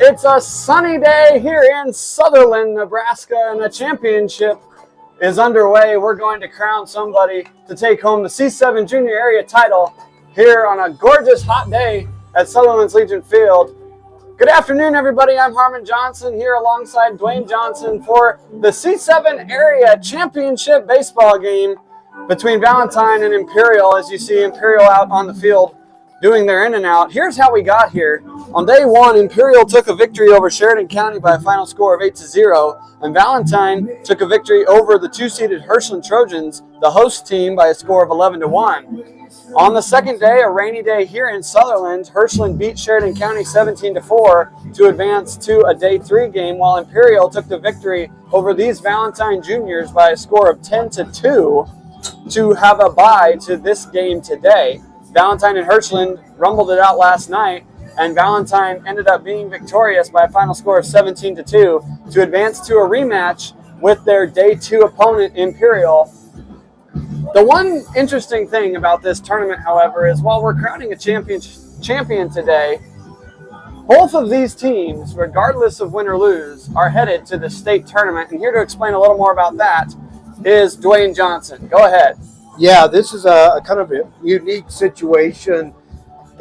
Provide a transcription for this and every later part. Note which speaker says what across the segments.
Speaker 1: It's a sunny day here in Sutherland, Nebraska, and the championship is underway. We're going to crown somebody to take home the C-7 junior area title here on a gorgeous hot day at Sutherland's Legion Field. Good afternoon, everybody. I'm Harmon Johnson here alongside Dwayne Johnson for the C-7 area championship baseball game between Valentine and Imperial. As you see Imperial out on the field doing their in and out. Here's how we got here. On day one, Imperial took a victory over Sheridan County by a final score of 8-0, and Valentine took a victory over the two-seeded Hirschland Trojans, the host team, by a score of 11-1. On the second day, a rainy day here in Sutherland, Hirschland beat Sheridan County 17-4 to advance to a day 3 game, while Imperial took the victory over these Valentine juniors by a score of 10-2 to have a bye to this game today. Valentine and Hirschland rumbled it out last night, and Valentine ended up being victorious by a final score of 17-2 to advance to a rematch with their day 2 opponent, Imperial. The one interesting thing about this tournament, however, is while we're crowning a champion today, both of these teams, regardless of win or lose, are headed to the state tournament. And here to explain a little more about that is Dwayne Johnson. Go ahead.
Speaker 2: Yeah, this is a kind of a unique situation.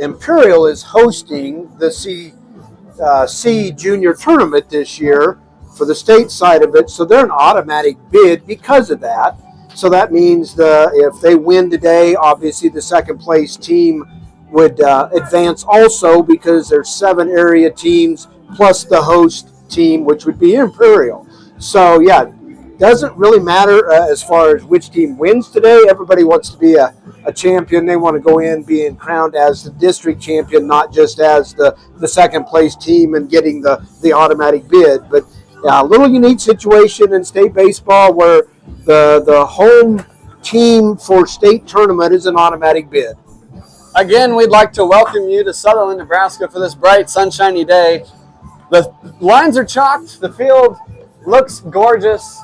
Speaker 2: Imperial is hosting the C Junior Tournament this year for the state side of it, so they're an automatic bid because of that. So that means if they win today, obviously the second place team would advance also, because there's 7 area teams plus the host team, which would be Imperial. So yeah, doesn't really matter as far as which team wins today. Everybody wants to be a champion. They want to go in being crowned as the district champion, not just as the second place team and getting the automatic bid. But a little unique situation in state baseball where the home team for state tournament is an automatic bid.
Speaker 1: Again, we'd like to welcome you to Sutherland, Nebraska for this bright, sunshiny day. The lines are chalked. The field looks gorgeous.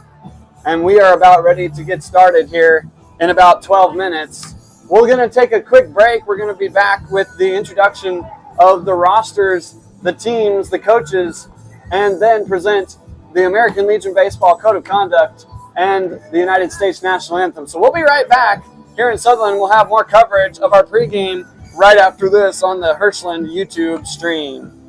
Speaker 1: And we are about ready to get started here in about 12 minutes. We're going to take a quick break. We're going to be back with the introduction of the rosters, the teams, the coaches, and then present the American Legion Baseball Code of Conduct and the United States National Anthem. So we'll be right back here in Sutherland. We'll have more coverage of our pregame right after this on the Hirschland YouTube stream.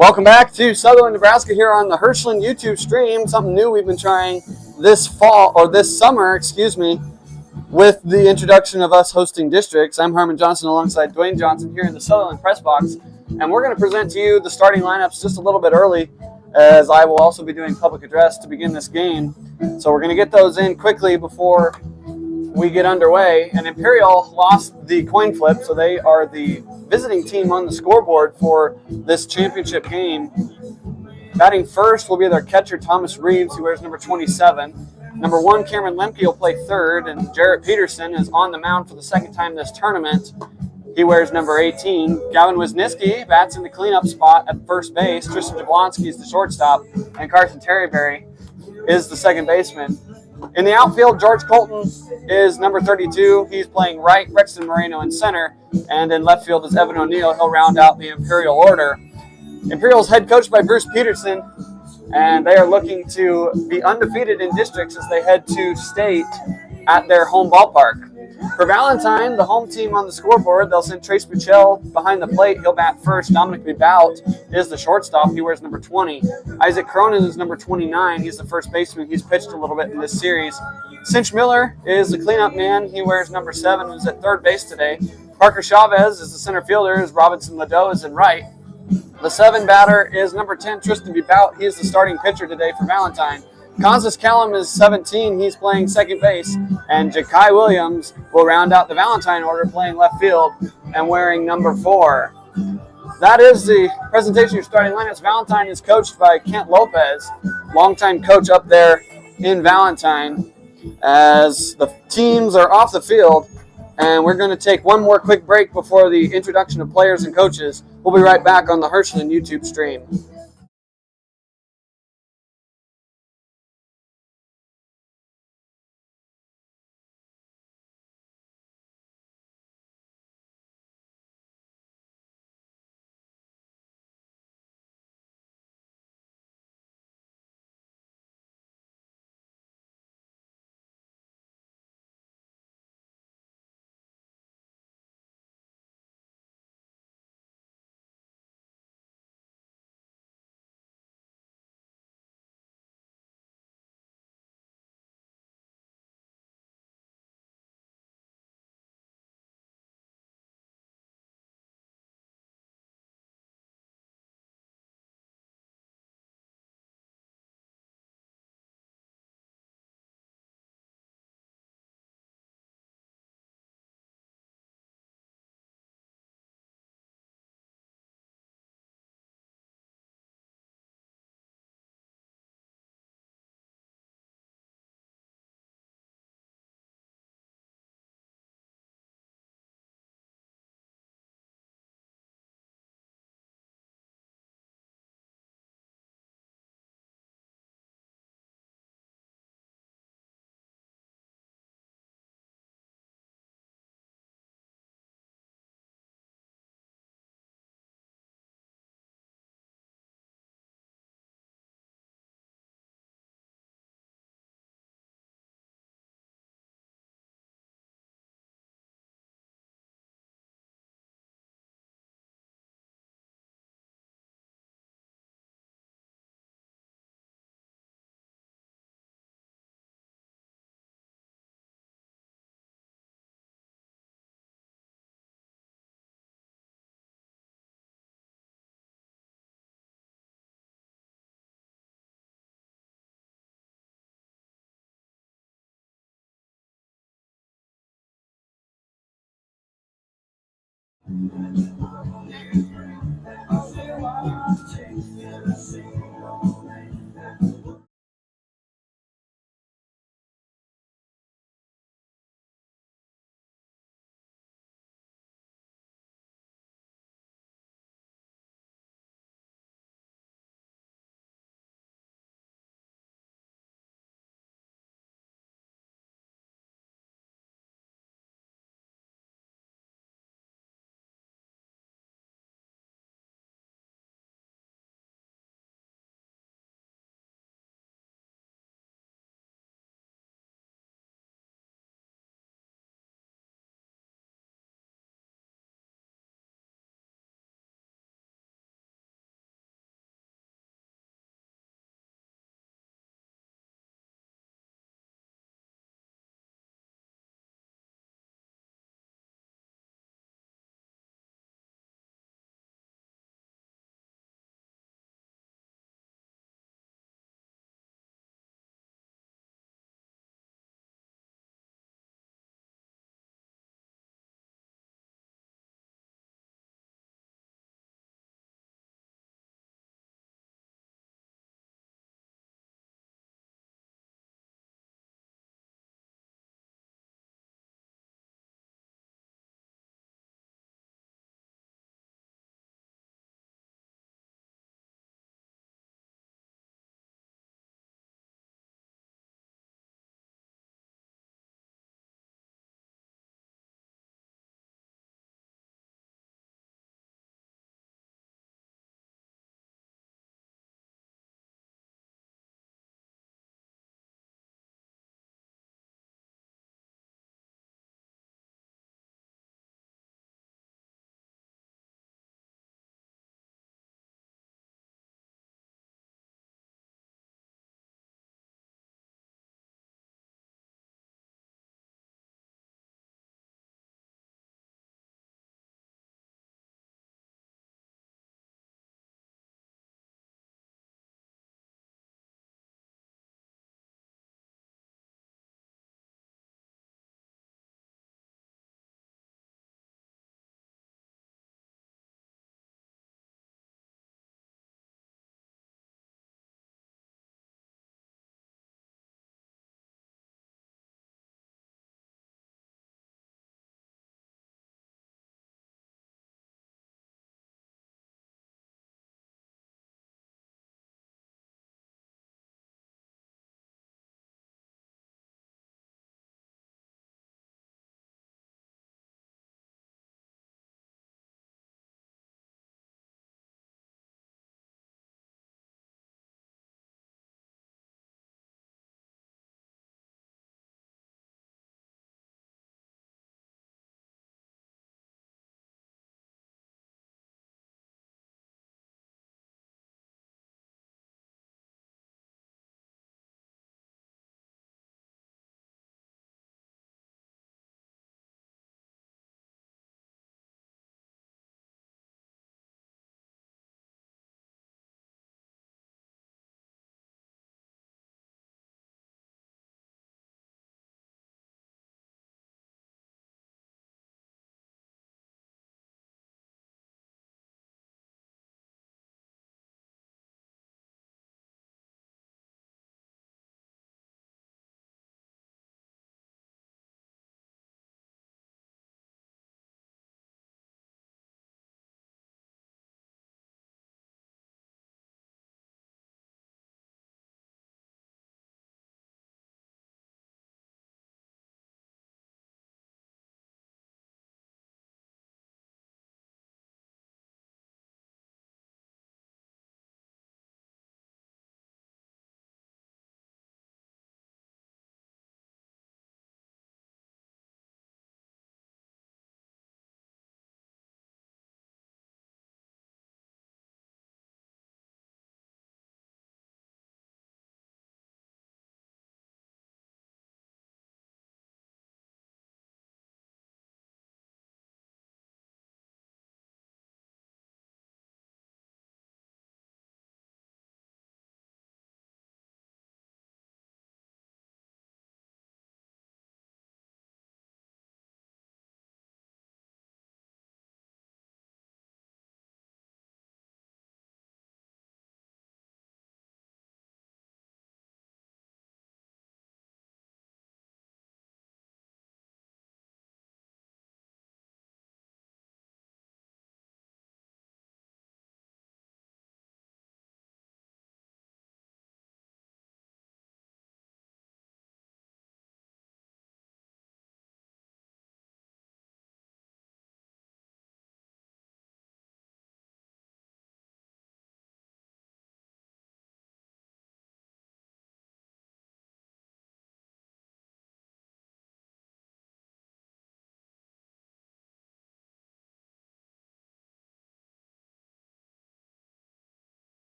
Speaker 1: Welcome back to Sutherland, Nebraska here on the Hirschland YouTube stream. Something new we've been trying this summer, with the introduction of us hosting districts. I'm Harmon Johnson alongside Dwayne Johnson here in the Sutherland press box. And we're going to present to you the starting lineups just a little bit early, as I will also be doing public address to begin this game. So we're going to get those in quickly before we get underway. And Imperial lost the coin flip, so they are the visiting team on the scoreboard for this championship game. Batting first will be their catcher, Thomas Reeves, who wears number 27. Number 1, Cameron Lemke, will play third, and Jarrett Peterson is on the mound for the second time this tournament. He wears number 18. Gavin Wisniewski bats in the cleanup spot at first base. Tristan Jablonski is the shortstop, and Carson Terryberry is the second baseman. In the outfield, George Colton is number 32. He's playing right. Rexton Moreno in center. And in left field is Evan O'Neill. He'll round out the Imperial order. Imperial's head coached by Bruce Peterson, and they are looking to be undefeated in districts as they head to state at their home ballpark. For Valentine, the home team on the scoreboard, they'll send Trace Buchel behind the plate. He'll bat first. Dominic Bibout is the shortstop. He wears number 20. Isaac Cronin is number 29. He's the first baseman. He's pitched a little bit in this series. Cinch Miller is the cleanup man. He wears number 7, who's at third base today. Parker Chavez is the center fielder, as Robinson Ladeau is in right. The 7 batter is number 10, Tristan Bibout. He is the starting pitcher today for Valentine. Kansas Callum is 17. He's playing second base. And Ja'Kai Williams will round out the Valentine order, playing left field and wearing number 4. That is the presentation of your starting lineups. Valentine is coached by Kent Lopez, longtime coach up there in Valentine, as the teams are off the field. And we're going to take one more quick break before the introduction of players and coaches. We'll be right back on the Hirschland YouTube stream.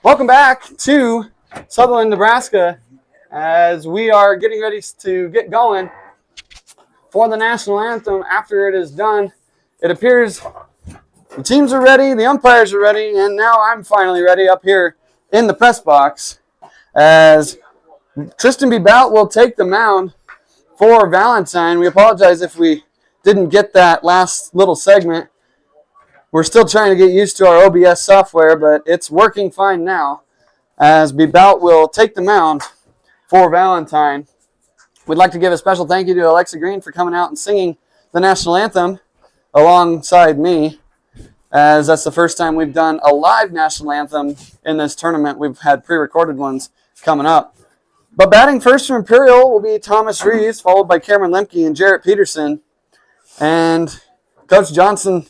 Speaker 1: Welcome back to Sutherland, Nebraska, as we are getting ready to get going for the national anthem. After it is done, it appears the teams are ready, the umpires are ready, and now I'm finally ready up here in the press box as Tristan B. Bout will take the mound for Valentine. We apologize if we didn't get that last little segment. We're still trying to get used to our OBS software, but it's working fine now as B. Bout will take the mound for Valentine. We'd like to give a special thank you to Alexa Green for coming out and singing the national anthem alongside me, as that's the first time we've done a live national anthem in this tournament. We've had pre-recorded ones coming up. But batting first from Imperial will be Thomas Reeves, followed by Cameron Lemke and Jarrett Peterson. And Coach Johnson,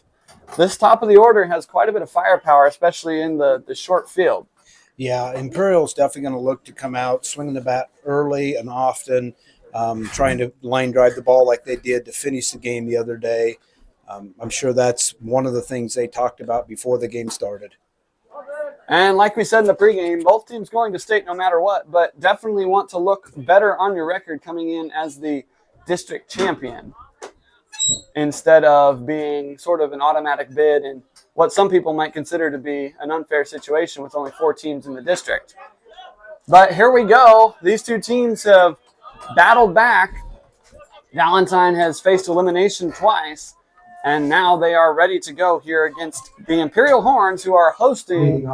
Speaker 1: this top of the order has quite a bit of firepour, especially in the short field.
Speaker 2: Yeah, Imperial's definitely going to look to come out, swinging the bat early and often, trying to line drive the ball like they did to finish the game the other day. I'm sure that's one of the things they talked about before the game started.
Speaker 1: And like we said in the pregame, both teams going to state no matter what, but definitely want to look better on your record coming in as the district champion instead of being sort of an automatic bid in what some people might consider to be an unfair situation with only 4 teams in the district. But here we go. These two teams have battled back. Valentine has faced elimination twice, and now they are ready to go here against the Imperial Horns, who are hosting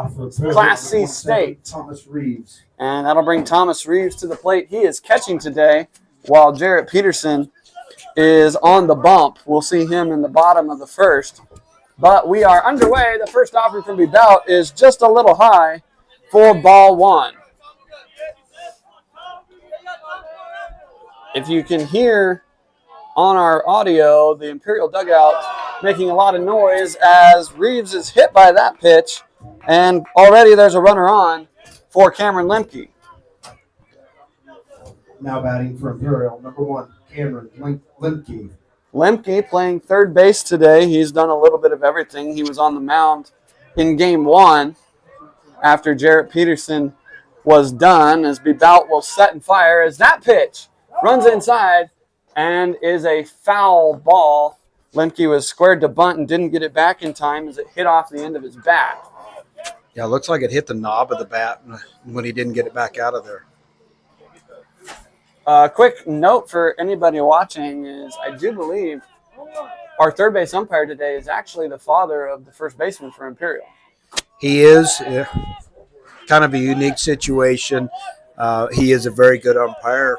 Speaker 1: Class C State.
Speaker 2: Thomas Reeves.
Speaker 1: And that'll bring Thomas Reeves to the plate. He is catching today, while Jarrett Peterson is on the bump. We'll see him in the bottom of the first. But we are underway. The first offering from B. Bout is just a little high for ball 1. If you can hear on our audio, the Imperial dugout making a lot of noise as Reeves is hit by that pitch, and already there's a runner on for Cameron Lemke.
Speaker 2: Now batting for Imperial, number 1, Cameron Lemke.
Speaker 1: Lemke playing third base today. He's done a little bit of everything. He was on the mound in game 1 after Jarrett Peterson was done, as B. Bout will set and fire as that pitch runs inside and is a foul ball. Lemke was squared to bunt and didn't get it back in time as it hit off the end of his bat.
Speaker 2: Yeah, it looks like it hit the knob of the bat when he didn't get it back out of there.
Speaker 1: A quick note for anybody watching is I do believe our third base umpire today is actually the father of the first baseman for Imperial.
Speaker 2: He is. Kind of a unique situation. He is a very good umpire.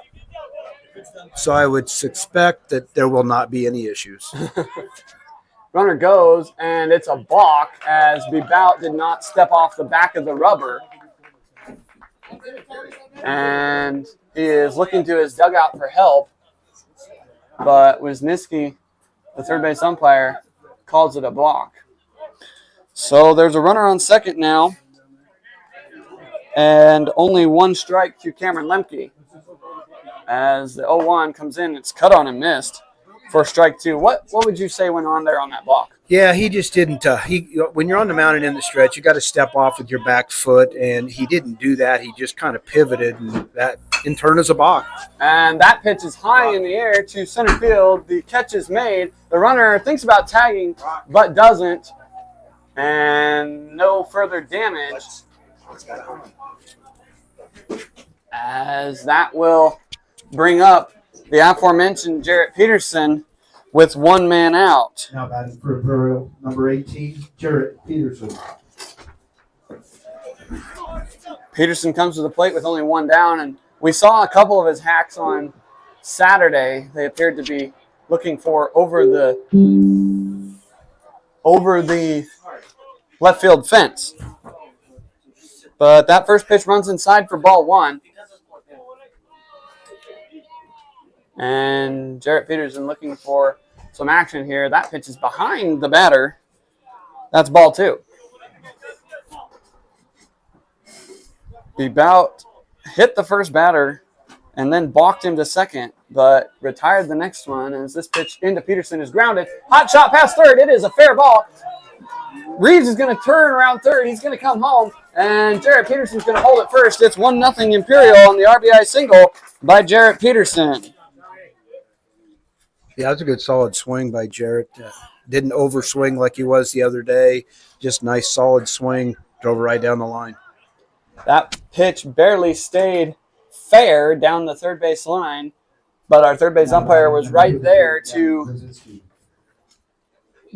Speaker 2: So I would suspect that there will not be any issues.
Speaker 1: Runner goes, and it's a balk as B. Bout did not step off the back of the rubber. And he is looking to his dugout for help, but Wisniewski, the third base umpire, calls it a block. So there's a runner on second now, and only 1 strike to Cameron Lemke. As the 0-1 comes in, it's cut on and missed for strike 2. What would you say went on there on that block?
Speaker 2: Yeah, he just didn't. When you're on the mound and in the stretch, you got to step off with your back foot, and he didn't do that. He just kind of pivoted, and that in turn is a balk.
Speaker 1: And that pitch is high in the air to center field. The catch is made. The runner thinks about tagging, but doesn't. And no further damage. As that will bring up the aforementioned Jarrett Peterson with 1 man out.
Speaker 2: Now batting for Imperial, number 18, Jarrett Peterson.
Speaker 1: Peterson comes to the plate with only 1 down, and we saw a couple of his hacks on Saturday. They appeared to be looking for over the left field fence. But that first pitch runs inside for ball 1. And Jarrett Peterson looking for some action here. That pitch is behind the batter. That's ball 2. B. Bout hit the first batter and then balked him to second, but retired the next one as this pitch into Peterson is grounded. Hot shot past third. It is a fair ball. Reeves is going to turn around third. He's going to come home. And Jarrett Peterson's going to hold it first. It's 1-0 Imperial on the RBI single by Jarrett Peterson.
Speaker 2: Yeah, that's a good solid swing by Jarrett. Didn't overswing like he was the other day. Just nice solid swing. Drove right down the line.
Speaker 1: That pitch barely stayed fair down the third base line, but our third base umpire was right there to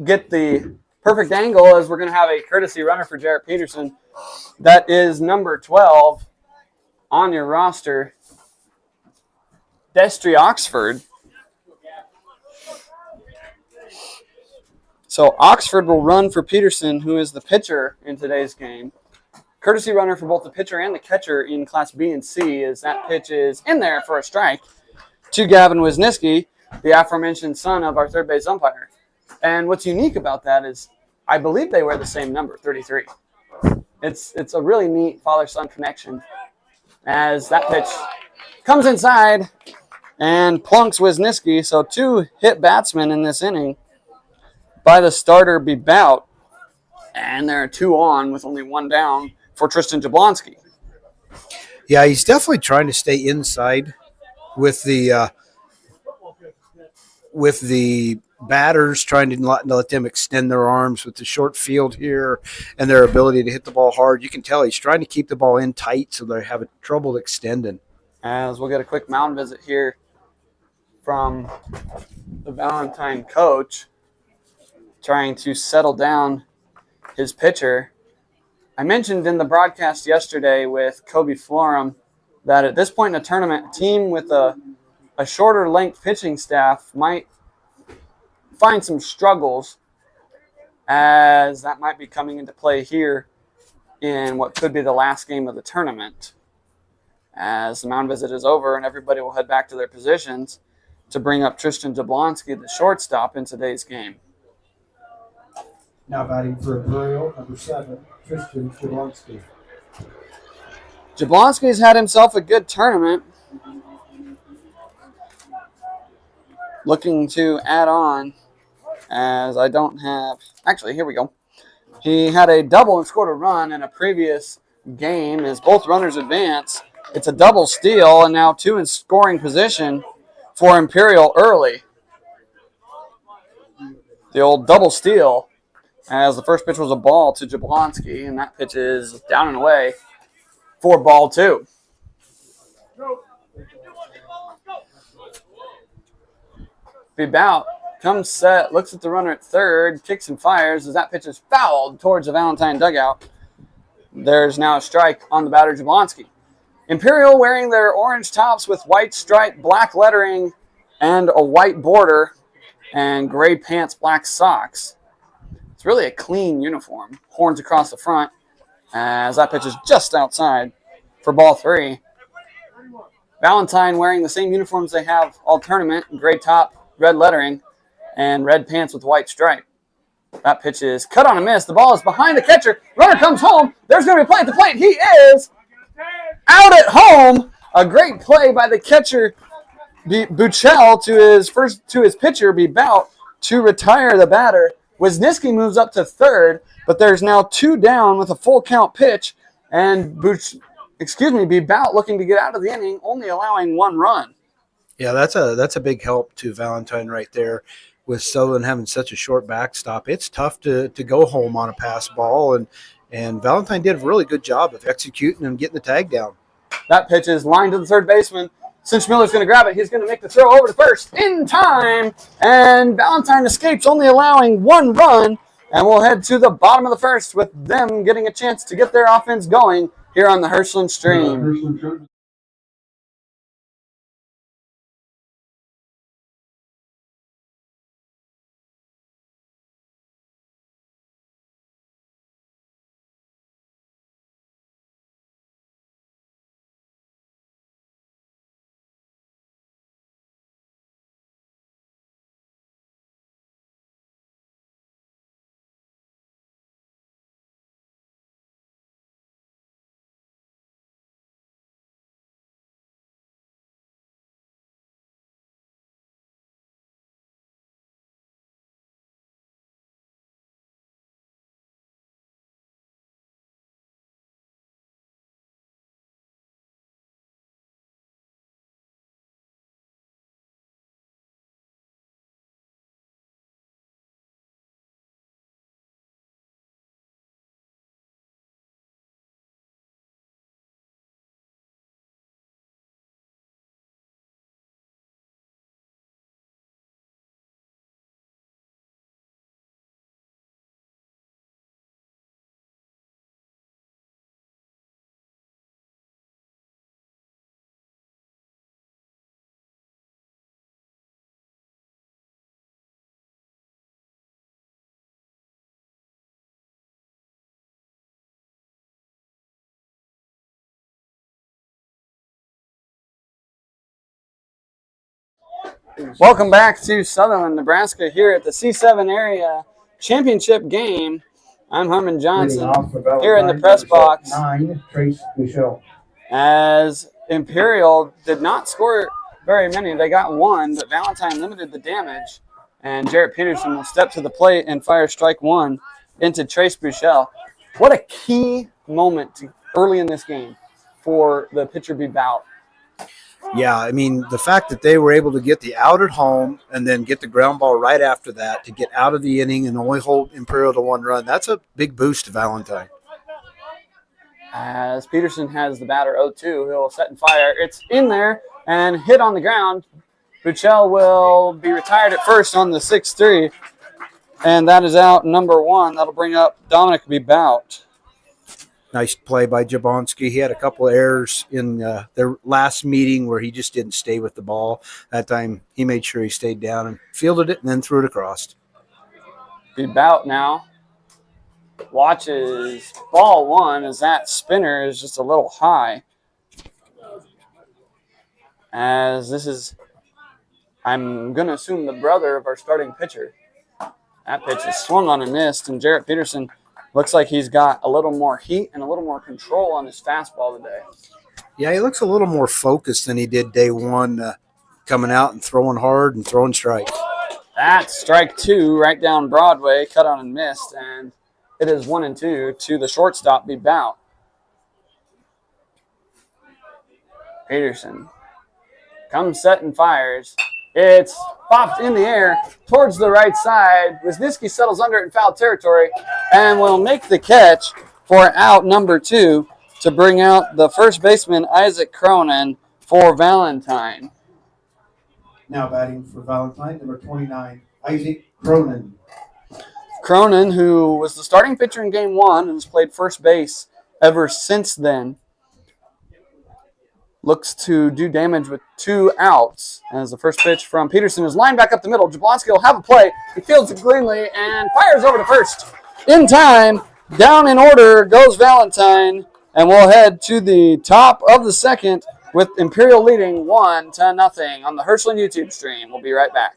Speaker 1: get the perfect angle as we're going to have a courtesy runner for Jarrett Peterson. That is number 12 on your roster, Destry Oxford. So Oxford will run for Peterson, who is the pitcher in today's game. Courtesy runner for both the pitcher and the catcher in Class B and C, as that pitch is in there for a strike to Gavin Wisniewski, the aforementioned son of our third base umpire. And what's unique about that is I believe they wear the same number, 33. It's a really neat father-son connection, as that pitch comes inside and plunks Wisniewski. So 2 hit batsmen in this inning by the starter Bebout, and there are 2 on with only 1 down for Tristan Jablonski.
Speaker 2: Yeah, he's definitely trying to stay inside with the batters, trying to not let them extend their arms with the short field here and their ability to hit the ball hard. You can tell he's trying to keep the ball in tight so they have trouble extending.
Speaker 1: As we'll get a quick mound visit here from the Valentine coach, trying to settle down his pitcher. I mentioned in the broadcast yesterday with Kobe Florum that at this point in a tournament, a team with a shorter length pitching staff might find some struggles, as that might be coming into play here in what could be the last game of the tournament, as the mound visit is over and everybody will head back to their positions to bring up Tristan Jablonski, the shortstop, in today's game.
Speaker 3: Now batting for Imperial, number 7, Tristan Jablonski.
Speaker 1: Jablonski's had himself a good tournament. Looking to add on, as I don't have... Actually, here we go. He had a double and scored a run in a previous game as both runners advance. It's a double steal, and now 2 in scoring position for Imperial early. The old double steal, as the first pitch was a ball to Jablonski, and that pitch is down and away for ball 2. Bebout comes set, looks at the runner at third, kicks and fires as that pitch is fouled towards the Valentine dugout. There's now a strike on the batter, Jablonski. Imperial wearing their orange tops with white stripe, black lettering, and a white border, and gray pants, black socks. It's really a clean uniform. Horns across the front, as that pitch is just outside for ball 3. Valentine wearing the same uniforms they have all tournament, gray top, red lettering, and red pants with white stripe. That pitch is cut on a miss. The ball is behind the catcher. Runner comes home. There's going to be a play at the plate. He is out at home. A great play by the catcher, Buchel, to his pitcher, Bebout, to retire the batter. Wisniewski moves up to third, but there's now 2 down with a full count pitch, and Bebout looking to get out of the inning, only allowing 1 run.
Speaker 2: Yeah, that's a big help to Valentine right there. With Sutherland having such a short backstop, it's tough to go home on a pass ball, and Valentine did a really good job of executing and getting the tag down.
Speaker 1: That pitch is lined to the third baseman. Cinch Miller's going to grab it. He's going to make the throw over to first in time, and Valentine escapes, only allowing 1 run, and we'll head to the bottom of the first with them getting a chance to get their offense going here on the Hirschland Stream. Welcome back to Sutherland, Nebraska, here at the C-7 area championship game. I'm Herman Johnson here in the press box.
Speaker 3: 9, Trace Michelle.
Speaker 1: As Imperial did not score very many, they got one, but Valentine limited the damage. And Jarrett Peterson will step to the plate and fire strike one into Trace Buchel. What a key moment early in this game for the pitcher be bout.
Speaker 2: Yeah, I mean, the fact that they were able to get the out at home and then get the ground ball right after that to get out of the inning and only hold Imperial to one run, that's a big boost to Valentine.
Speaker 1: As Peterson has the batter 0-2, he'll set and fire. It's in there and hit on the ground. Buchel will be retired at first on the 6-3, and that is out number one. That'll bring up Dominic Bout.
Speaker 2: Nice play by Jablonski. He had a couple of errors in their last meeting where he just didn't stay with the ball. That time he made sure he stayed down and fielded it and then threw it across.
Speaker 1: Bout now watches ball one as that spinner is just a little high. As this is, I'm going to assume, the brother of our starting pitcher. That pitch is swung on and missed, and Jarrett Peterson looks like he's got a little more heat and a little more control on his fastball today.
Speaker 2: Yeah, he looks a little more focused than he did day one, coming out and throwing hard and throwing strikes.
Speaker 1: That's strike two right down Broadway, cut on and missed, and it is 1-2 to the shortstop, Bout. Peterson comes set and fires. It's popped in the air towards the right side. Wisniewski settles under it in foul territory and will make the catch for out number two to bring out the first baseman, Isaac Cronin, for Valentine.
Speaker 3: Now batting for Valentine, number 29, Isaac Cronin.
Speaker 1: Cronin, who was the starting pitcher in game one and has played first base ever since then, looks to do damage with 2 outs as the first pitch from Peterson is lined back up the middle. Jablonski will have a play. He fields it cleanly and fires over to first. In time, down in order goes Valentine, and we'll head to the top of the second with Imperial leading 1-0 on the Hirschland YouTube stream. We'll be right back.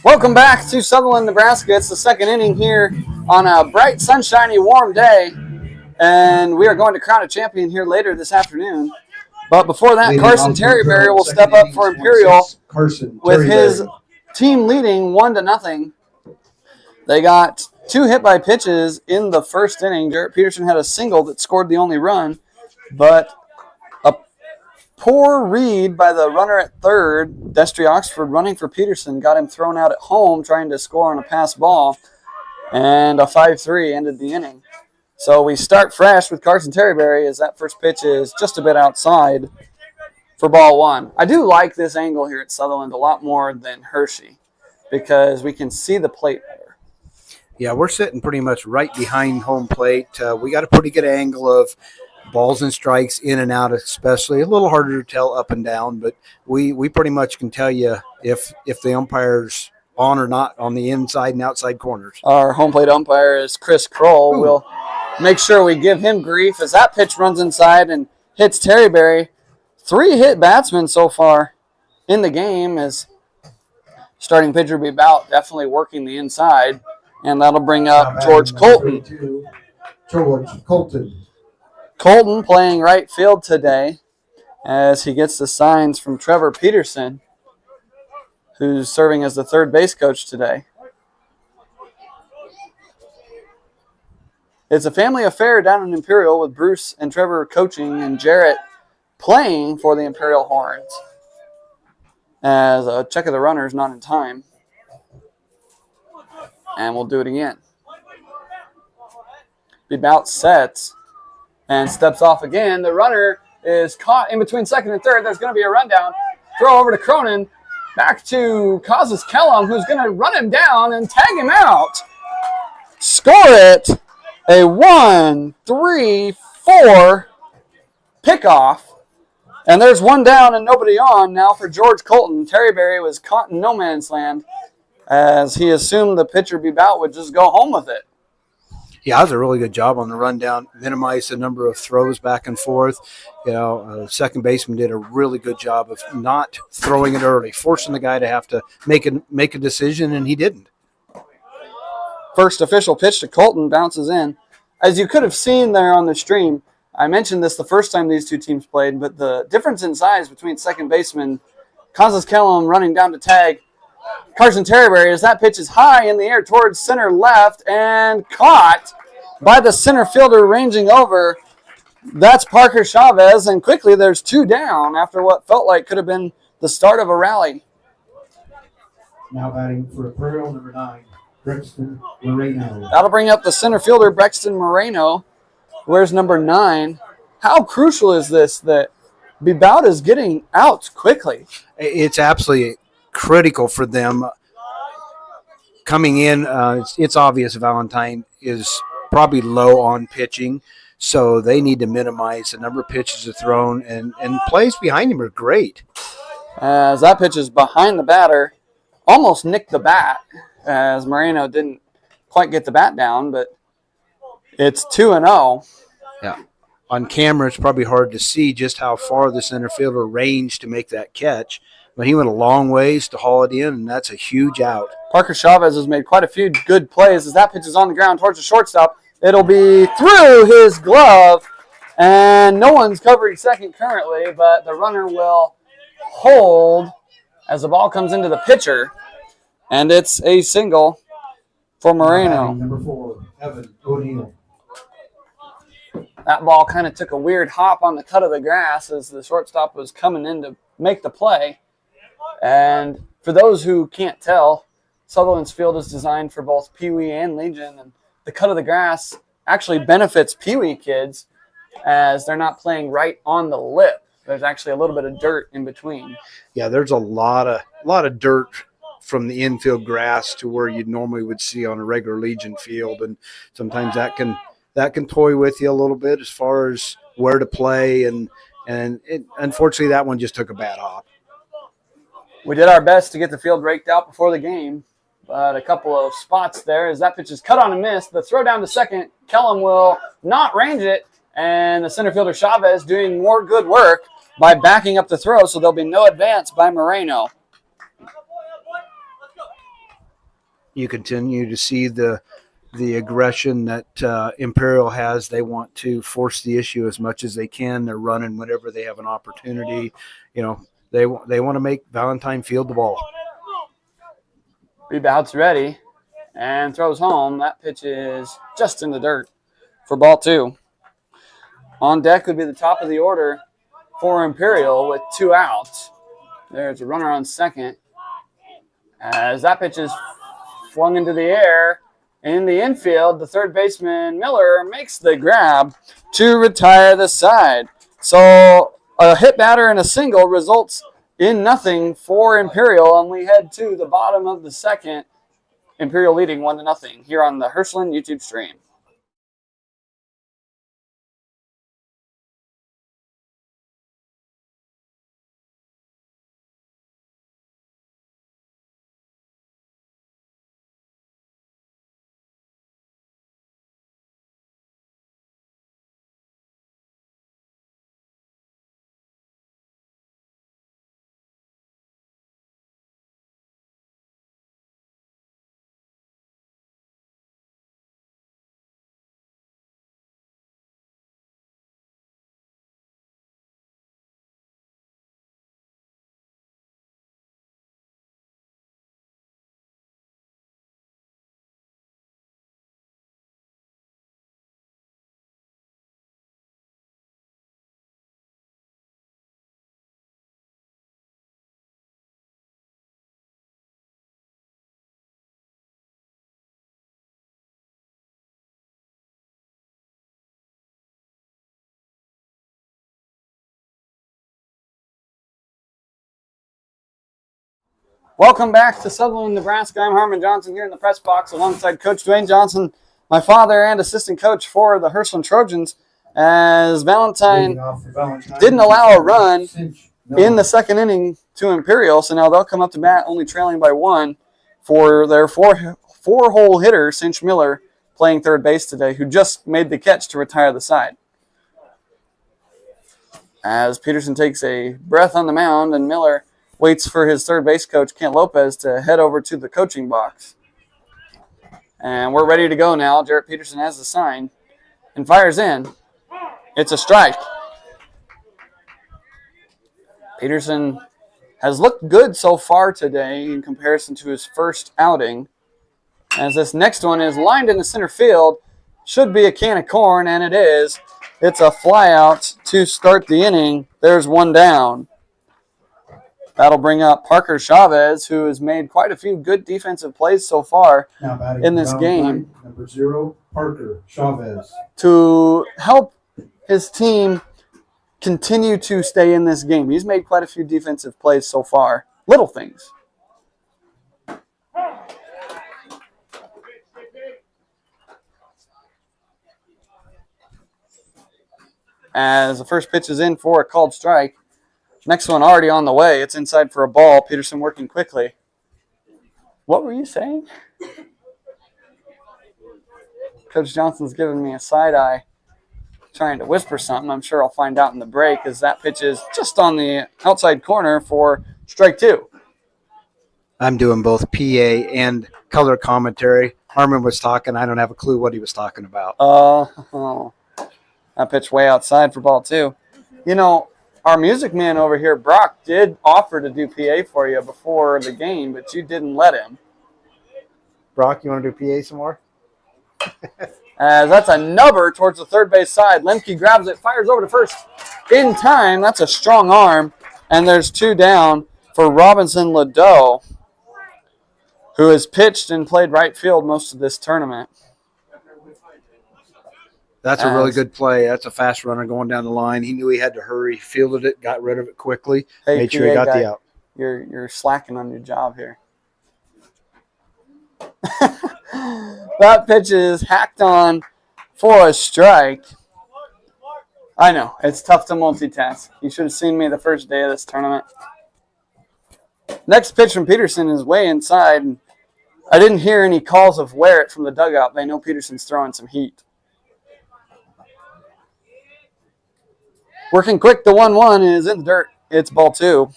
Speaker 1: Welcome back to Sutherland, Nebraska. It's the second inning here on a bright, sunshiny, warm day, and we are going to crown a champion here later this afternoon. But before that, Carson Terryberry will step up for Imperial with his team leading 1-0. They got 2 hit by pitches in the first inning. Jarrett Peterson had a single that scored the only run, but a poor read by the runner at third, Destry Oxford, running for Peterson, got him thrown out at home trying to score on a pass ball, and a 5-3 ended the inning. So we start fresh with Carson Terryberry as that first pitch is just a bit outside for ball one. I do like this angle here at Sutherland a lot more than Hershey because we can see the plate better.
Speaker 2: Yeah, we're sitting pretty much right behind home plate. We got a pretty good angle of balls and strikes in and out, especially a little harder to tell up and down, but we pretty much can tell you if the umpire's on or not on the inside and outside corners.
Speaker 1: Our home plate umpire is Chris Kroll.
Speaker 2: Ooh.
Speaker 1: We'll make sure we give him grief as that pitch runs inside and hits Terryberry. 3 hit batsmen so far in the game as starting pitcher Bout definitely working the inside. And that'll bring
Speaker 3: Now
Speaker 1: up
Speaker 3: batting
Speaker 1: George
Speaker 3: number
Speaker 1: Colton.
Speaker 3: 32, George Colton.
Speaker 1: Colton playing right field today as he gets the signs from Trevor Peterson, who's serving as the third base coach today. It's a family affair down in Imperial with Bruce and Trevor coaching and Jarrett playing for the Imperial Horns. As a check of the runners not in time. And we'll do it again. Bout sets and steps off again. The runner is caught in between second and third. There's going to be a rundown. Throw over to Cronin. Back to Causes Kellum, who's going to run him down and tag him out. Score it. A 1-3-4 pickoff. And there's one down and nobody on now for George Colton. Terryberry was caught in no man's land as he assumed the pitcher Bout would just go home with it.
Speaker 2: Yeah, that was a really good job on the rundown. Minimized the number of throws back and forth. Second baseman did a really good job of not throwing it early, forcing the guy to have to make a decision, and he didn't.
Speaker 1: First official pitch to Colton bounces in. As you could have seen there on the stream, I mentioned this the first time these two teams played, but the difference in size between second baseman Causes Kellum running down to tag Carson Terryberry as that pitch is high in the air towards center left and caught by the center fielder ranging over. That's Parker Chavez, and quickly there's 2 down after what felt like could have been the start of a rally.
Speaker 3: Now batting for Imperial, number 9, Brixton Moreno.
Speaker 1: That'll bring up the center fielder, Brexton Moreno. Where's number 9? How crucial is this that Bout is getting out quickly?
Speaker 2: It's absolutely critical for them coming in. It's obvious Valentine is probably low on pitching, so they need to minimize the number of pitches are thrown, and plays behind him are great.
Speaker 1: As that pitch is behind the batter, almost nicked the bat as Moreno didn't quite get the bat down, but it's 2-0.
Speaker 2: Yeah. On camera, it's probably hard to see just how far the center fielder ranged to make that catch, but he went a long ways to haul it in, and that's a huge out.
Speaker 1: Parker Chavez has made quite a few good plays as that pitch is on the ground towards the shortstop. It'll be through his glove, and no one's covering second currently, but the runner will hold as the ball comes into the pitcher, and it's a single for Moreno.
Speaker 3: Number 4, Evan O'Neill.
Speaker 1: That ball kind of took a weird hop on the cut of the grass as the shortstop was coming in to make the play. And for those who can't tell, Sutherland's field is designed for both Pee Wee and Legion, and the cut of the grass actually benefits Pee Wee kids as they're not playing right on the lip. There's actually a little bit of dirt in between.
Speaker 2: Yeah, there's a lot of dirt from the infield grass to where you normally would see on a regular Legion field, and sometimes that can toy with you a little bit as far as where to play, and unfortunately that one just took a bad hop.
Speaker 1: We did our best to get the field raked out before the game, but a couple of spots there as that pitch is cut on a miss. The throw down to second, Kellum will not range it, and the center fielder Chavez doing more good work by backing up the throw, so there'll be no advance by Moreno.
Speaker 2: You continue to see the aggression that Imperial has. They want to force the issue as much as they can. They're running whenever they have an opportunity. They want to make Valentine field the ball.
Speaker 1: Bout's ready and throws home. That pitch is just in the dirt for ball 2. On deck would be the top of the order for Imperial with 2 outs. There's a runner on second as that pitch is flung into the air. In the infield, the third baseman Miller makes the grab to retire the side. So a hit batter and a single results in nothing for Imperial, and we head to the bottom of the second Imperial leading 1-0 here on the Hirschland YouTube stream. Welcome back to Sutherland, Nebraska. I'm Harmon Johnson here in the press box alongside Coach Dwayne Johnson, my father and assistant coach for the Hirschland Trojans, as Valentine didn't allow a run in the second inning to Imperial, so now they'll come up to bat only trailing by 1 for their four-hole hitter, Cinch Miller, playing third base today, who just made the catch to retire the side. As Peterson takes a breath on the mound and Miller waits for his third base coach, Kent Lopez, to head over to the coaching box. And we're ready to go now. Jarrett Peterson has the sign and fires in. It's a strike. Peterson has looked good so far today in comparison to his first outing. As this next one is lined into center field. Should be a can of corn, and it is. It's a fly out to start the inning. There's one down. That'll bring up Parker Chavez, who has made quite a few good defensive plays so far in this game.
Speaker 3: Number 0, Parker Chavez.
Speaker 1: To help his team continue to stay in this game. He's made quite a few defensive plays so far. Little things. As the first pitch is in for a called strike. Next one already on the way. It's inside for a ball. Peterson working quickly. What were you saying? Coach Johnson's giving me a side eye, trying to whisper something. I'm sure I'll find out in the break, as that pitch is just on the outside corner for strike 2.
Speaker 2: I'm doing both PA and color commentary. Harmon was talking. I don't have a clue what he was talking about.
Speaker 1: That pitch way outside for ball 2. You know, our music man over here, Brock, did offer to do PA for you before the game, but you didn't let him.
Speaker 2: Brock, you want to do PA some more?
Speaker 1: As that's a nubber towards the third base side. Lemke grabs it, fires over to first in time. That's a strong arm. And there's 2 down for Robinson Ladeau, who has pitched and played right field most of this tournament.
Speaker 2: That's a really good play. That's a fast runner going down the line. He knew he had to hurry, fielded it, got rid of it quickly, made sure he got the out.
Speaker 1: You're slacking on your job here. That pitch is hacked on for a strike. I know, it's tough to multitask. You should have seen me the first day of this tournament. Next pitch from Peterson is way inside. I didn't hear any calls of wear it from the dugout. They know Peterson's throwing some heat. Working quick, the 1-1 is in the dirt. It's ball 2.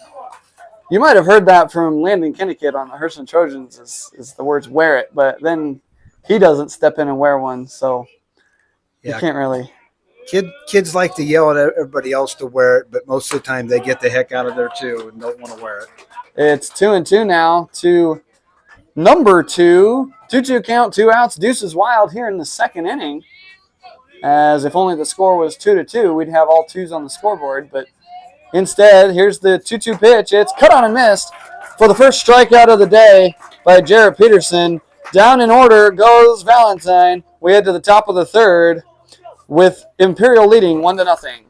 Speaker 1: You might have heard that from Landon Kennekidd on the Hirschland Trojans is the words wear it, but then he doesn't step in and wear one, so you can't really.
Speaker 2: Kids like to yell at everybody else to wear it, but most of the time they get the heck out of there too and don't want to wear it.
Speaker 1: It's 2-2 now to number 2. 2-2 count, 2 outs. Deuces wild here in the second inning. As if only the score was 2-2, we'd have all 2s on the scoreboard. But instead, here's the 2-2 pitch. It's cut on and missed for the first strikeout of the day by Jarrett Peterson. Down in order goes Valentine. We head to the top of the third with Imperial leading 1-0.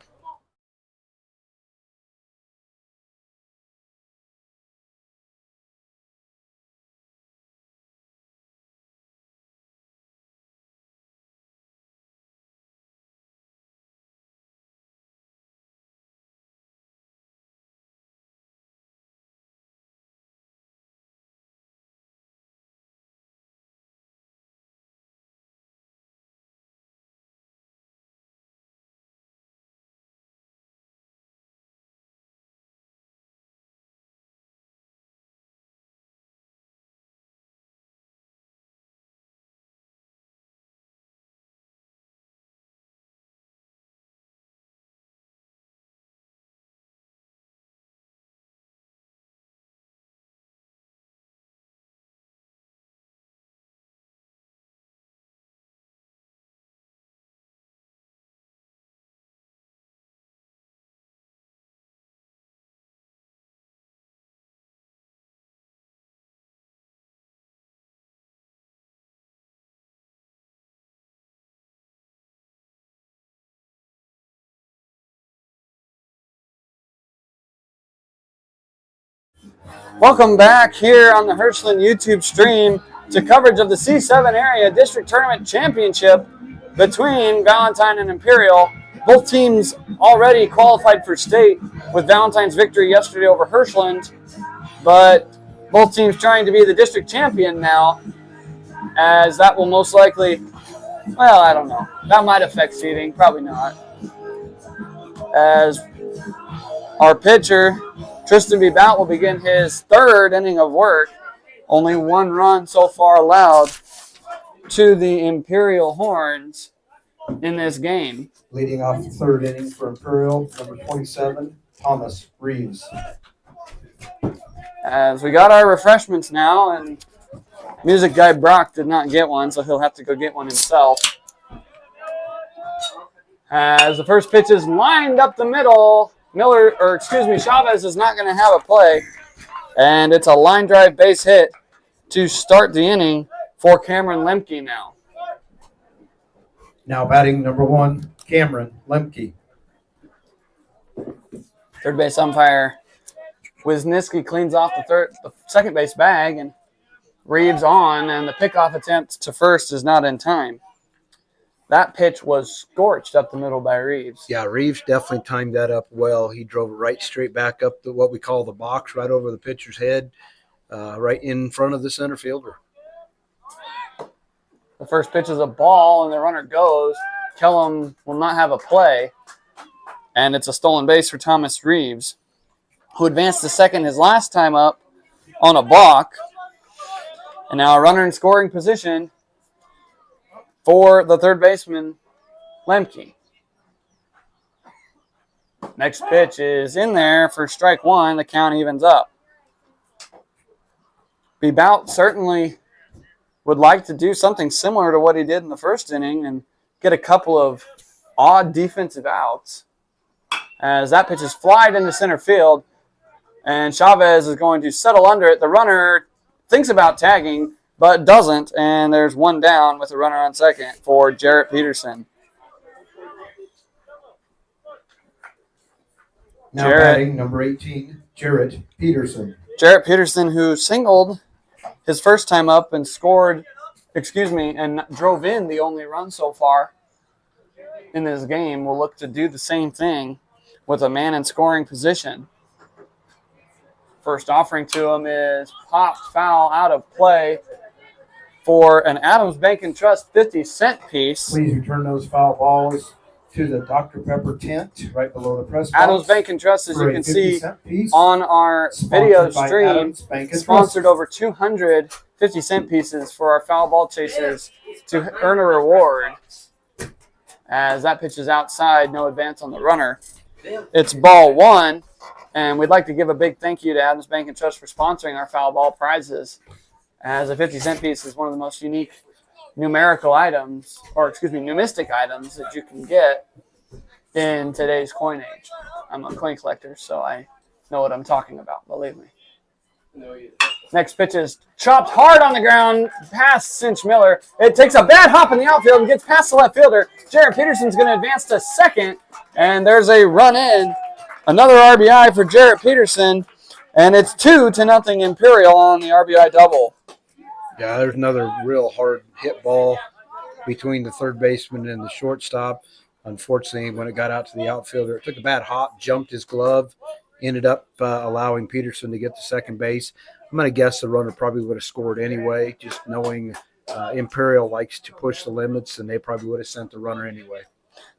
Speaker 1: Welcome back here on the Hirschland YouTube stream to coverage of the C-7 Area District Tournament Championship between Valentine and Imperial. Both teams already qualified for state with Valentine's victory yesterday over Hirschland, but both teams trying to be the district champion now, as that will most likely, well, I don't know. That might affect seeding, probably not. As our pitcher, Tristan Bebout, will begin his third inning of work. Only one run so far allowed to the Imperial Horns in this game.
Speaker 3: Leading off the third inning for Imperial, number 27, Thomas Reeves.
Speaker 1: As we got our refreshments now, and music guy Brock did not get one, so he'll have to go get one himself. As the first pitch is lined up the middle, Chavez is not going to have a play, and it's a line drive base hit to start the inning for Cameron Lemke now.
Speaker 3: Now batting number 1, Cameron Lemke.
Speaker 1: Third base umpire Wisniewski cleans off the second base bag, and Reeves on, and the pickoff attempt to first is not in time. That pitch was scorched up the middle by Reeves.
Speaker 2: Yeah, Reeves definitely timed that up well. He drove it right straight back up to what we call the box, right over the pitcher's head, right in front of the center fielder.
Speaker 1: The first pitch is a ball, and the runner goes. Kellum will not have a play, and it's a stolen base for Thomas Reeves, who advanced to second his last time up on a balk. And now a runner in scoring position for the third baseman, Lemke. Next pitch is in there for strike one. The count evens up. Bebout certainly would like to do something similar to what he did in the first inning and get a couple of odd defensive outs. As that pitch is flied into center field, and Chavez is going to settle under it. The runner thinks about tagging, but doesn't, and there's one down with a runner on second for Jarrett Peterson.
Speaker 3: Now batting number 18, Jarrett Peterson.
Speaker 1: Jarrett Peterson, who singled his first time up and and drove in the only run so far in this game, will look to do the same thing with a man in scoring position. First offering to him is popped foul out of play for an Adams Bank and Trust 50-cent piece.
Speaker 3: Please return those foul balls to the Dr. Pepper tent right below the press box.
Speaker 1: Adams Bank and Trust, as you can see on our video stream, sponsored over 200 50-cent pieces for our foul ball chasers to earn a reward. As that pitch is outside, no advance on the runner. It's ball one, and we'd like to give a big thank you to Adams Bank and Trust for sponsoring our foul ball prizes, as a 50-cent piece is one of the most unique numistic items that you can get in today's coin age. I'm a coin collector, so I know what I'm talking about, believe me. Next pitch is chopped hard on the ground past Cinch Miller. It takes a bad hop in the outfield and gets past the left fielder. Jarrett Peterson's going to advance to second, and there's a run in. Another RBI for Jarrett Peterson, and it's 2-0 Imperial on the RBI double.
Speaker 2: Yeah, there's another real hard hit ball between the third baseman and the shortstop. Unfortunately, when it got out to the outfielder, it took a bad hop, jumped his glove, ended up allowing Peterson to get to second base. I'm going to guess the runner probably would have scored anyway, just knowing Imperial likes to push the limits, and they probably would have sent the runner anyway.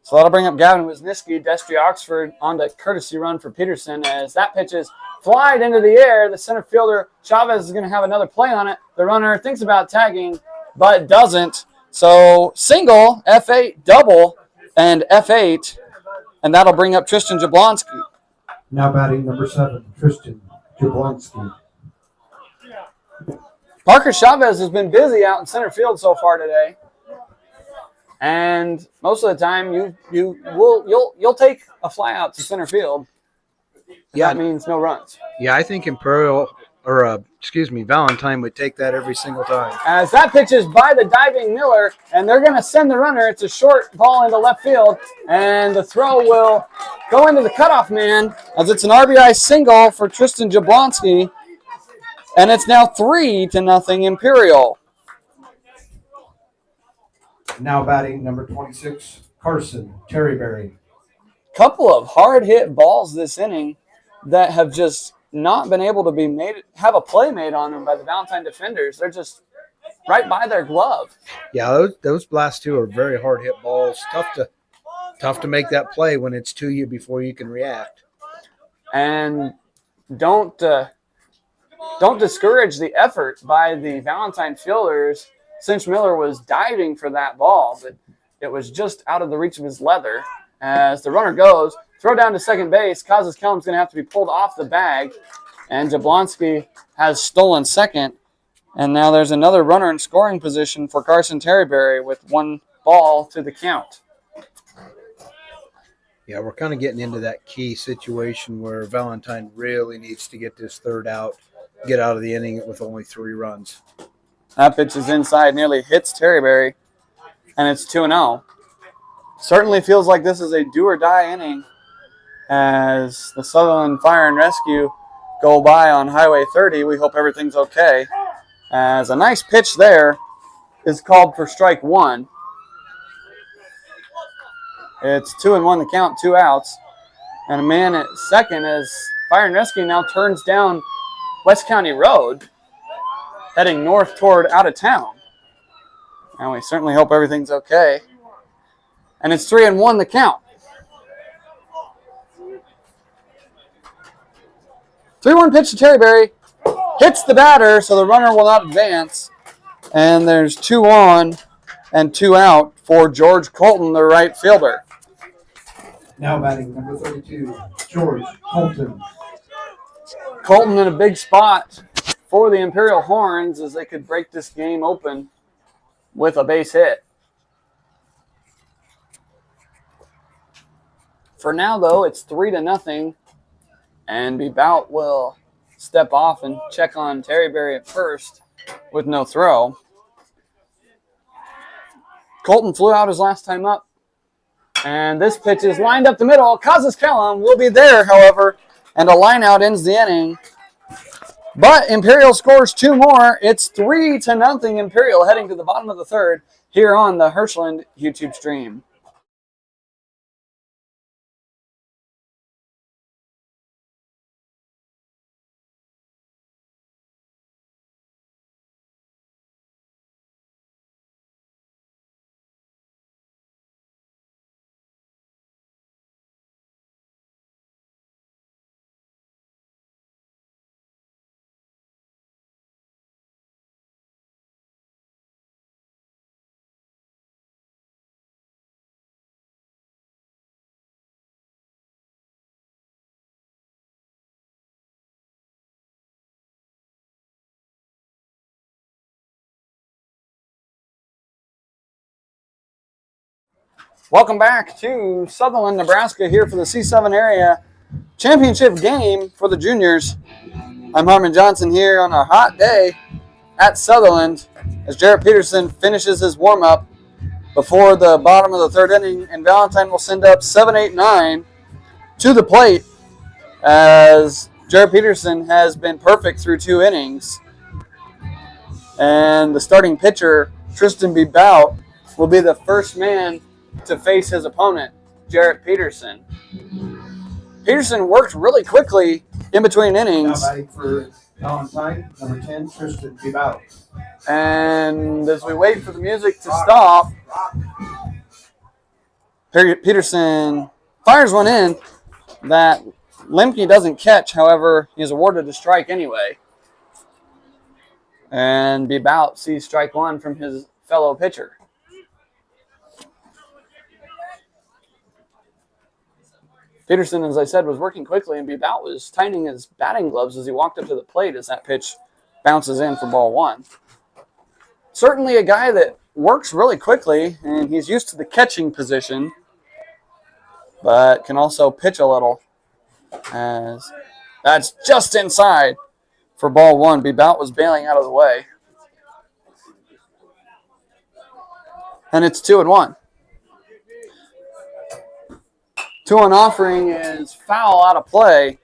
Speaker 1: So that'll bring up Gavin Wisniewski, Destry Oxford on the courtesy run for Peterson, as that pitch is flied into the air. The center fielder, Chavez, is going to have another play on it. The runner thinks about tagging, but doesn't. So single, F8, double, and F8, and that'll bring up Tristan Jablonski.
Speaker 3: Now batting number 7, Tristan Jablonski.
Speaker 1: Parker Chavez has been busy out in center field so far today. And most of the time, you'll take a fly out to center field. Yeah, that means no runs.
Speaker 2: Yeah, I think Valentine would take that every single time.
Speaker 1: As that pitch is by the diving Miller, and they're going to send the runner. It's a short ball into left field, and the throw will go into the cutoff man, as it's an RBI single for Tristan Jablonski, And it's now 3-0 Imperial.
Speaker 3: Now batting number 26, Carson Terryberry.
Speaker 1: Couple of hard hit balls this inning that have just not been able to have a play made on them by the Valentine defenders. They're just right by their glove.
Speaker 2: Yeah, those last two are very hard hit balls. Tough to make that play when it's to you before you can react.
Speaker 1: And don't discourage the effort by the Valentine fielders. Cinch Miller was diving for that ball, but it was just out of the reach of his leather. As the runner goes, throw down to second base. Kazas Kellum's going to have to be pulled off the bag. And Jablonski has stolen second. And now there's another runner in scoring position for Carson Terryberry with 1 ball to the count.
Speaker 2: Yeah, we're kind of getting into that key situation where Valentine really needs to get this third out, get out of the inning with only 3 runs.
Speaker 1: That pitch is inside, nearly hits Terryberry, and it's 2-0. Certainly feels like this is a do-or-die inning as the Sutherland Fire and Rescue go by on Highway 30. We hope everything's okay. As a nice pitch there is called for strike 1. It's 2-1 the count, 2 outs. And a man at second as Fire and Rescue now turns down West County Road, heading north toward out of town. And we certainly hope everything's okay. And it's 3-1 the count. 3-1 pitch to Terryberry. Hits the batter, so the runner will not advance. And there's 2 on and 2 out for George Colton, the right fielder.
Speaker 3: Now batting number 32, George Colton.
Speaker 1: Colton in a big spot for the Imperial Horns as they could break this game open with a base hit. For now, though, it's 3-0, and Bebout will step off and check on Terryberry at first with no throw. Colton flew out his last time up, and this pitch is lined up the middle. Kazas Kellum will be there, however, and a line out ends the inning. But Imperial scores 2 more. It's 3-0 Imperial heading to the bottom of the third here on the Hirschland YouTube stream. Welcome back to Sutherland, Nebraska, here for the C-7 area championship game for the juniors. I'm Harmon Johnson here on a hot day at Sutherland as Jarrett Peterson finishes his warm-up before the bottom of the third inning, and Valentine will send up 7, 8, 9 to the plate as Jarrett Peterson has been perfect through 2 innings. And the starting pitcher, Tristan Bebout, will be the first man to face his opponent, Jarrett Peterson. Peterson worked really quickly in between innings.
Speaker 3: Now batting for Valentine, number 10, Tristan Bebout.
Speaker 1: And as we wait for the music to stop, Peterson fires one in that Lemke doesn't catch. However, he is awarded a strike anyway. And Bebout sees strike 1 from his fellow pitcher. Peterson, as I said, was working quickly, and Bebout was tightening his batting gloves as he walked up to the plate as that pitch bounces in for ball 1. Certainly a guy that works really quickly, and he's used to the catching position, but can also pitch a little. As that's just inside for ball 1. Bebout was bailing out of the way. And it's 2-1. 2-1 offering is foul out of play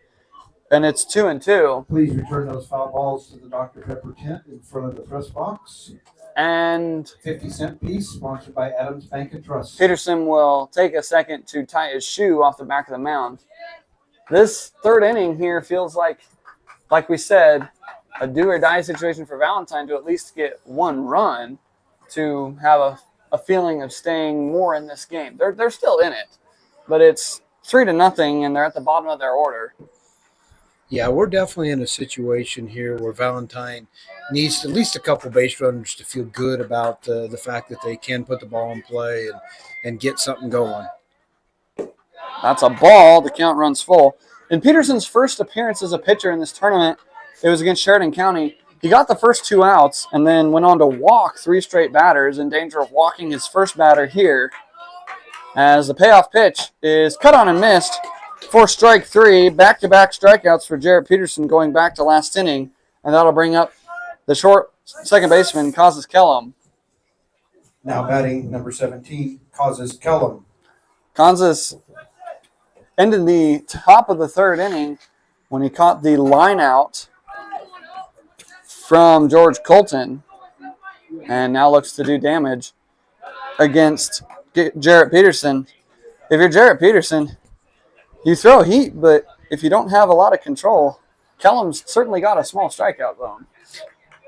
Speaker 1: and it's 2-2.
Speaker 3: Please return those foul balls to the Dr. Pepper tent in front of the press box.
Speaker 1: And
Speaker 3: 50-cent piece, sponsored by Adams Bank and Trust.
Speaker 1: Peterson will take a second to tie his shoe off the back of the mound. This third inning here feels like we said, a do-or-die situation for Valentine to at least get one run to have a feeling of staying more in this game. They're still in it, but it's 3-0, and they're at the bottom of their order.
Speaker 2: Yeah, we're definitely in a situation here where Valentine needs at least a couple base runners to feel good about the fact that they can put the ball in play and get something going.
Speaker 1: That's a ball. The count runs full. In Peterson's first appearance as a pitcher in this tournament, it was against Sheridan County. He got the first 2 outs and then went on to walk 3 straight batters, in danger of walking his first batter here, as the payoff pitch is cut on and missed for strike 3. Back-to-back strikeouts for Jarrett Peterson going back to last inning, and that'll bring up the short second baseman, Causes Kellum.
Speaker 3: Now batting number 17, Causes Kellum.
Speaker 1: Kansas ended the top of the third inning when he caught the line out from George Colton, and now looks to do damage against Jarrett Peterson. If you're Jarrett Peterson, you throw heat, but if you don't have a lot of control, Kellum's certainly got a small strikeout zone.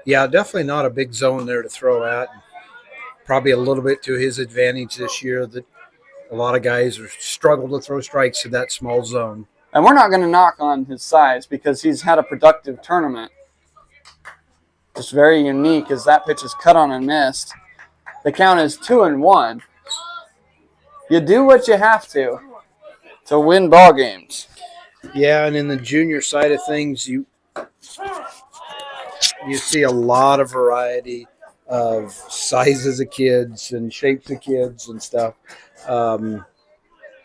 Speaker 2: Yeah, definitely not a big zone there to throw at. Probably a little bit to his advantage this year that a lot of guys are struggle to throw strikes to that small zone.
Speaker 1: And we're not going to knock on his size because he's had a productive tournament. Just very unique as that pitch is cut on and missed. The count is 2-1. You do what you have to win ball games.
Speaker 2: Yeah, and in the junior side of things, you see a lot of variety of sizes of kids and shapes of kids and stuff.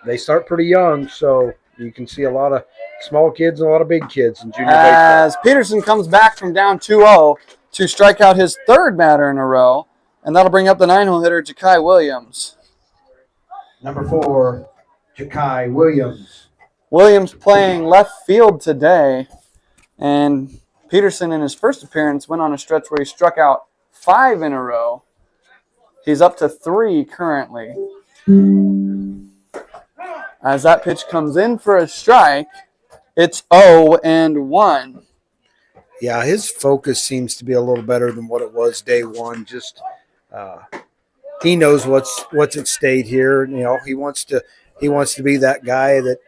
Speaker 2: They start pretty young, so you can see a lot of small kids and a lot of big kids in junior baseball.
Speaker 1: As Peterson comes back from down 2-0 to strike out his third batter in a row, and that'll bring up the 9-hole hitter, Ja'Kai Williams.
Speaker 3: Number 4, Ja'Kai Williams.
Speaker 1: Williams playing left field today, and Peterson in his first appearance went on a stretch where he struck out 5 in a row. He's up to 3 currently. As that pitch comes in for a strike, it's 0-1.
Speaker 2: Yeah, his focus seems to be a little better than what it was day one. Just he knows what's at stake here. You know, he wants to be that guy that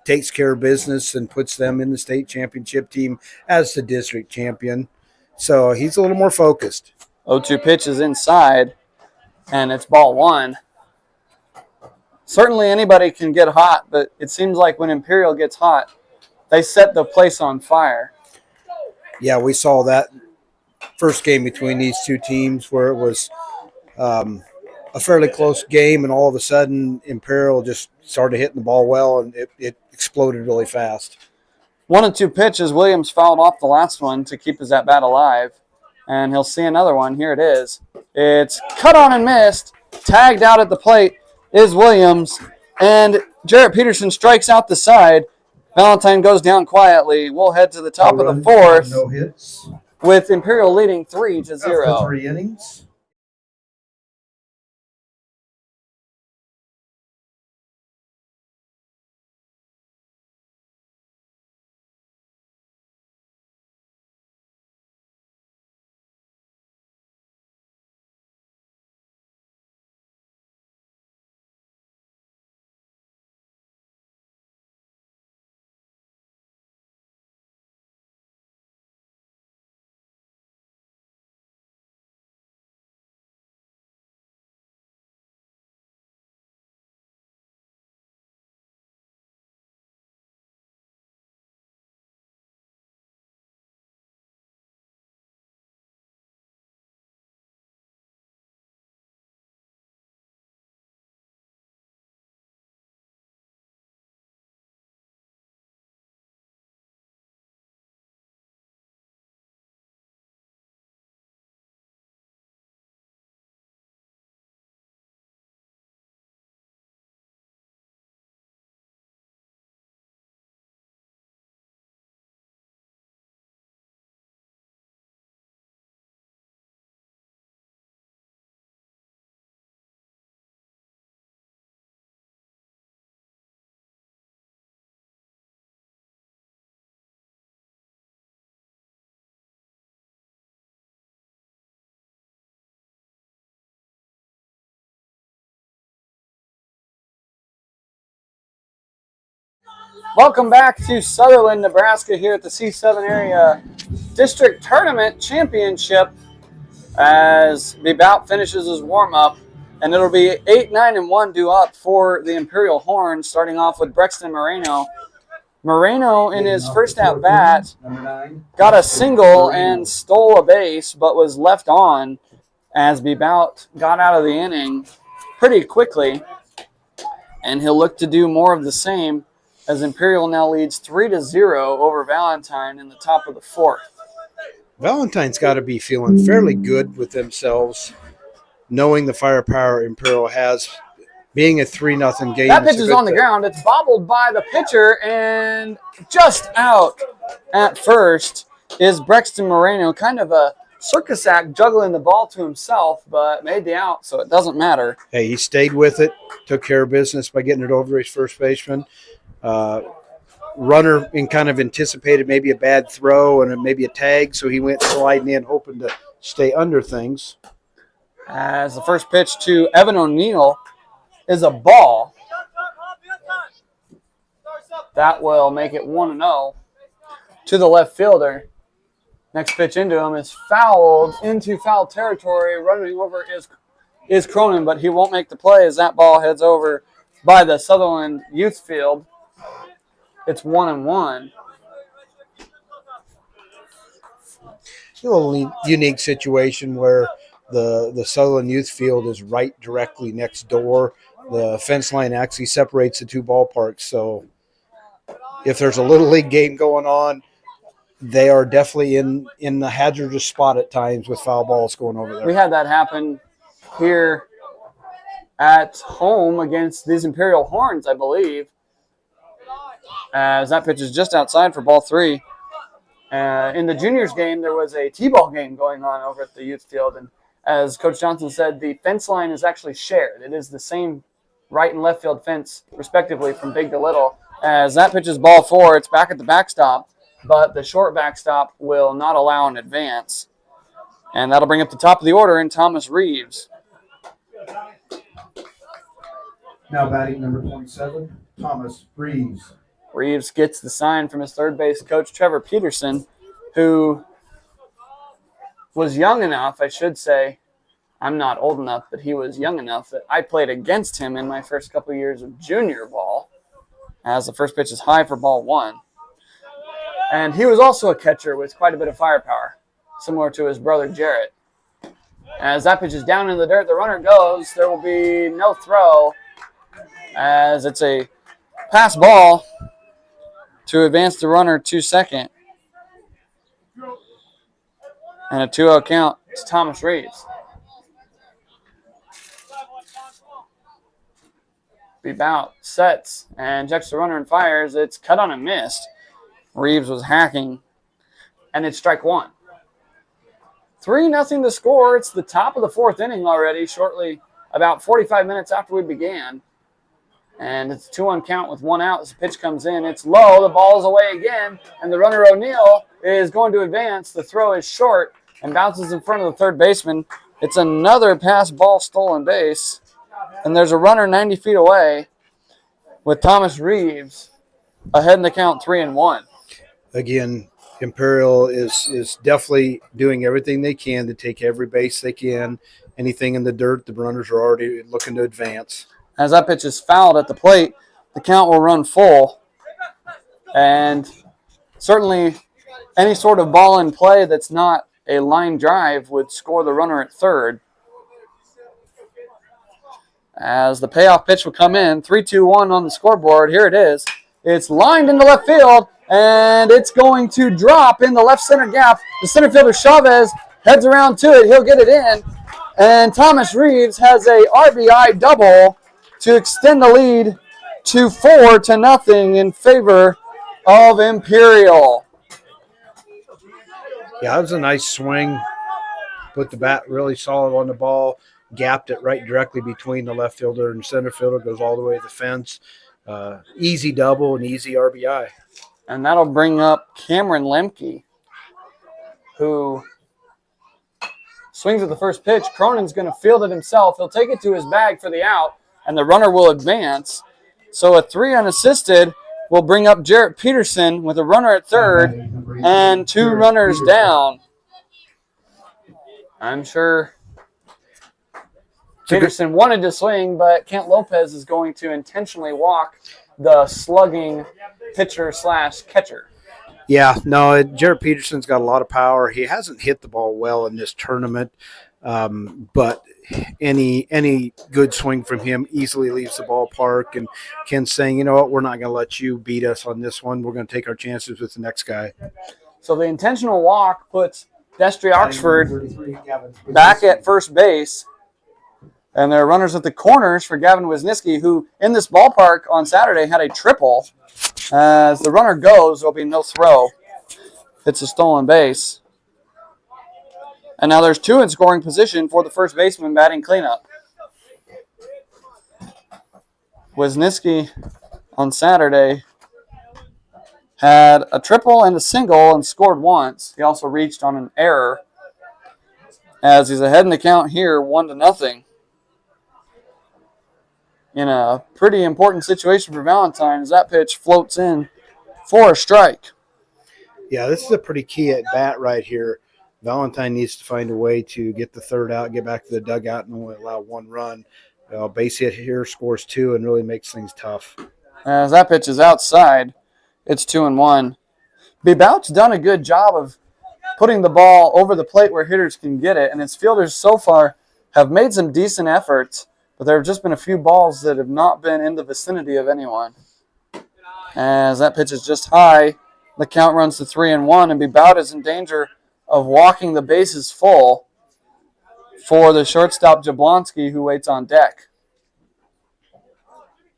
Speaker 2: takes care of business and puts them in the state championship team as the district champion. So he's a little more focused.
Speaker 1: 0-2 pitch is inside, and it's ball 1. Certainly anybody can get hot, but it seems like when Imperial gets hot, they set the place on fire.
Speaker 2: Yeah, we saw that first game between these two teams where it was a fairly close game, and all of a sudden Imperial just started hitting the ball well, and it exploded really fast.
Speaker 1: 1-2 pitches. Williams fouled off the last one to keep his at-bat alive, and he'll see another one. Here it is. It's cut on and missed. Tagged out at the plate is Williams, and Jarrett Peterson strikes out the side. Valentine goes down quietly. We'll head to the top of the 4th.
Speaker 3: No hits.
Speaker 1: With Imperial leading 3-0.
Speaker 3: After 3 innings.
Speaker 1: Welcome back to Sutherland, Nebraska here at the C-7 Area District Tournament Championship as the bout finishes his warm-up, and it'll be 8-9-1 due up for the Imperial Horns, starting off with Brexton Moreno. Moreno, in his first at-bat, got a single and stole a base, but was left on as the bout got out of the inning pretty quickly, and he'll look to do more of the same as Imperial now leads 3-0 over Valentine in the top of the fourth.
Speaker 2: Valentine's got to be feeling fairly good with themselves, knowing the firepower Imperial has, being a 3-0 game.
Speaker 1: That pitch is on the ground. It's bobbled by the pitcher, and just out at first is Brexton Moreno, kind of a circus act, juggling the ball to himself, but made the out, so it doesn't matter.
Speaker 2: Hey, he stayed with it, took care of business by getting it over to his first baseman. Runner kind of anticipated maybe a bad throw and maybe a tag, so he went sliding in, hoping to stay under things.
Speaker 1: As the first pitch to Evan O'Neill is a ball. That will make it 1-0 to the left fielder. Next pitch into him is fouled into foul territory. Running over is Cronin, but he won't make the play as that ball heads over by the Sutherland youth field. It's 1-1.
Speaker 2: A little unique situation where the Sutherland youth field is right directly next door. The fence line actually separates the two ballparks. So if there's a little league game going on, they are definitely in the hazardous spot at times with foul balls going over there.
Speaker 1: We had that happen here at home against these Imperial Horns, I believe, as that pitch is just outside for ball 3. In the juniors game, there was a T-ball game going on over at the youth field, and as Coach Johnson said, the fence line is actually shared. It is the same right and left field fence, respectively, from big to little. As that pitch is ball 4, it's back at the backstop, but the short backstop will not allow an advance. And that'll bring up the top of the order in Thomas Reeves.
Speaker 3: Now batting number 27, Thomas Reeves.
Speaker 1: Reeves gets the sign from his third base coach, Trevor Peterson, who was young enough, I should say. I'm not old enough, but he was young enough that I played against him in my first couple of years of junior ball, as the first pitch is high for ball 1. And he was also a catcher with quite a bit of firepower, similar to his brother Jarrett. As that pitch is down in the dirt, the runner goes. There will be no throw, as it's a pass ball to advance the runner to second. And a 2-0 count to Thomas Reeves. Bebout sets and checks the runner and fires. It's cut on and missed. Reeves was hacking, and it's strike 1. 3-0 to score. It's the top of the fourth inning already, shortly about 45 minutes after we began. And it's a 2-1 count with 1 out as the pitch comes in. It's low. The ball's away again, and the runner O'Neill is going to advance. The throw is short and bounces in front of the third baseman. It's another pass ball stolen base, and there's a runner 90 feet away with Thomas Reeves ahead in the count 3-1.
Speaker 2: Again, Imperial is definitely doing everything they can to take every base they can. Anything in the dirt, the runners are already looking to advance.
Speaker 1: As that pitch is fouled at the plate, the count will run full. And certainly any sort of ball in play that's not a line drive would score the runner at third. As the payoff pitch will come in, 3-2-1 on the scoreboard. Here it is. It's lined into left field, and it's going to drop in the left center gap. The center fielder Chavez heads around to it. He'll get it in. And Thomas Reeves has a RBI double to extend the lead to 4-0 in favor of Imperial.
Speaker 2: Yeah, that was a nice swing. Put the bat really solid on the ball. Gapped it right directly between the left fielder and center fielder. Goes all the way to the fence. Easy double and easy RBI.
Speaker 1: And that'll bring up Cameron Lemke, who swings at the first pitch. Cronin's going to field it himself. He'll take it to his bag for the out, and the runner will advance. So a 3 unassisted will bring up Jarrett Peterson with a runner at third and 2 runners down. I'm sure Peterson wanted to swing, but Kent Lopez is going to intentionally walk the slugging pitcher / catcher.
Speaker 2: Yeah, no, Jared Peterson's got a lot of power. He hasn't hit the ball well in this tournament, but any good swing from him easily leaves the ballpark. And Ken's saying, you know what, we're not going to let you beat us on this one. We're going to take our chances with the next guy.
Speaker 1: So the intentional walk puts Destry Oxford back at first base. And there are runners at the corners for Gavin Wisniewski, who in this ballpark on Saturday had a triple. As the runner goes, there'll be no throw. It's a stolen base. And now there's 2 in scoring position for the first baseman batting cleanup. Wisniewski on Saturday had a triple and a single and scored once. He also reached on an error as he's ahead in the count here, 1-0. In a pretty important situation for Valentine as that pitch floats in for a strike.
Speaker 2: Yeah, this is a pretty key at bat right here. Valentine needs to find a way to get the third out, get back to the dugout, and only allow 1 run. Base hit here scores 2 and really makes things tough.
Speaker 1: As that pitch is outside, it's 2-1. Bebout's done a good job of putting the ball over the plate where hitters can get it, and his fielders so far have made some decent efforts. But there have just been a few balls that have not been in the vicinity of anyone. As that pitch is just high, the count runs to 3-1, and Bebout is in danger of walking the bases full for the shortstop Jablonski, who waits on deck.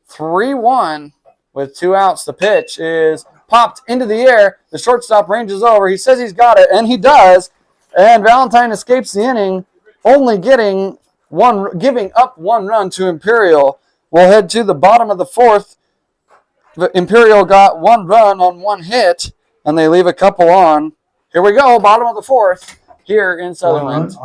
Speaker 1: 3-1 with 2 outs. The pitch is popped into the air. The shortstop ranges over. He says he's got it, and he does. And Valentine escapes the inning, only giving up 1 run to Imperial. We'll head to the bottom of the 4th. Imperial got 1 run on 1 hit, and they leave a couple on. Here we go, bottom of the 4th here in Sutherland.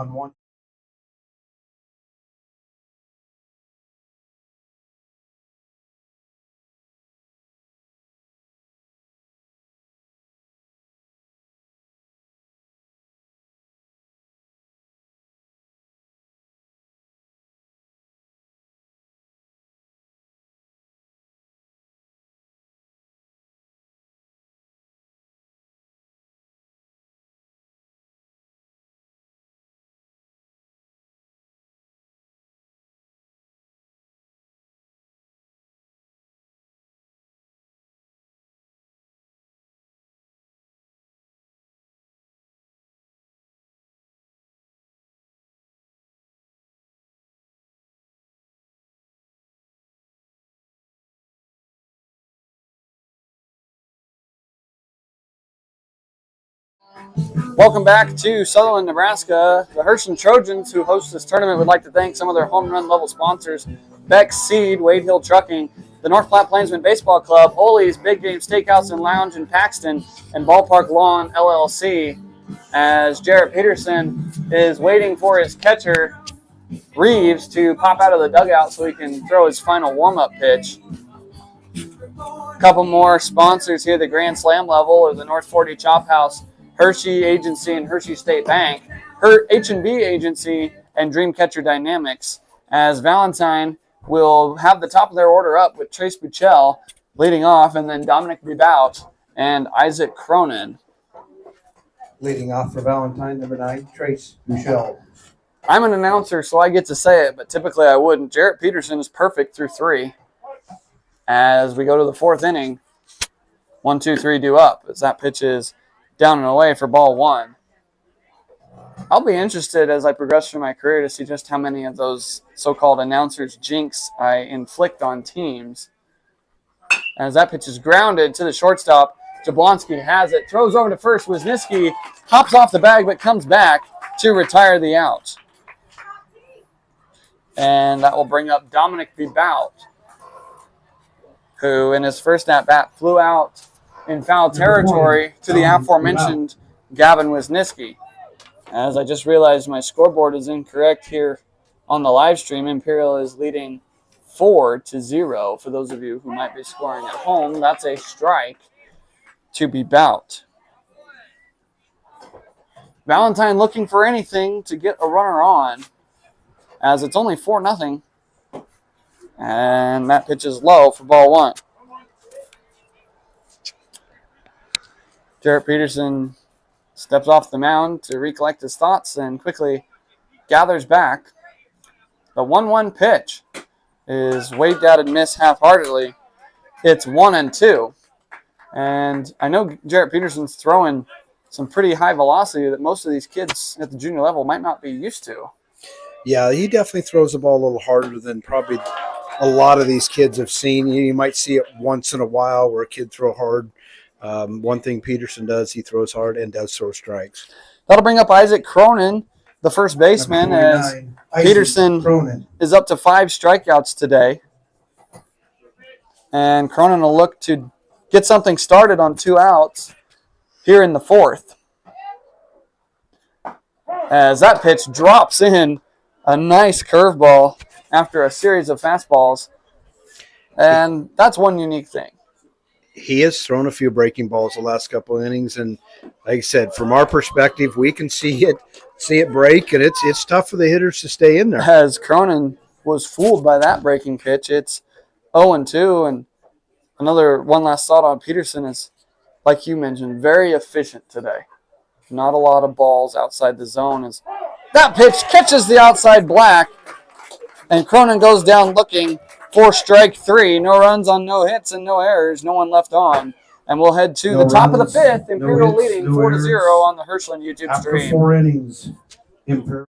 Speaker 1: Welcome back to Sutherland, Nebraska. The Hershey Trojans, who host this tournament, would like to thank some of their home run level sponsors: Beck's Seed, Wade Hill Trucking, the North Platte Plainsman Baseball Club, Ole's Big Game Steakhouse and Lounge in Paxton, and Ballpark Lawn LLC. As Jarrett Peterson is waiting for his catcher, Reeves, to pop out of the dugout so he can throw his final warm-up pitch. A couple more sponsors here: the Grand Slam level, or the North 40 Chop House, Hershey Agency and Hershey State Bank, H&B Agency, and Dreamcatcher Dynamics. As Valentine will have the top of their order up with Trace Buchel leading off, and then Dominic Bebout and Isaac Cronin.
Speaker 3: Leading off for Valentine, number 9, Trace Buchel.
Speaker 1: I'm an announcer, so I get to say it, but typically I wouldn't. Jarrett Peterson is perfect through 3. As we go to the 4th inning, 1, 2, 3 due up, as that pitch is down and away for ball 1. I'll be interested as I progress through my career to see just how many of those so-called announcers' jinx I inflict on teams. As that pitch is grounded to the shortstop, Jablonski has it, throws over to first. Wisniewski hops off the bag but comes back to retire the out. And that will bring up Dominic Bebout, who in his first at-bat flew out in foul territory to the aforementioned Gavin Wisniewski. As I just realized my scoreboard is incorrect here on the live stream. Imperial is leading 4-0. For those of you who might be scoring at home, that's a strike to be bout. Valentine looking for anything to get a runner on, as it's only 4-0. And that pitch is low for ball one. Jarrett Peterson steps off the mound to recollect his thoughts and quickly gathers back. The 1-1 pitch is waved out and missed half-heartedly. It's 1-2. And I know Jarrett Peterson's throwing some pretty high velocity that most of these kids at the junior level might not be used to.
Speaker 2: Yeah, he definitely throws the ball a little harder than probably a lot of these kids have seen. You might see it once in a while where a kid throw hard. One thing Peterson does, he throws hard and does throw strikes.
Speaker 1: That'll bring up Isaac Cronin, the first baseman, as Peterson is up to 5 strikeouts today. And Cronin will look to get something started on 2 outs here in the 4th. As that pitch drops in a nice curveball after a series of fastballs. And that's one unique thing.
Speaker 2: He has thrown a few breaking balls the last couple of innings, and like I said, from our perspective, we can see it break, and it's tough for the hitters to stay in there.
Speaker 1: As Cronin was fooled by that breaking pitch, it's 0-2, and another one last thought on Peterson is, like you mentioned, very efficient today. Not a lot of balls outside the zone. As that pitch catches the outside black, and Cronin goes down looking for strike 3. No runs on no hits and no errors. No one left on. And we'll head to the top of the 5th. Imperial leading 4-0 on the Hirschland YouTube stream.
Speaker 3: After 4 innings, Imperial.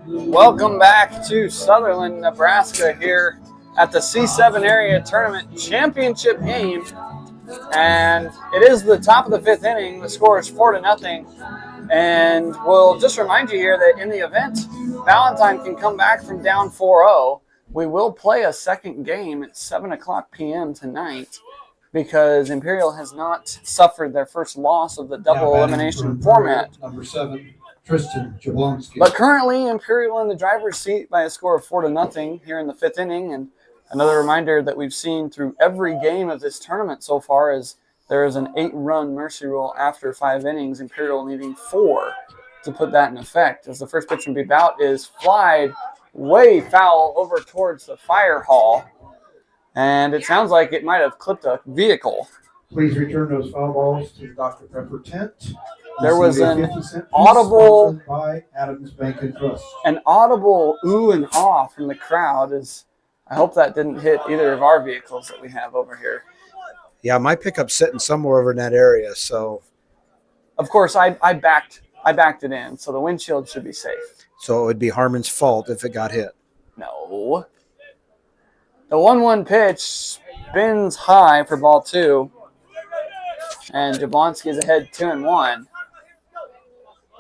Speaker 1: Welcome back to Sutherland, Nebraska here at the C-7 Area Tournament Championship game. And it is the top of the 5th inning. The score is 4-0. And we'll just remind you here that in the event Valentine can come back from down 4-0, we will play a second game at 7:00 p.m. tonight because Imperial has not suffered their first loss of the double elimination format.
Speaker 3: Number 7. Tristan Jablonski.
Speaker 1: But currently, Imperial in the driver's seat by a score of 4-0 here in the 5th inning. And another reminder that we've seen through every game of this tournament so far is there is an 8-run mercy rule after 5 innings, Imperial needing 4 to put that in effect. As the first pitch from Bout is flied way foul over towards the fire hall. And it sounds like it might have clipped a vehicle.
Speaker 3: Please return those foul balls to the Dr. Pepper tent.
Speaker 1: There was an audible
Speaker 3: by Adams Bank and Trust.
Speaker 1: An audible ooh and ah from the crowd. Is I hope that didn't hit either of our vehicles that we have over here.
Speaker 2: Yeah, my pickup's sitting somewhere over in that area, so.
Speaker 1: Of course, I backed it in, so the windshield should be safe.
Speaker 2: So it would be Harmon's fault if it got hit.
Speaker 1: No. The 1-1 pitch spins high for ball 2. And Jablonski is ahead 2-1.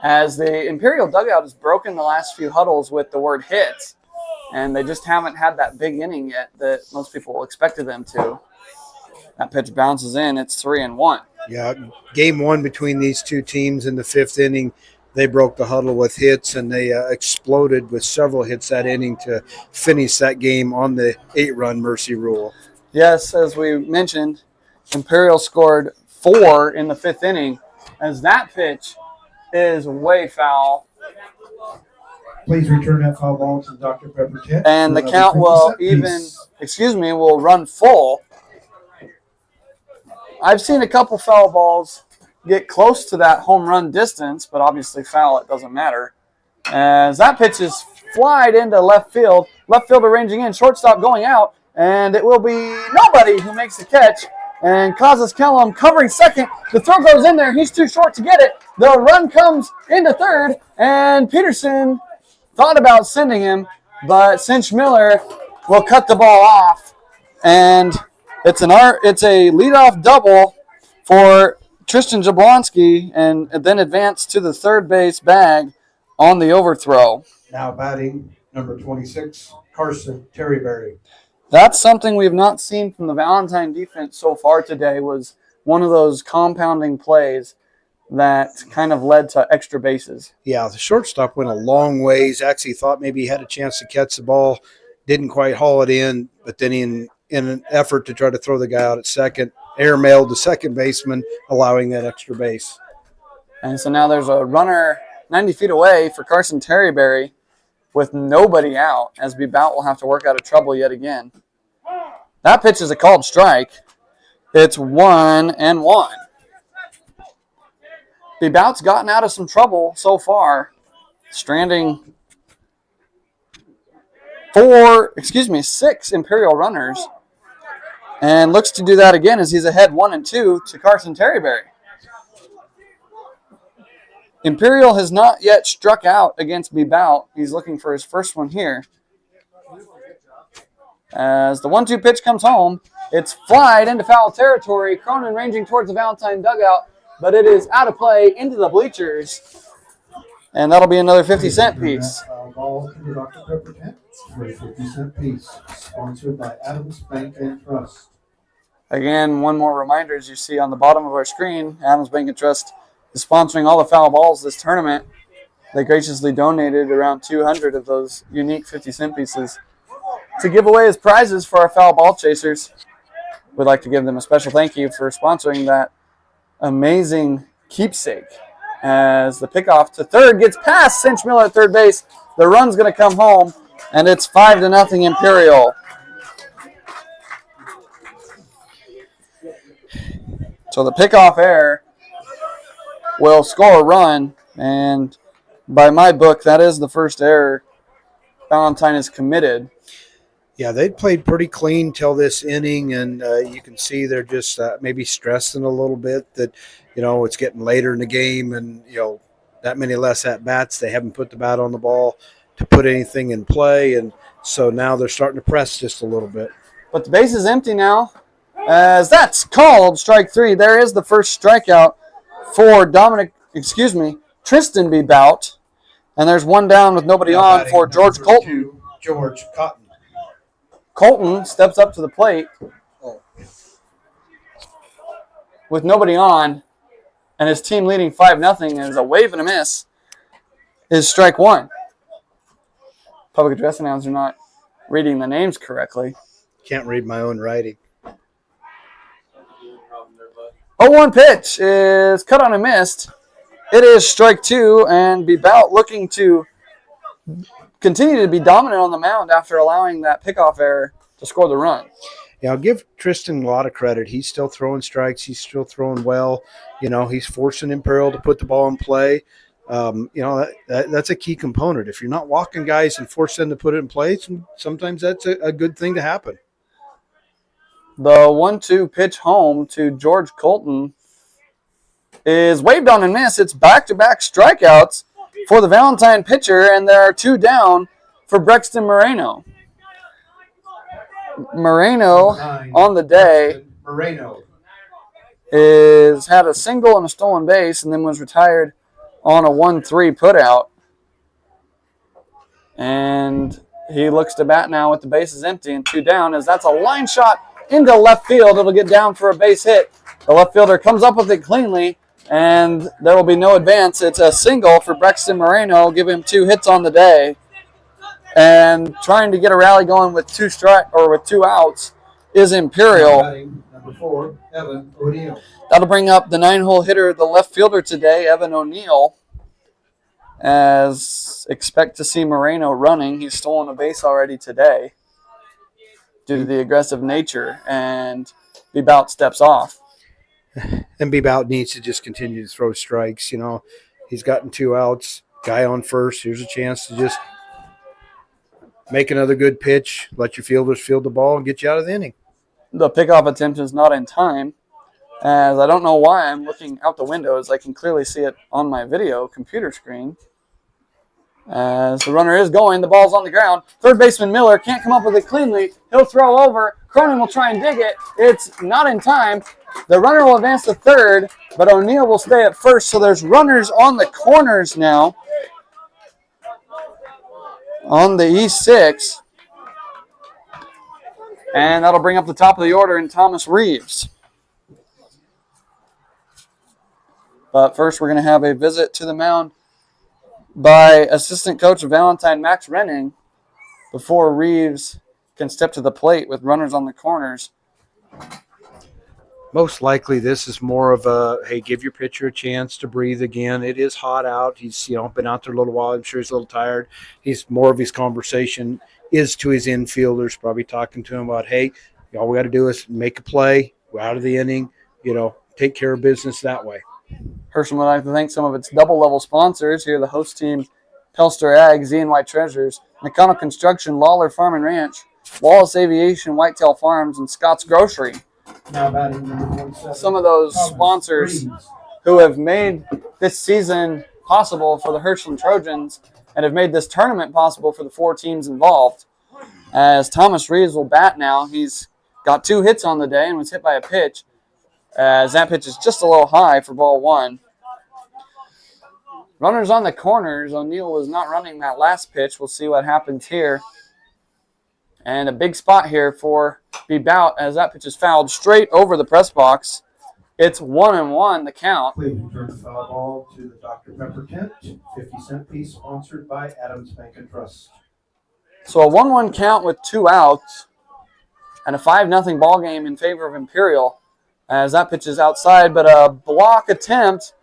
Speaker 1: As the Imperial dugout has broken the last few huddles with the word hits. and they just haven't had that big inning yet that most people expected them to. That pitch bounces in. It's 3-1.
Speaker 2: Yeah, game one between these two teams in the fifth inning, they broke the huddle with hits, and they exploded with several hits that inning to finish that game on the 8-run mercy rule.
Speaker 1: Yes, as we mentioned, Imperial scored 4 in the fifth inning, as that pitch is way foul.
Speaker 3: Please return that foul ball to Dr. Pepper Tent.
Speaker 1: And the count will run full. I've seen a couple foul balls get close to that home run distance, but obviously foul, it doesn't matter. As that pitch is flied into left field, left field arranging in, shortstop going out, and it will be nobody who makes the catch and causes Kellum covering second. The throw goes in there. He's too short to get it. The run comes into third, and Peterson thought about sending him, but Cinch Miller will cut the ball off, and it's a leadoff double for Tristan Jablonski, and then advance to the third base bag on the overthrow.
Speaker 3: Now batting number 26, Carson Terryberry.
Speaker 1: That's something we've not seen from the Valentine defense so far today, was one of those compounding plays that kind of led to extra bases.
Speaker 2: Yeah, the shortstop went a long ways. Actually thought maybe he had a chance to catch the ball. Didn't quite haul it in, but then in an effort to try to throw the guy out at second, airmailed the second baseman, allowing that extra base.
Speaker 1: And so now there's a runner 90 feet away for Carson Terryberry with nobody out, as Bebout will have to work out of trouble yet again. That pitch is a called strike. It's 1-1. Bebout's gotten out of some trouble so far, stranding 6 Imperial runners, and looks to do that again as he's ahead 1-2 to Carson Terryberry. Imperial has not yet struck out against Bebout. He's looking for his first one here. As the 1-2 pitch comes home, it's flied into foul territory. Cronin ranging towards the Valentine dugout, but it is out of play into the bleachers. And that'll be another 50-cent piece.
Speaker 3: Ball to Dr. Pepper Tent for a 50-cent piece, sponsored by Adams Bank and Trust.
Speaker 1: Again, one more reminder, as you see on the bottom of our screen, Adams Bank and Trust is sponsoring all the foul balls this tournament. They graciously donated around 200 of those unique 50-cent pieces to give away as prizes for our foul ball chasers. We'd like to give them a special thank you for sponsoring that amazing keepsake. As the pickoff to third gets past Cinch Miller at third base, the run's going to come home, and it's 5-0 Imperial. So the pickoff error will score a run, and by my book, that is the first error Valentine has committed.
Speaker 2: Yeah, they played pretty clean till this inning, and you can see they're just maybe stressing a little bit that, it's getting later in the game and, that many less at-bats. They haven't put the bat on the ball to put anything in play, and so now they're starting to press just a little bit.
Speaker 1: But the base is empty now, as that's called strike 3. There is the first strikeout for Tristan Bebout, and there's one down with nobody on for George Colton.
Speaker 2: George Cotton.
Speaker 1: Colton steps up to the plate with nobody on, and his team leading 5-0, and is a wave and a miss is strike 1. Public address announcer not reading the names correctly.
Speaker 2: Can't read my own writing.
Speaker 1: 0-1 pitch is cut on and missed. It is strike 2, and Bebout looking to continue to be dominant on the mound after allowing that pickoff error to score the run.
Speaker 2: Yeah, I'll give Tristan a lot of credit. He's still throwing strikes. He's still throwing well. He's forcing Imperial to put the ball in play. That's a key component. If you're not walking guys and forcing them to put it in play, sometimes that's a good thing to happen.
Speaker 1: The 1-2 pitch home to George Colton is waved on and missed. It's back-to-back strikeouts for the Valentine pitcher, and there are 2 down for Brexton Moreno. Moreno on the day is had a single and a stolen base, and then was retired on a 1-3 putout. And He looks to bat now with the bases empty and 2 down, as that's a line shot into left field. It'll get down for a base hit. The left fielder comes up with it cleanly, and there will be no advance. It's a single for Brexton Moreno, giving him 2 hits on the day. And trying to get a rally going with 2 outs is Imperial.
Speaker 3: Number 4, Evan O'Neill.
Speaker 1: That'll bring up the 9-hole hitter, the left fielder today, Evan O'Neill. As expect to see Moreno running. He's stolen a base already today due to the aggressive nature, and Bebout steps off.
Speaker 2: And Bebout needs to just continue to throw strikes. You know, he's gotten 2 outs. Guy on first. Here's a chance to just make another good pitch, let your fielders field the ball, and get you out of the inning.
Speaker 1: The pickoff attempt is not in time, as I don't know why I'm looking out the window, as I can clearly see it on my video computer screen. As the runner is going, the ball's on the ground. Third baseman Miller can't come up with it cleanly. He'll throw over. Cronin will try and dig it. It's not in time. The runner will advance to third, but O'Neill will stay at first. So there's runners on the corners now on the E6. And that'll bring up the top of the order in Thomas Reeves. But first, we're going to have a visit to the mound by assistant coach Valentine, Max Renning, before Reeves can step to the plate with runners on the corners.
Speaker 2: Most likely this is more of a, hey, give your pitcher a chance to breathe again. It is hot out. He's, been out there a little while. I'm sure he's a little tired. He's more of his conversation is to his infielders, probably talking to him about, hey, all we got to do is make a play, go out of the inning, take care of business that way.
Speaker 1: Herschel would like to thank some of its double-level sponsors here, the host team, Pelster Ag, Z&Y Treasures, McConnell Construction, Lawler Farm and Ranch, Wallace Aviation, Whitetail Farms, and Scott's Grocery.
Speaker 3: Now batting number 27.
Speaker 1: Some of those sponsors who have made this season possible for the Herschel Trojans and have made this tournament possible for the 4 teams involved. As Thomas Reeves will bat now, he's got 2 hits on the day and was hit by a pitch, as that pitch is just a little high for ball 1. Runners on the corners. O'Neill was not running that last pitch. We'll see what happens here. And a big spot here for Bebout, as that pitch is fouled straight over the press box. It's 1-1 the count.
Speaker 3: Please return the foul ball to the Dr. Pepper tent, 50-cent piece, sponsored by Adams Bank and Trust.
Speaker 1: So a 1-1 count with 2 outs and a 5-0 ball game in favor of Imperial, as that pitch is outside, but a block attempt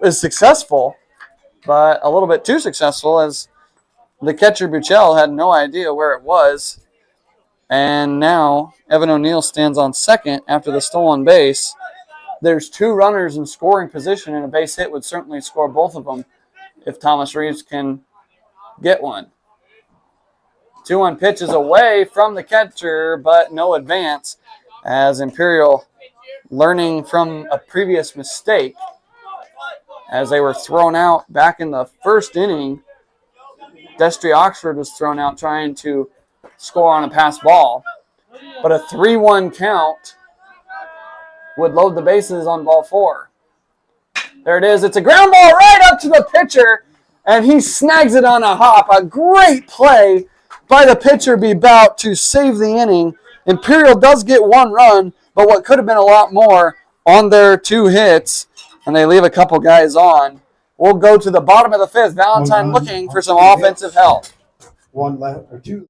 Speaker 1: is successful, but a little bit too successful, as the catcher Buchel had no idea where it was. And now Evan O'Neill stands on second after the stolen base. There's 2 runners in scoring position, and a base hit would certainly score both of them if Thomas Reeves can get one. 2-1 pitch is away from the catcher, but no advance, as Imperial, learning from a previous mistake, as they were thrown out back in the first inning. Destry Oxford was thrown out trying to score on a pass ball, but a 3-1 count would load the bases on ball 4. There it is. It's a ground ball right up to the pitcher, and he snags it on a hop. A great play by the pitcher Bebout to save the inning. Imperial does get 1 run, but what could have been a lot more on their 2 hits, and they leave a couple guys on. We'll go to the bottom of the 5th. Valentine looking for some offensive help.
Speaker 3: 1 left or 2.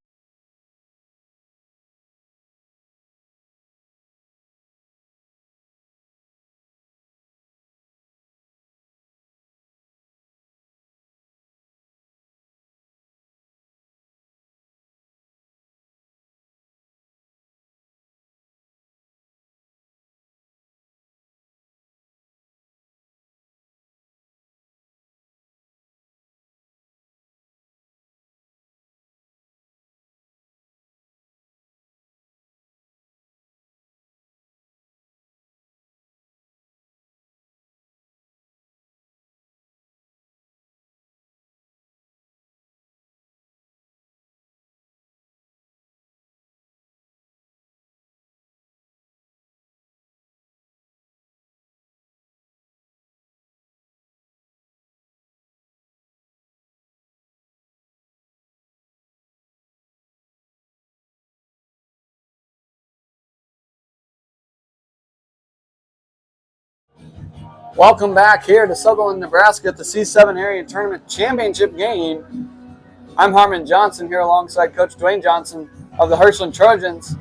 Speaker 1: Welcome back here to Sutherland, Nebraska at the C-7 Area Tournament Championship game. I'm Harmon Johnson here alongside Coach Dwayne Johnson of the Hirschland Trojans.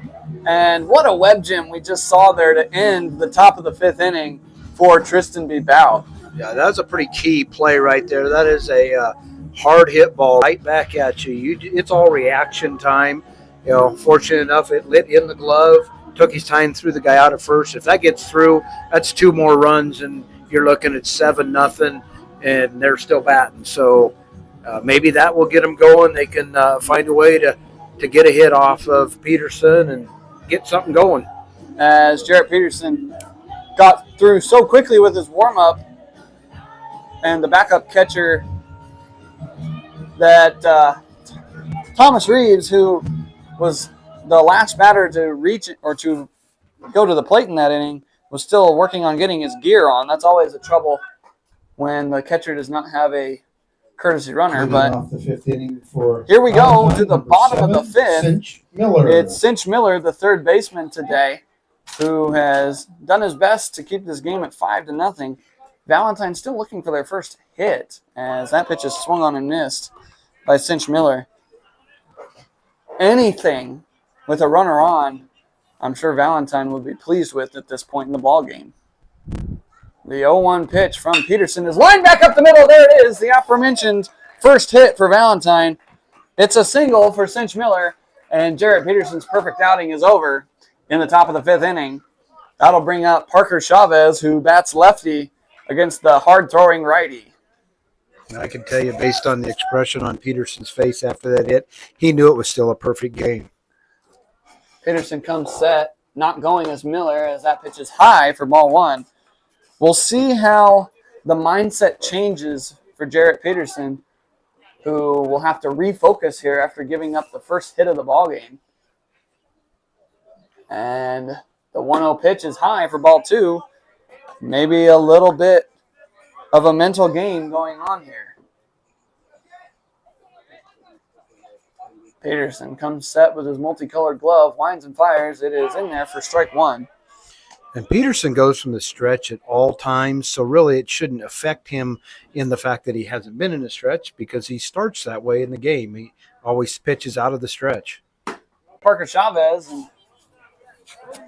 Speaker 1: And what a web gem we just saw there to end the top of the 5th inning for Tristan B. Bout.
Speaker 2: Yeah, that's a pretty key play right there. That is a hard hit ball right back at you. It's all reaction time. Fortunate enough, it lit in the glove, took his time, threw the guy out at first. If that gets through, that's 2 more runs, and you're looking at 7-0, and they're still batting. So maybe that will get them going. They can find a way to get a hit off of Peterson and get something going.
Speaker 1: As Jarrett Peterson got through so quickly with his warm-up, and the backup catcher that Thomas Reeves, who was the last batter to reach or to go to the plate in that inning, was still working on getting his gear on. That's always a trouble when the catcher does not have a courtesy runner. But
Speaker 3: off the 5th inning for
Speaker 1: here we go to the bottom of the 5th.
Speaker 3: Cinch Miller.
Speaker 1: It's Cinch Miller, the third baseman today, who has done his best to keep this game at 5-0. Valentine still looking for their first hit as that pitch is swung on and missed by Cinch Miller. Anything with a runner on, I'm sure Valentine would be pleased with at this point in the ball game. The 0-1 pitch from Peterson is lined back up the middle. There it is, the aforementioned first hit for Valentine. It's a single for Cinch Miller, and Jarrett Peterson's perfect outing is over in the top of the 5th inning. That'll bring up Parker Chavez, who bats lefty against the hard-throwing righty.
Speaker 2: I can tell you, based on the expression on Peterson's face after that hit, he knew it was still a perfect game.
Speaker 1: Peterson comes set, not going as Miller, as that pitch is high for ball 1. We'll see how the mindset changes for Jarrett Peterson, who will have to refocus here after giving up the first hit of the ball game. And the 1-0 pitch is high for ball 2. Maybe a little bit of a mental game going on here. Peterson comes set with his multicolored glove, winds and fires. It is in there for strike 1.
Speaker 2: And Peterson goes from the stretch at all times, so really it shouldn't affect him in the fact that he hasn't been in a stretch because he starts that way in the game. He always pitches out of the stretch.
Speaker 1: Parker Chavez, and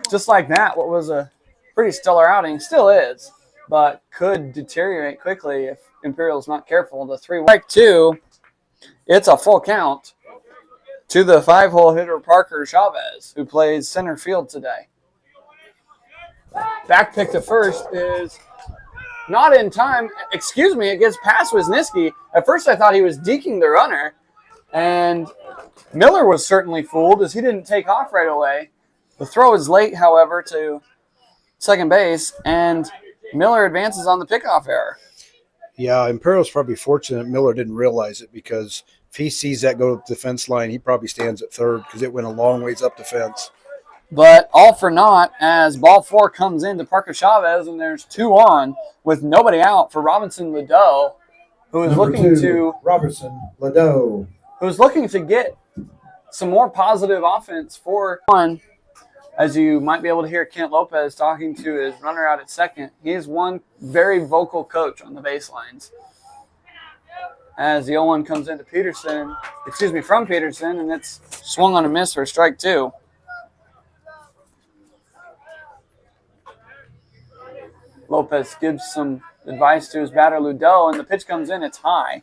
Speaker 1: just like that, what was a pretty stellar outing, still is, but could deteriorate quickly if Imperial's not careful. The 3-1 strike 2, it's a full count to the 5-hole hitter Parker Chavez, who plays center field today. Back pick to first is not in time. Excuse me, it gets past Wisniewski. At first I thought he was deking the runner, and Miller was certainly fooled as he didn't take off right away. The throw is late, however, to second base, and Miller advances on the pickoff error.
Speaker 2: Yeah, Imperial's probably fortunate Miller didn't realize it, because if he sees that go up the fence line, he probably stands at third because it went a long ways up the fence.
Speaker 1: But all for naught as ball 4 comes in to Parker Chavez, and there's 2 on with nobody out for Robinson Ledoux, who is looking to get some more positive offense for one. As you might be able to hear Kent Lopez talking to his runner out at second. He's one very vocal coach on the baselines. As the 0-1 comes into from Peterson, and it's swung on a miss for strike 2. Lopez gives some advice to his batter, Ledoux, and the pitch comes in. It's high.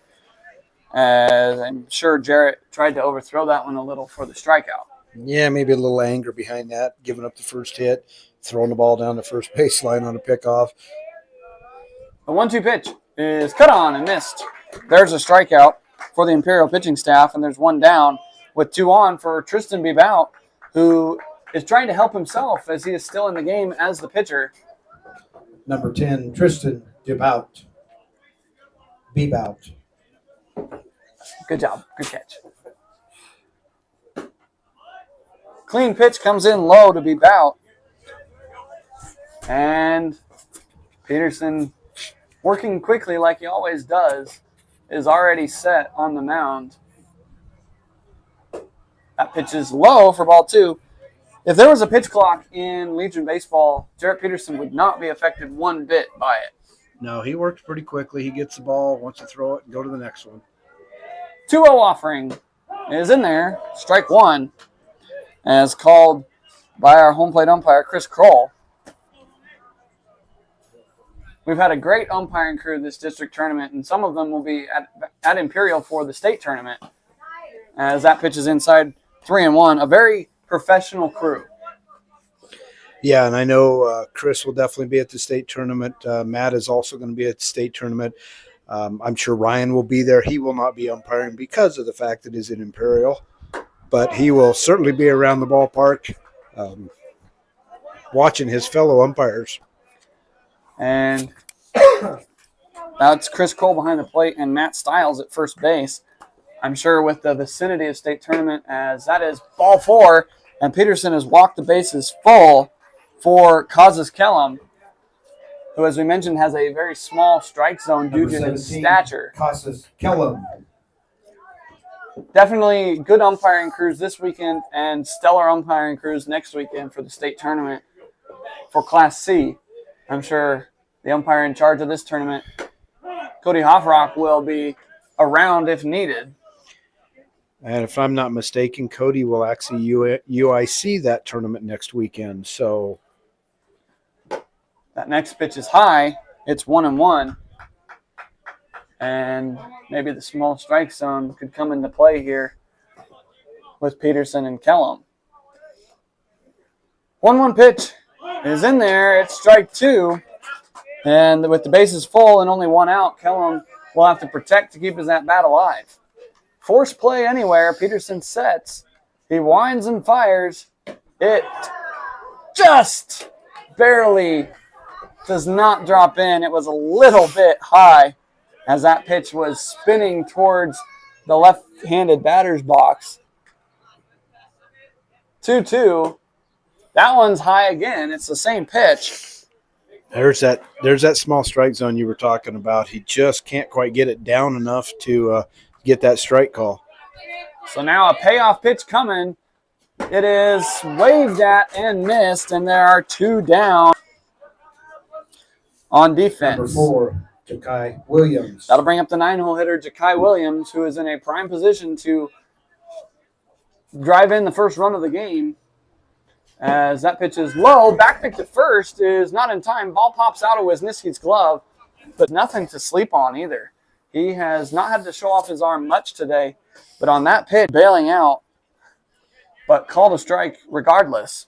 Speaker 1: As I'm sure Jarrett tried to overthrow that one a little for the strikeout.
Speaker 2: Yeah, maybe a little anger behind that, giving up the first hit, throwing the ball down the first baseline on a pickoff.
Speaker 1: The 1-2 pitch is cut on and missed. There's a strikeout for the Imperial pitching staff, and there's 1 down with 2 on for Tristan B. Bout, who is trying to help himself as he is still in the game as the pitcher.
Speaker 3: Number 10, Tristan DeBout. B-Bout.
Speaker 1: Good job. Good catch. Clean pitch comes in low to be Bout. And Peterson, working quickly like he always does, is already set on the mound. That pitch is low for ball 2. If there was a pitch clock in Legion Baseball, Jarrett Peterson would not be affected one bit by it.
Speaker 2: No, he works pretty quickly. He gets the ball, wants to throw it, and go to the next one.
Speaker 1: 2-0 offering is in there. Strike one, as called by our home plate umpire, Chris Kroll. We've had a great umpiring crew this district tournament, and some of them will be at Imperial for the state tournament, as that pitch is inside 3-1. A very professional crew.
Speaker 2: Yeah, and I know Chris will definitely be at the state tournament. Matt is also going to be at the state tournament. I'm sure Ryan will be there. He will not be umpiring because of the fact that he's in Imperial, but he will certainly be around the ballpark watching his fellow umpires.
Speaker 1: And that's Chris Kroll behind the plate and Matt Stiles at first base. I'm sure with the vicinity of state tournament, as that is ball 4, and Peterson has walked the bases full for Kazas Kellum, who, as we mentioned, has a very small strike zone due to his stature.
Speaker 3: Casas Kellum.
Speaker 1: Definitely good umpiring crews this weekend and stellar umpiring crews next weekend for the state tournament for Class C. I'm sure the umpire in charge of this tournament, Cody Hoffrock, will be around if needed.
Speaker 2: And if I'm not mistaken, Cody will actually UIC that tournament next weekend. So
Speaker 1: that next pitch is high. It's 1-1. And maybe the small strike zone could come into play here with Peterson and Kellum. 1-1 pitch is in there. It's strike 2. And with the bases full and only one out, Kellum will have to protect to keep his at-bat alive. Force play anywhere. Peterson sets. He winds and fires. It just barely does not drop in. It was a little bit high as that pitch was spinning towards the left-handed batter's box. 2-2. That one's high again. It's the same pitch.
Speaker 2: there's that small strike zone you were talking about. He just can't quite get it down enough to get that strike call.
Speaker 1: So now a payoff pitch coming. It is waved at and missed, and there are 2 down on defense.
Speaker 3: Number 4, Ja'Kai Williams.
Speaker 1: That'll bring up the 9-hole hitter, Ja'Kai Williams, who is in a prime position to drive in the first run of the game. As that pitch is low, back pick to first is not in time. Ball pops out of Wisniewski's glove, but nothing to sleep on either. He has not had to show off his arm much today, but on that pitch, bailing out, but called a strike regardless.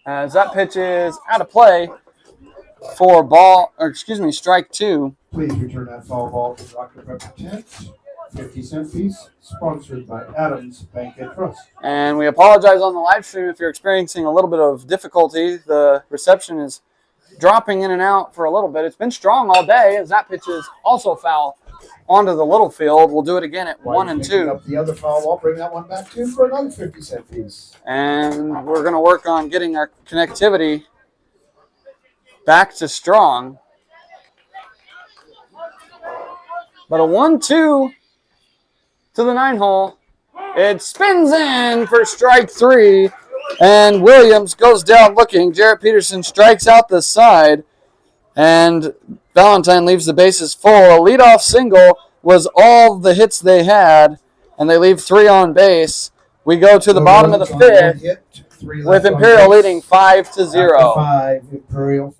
Speaker 1: As that pitch is out of play for strike 2.
Speaker 3: Please return that foul ball to Dr. Pepper tent. 50-cent piece, sponsored by Adams Bank and Trust.
Speaker 1: And we apologize on the live stream if you're experiencing a little bit of difficulty. The reception is dropping in and out for a little bit. It's been strong all day, as that pitch is also foul onto the little field. We'll do it again at 1-2.
Speaker 3: Up the other foul ball, bring that one back too for another 50-cent piece.
Speaker 1: And we're going to work on getting our connectivity back to strong. But a 1-2 to the 9-hole. It spins in for strike 3, and Williams goes down looking. Jarrett Peterson strikes out the side, and Valentine leaves the bases full. A leadoff single was all the hits they had, and they leave 3 on base. We go to the bottom of the 5th with Imperial leading 5-0.
Speaker 3: 5, Imperial.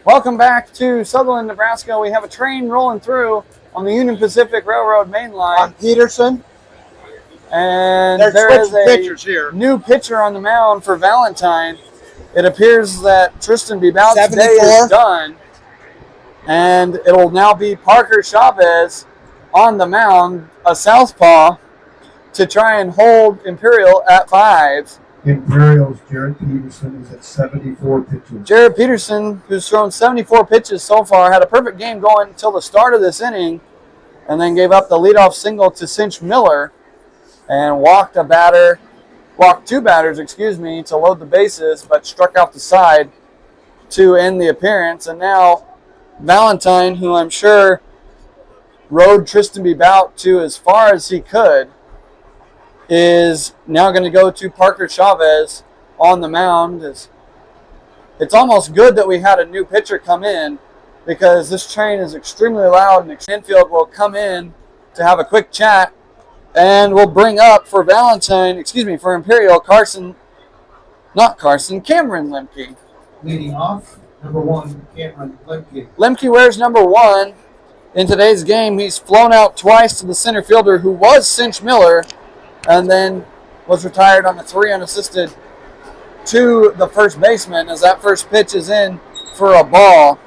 Speaker 1: Welcome back to Sutherland, Nebraska. We have a train rolling through on the Union Pacific Railroad main line.
Speaker 2: On Peterson.
Speaker 1: And
Speaker 2: They're
Speaker 1: there is
Speaker 2: switching pitchers here.
Speaker 1: new pitcher on the mound for Valentine. It appears that Tristan Bebout's day
Speaker 2: 74.
Speaker 1: is done. And it will now be Parker Chavez on the mound, a southpaw, to try and hold Imperial at 5.
Speaker 3: Imperial's Jared Peterson is at 74 pitches.
Speaker 1: Jared Peterson, who's thrown 74 pitches so far, had a perfect game going until the start of this inning, and then gave up the leadoff single to Cinch Miller and walked two batters, to load the bases, but struck out the side to end the appearance. And now Valentine, who I'm sure rode Tristan Bebout to as far as he could, is now going to go to Parker Chavez on the mound. It's almost good that we had a new pitcher come in, because this train is extremely loud, and infield will come in to have a quick chat, and we'll bring up for Imperial, Cameron Lemke.
Speaker 3: Leading off, number 1, Cameron Lemke.
Speaker 1: Lemke wears number 1. In today's game, he's flown out twice to the center fielder, who was Cinch Miller, and then was retired on the 3 unassisted to the first baseman, as that first pitch is in for a ball.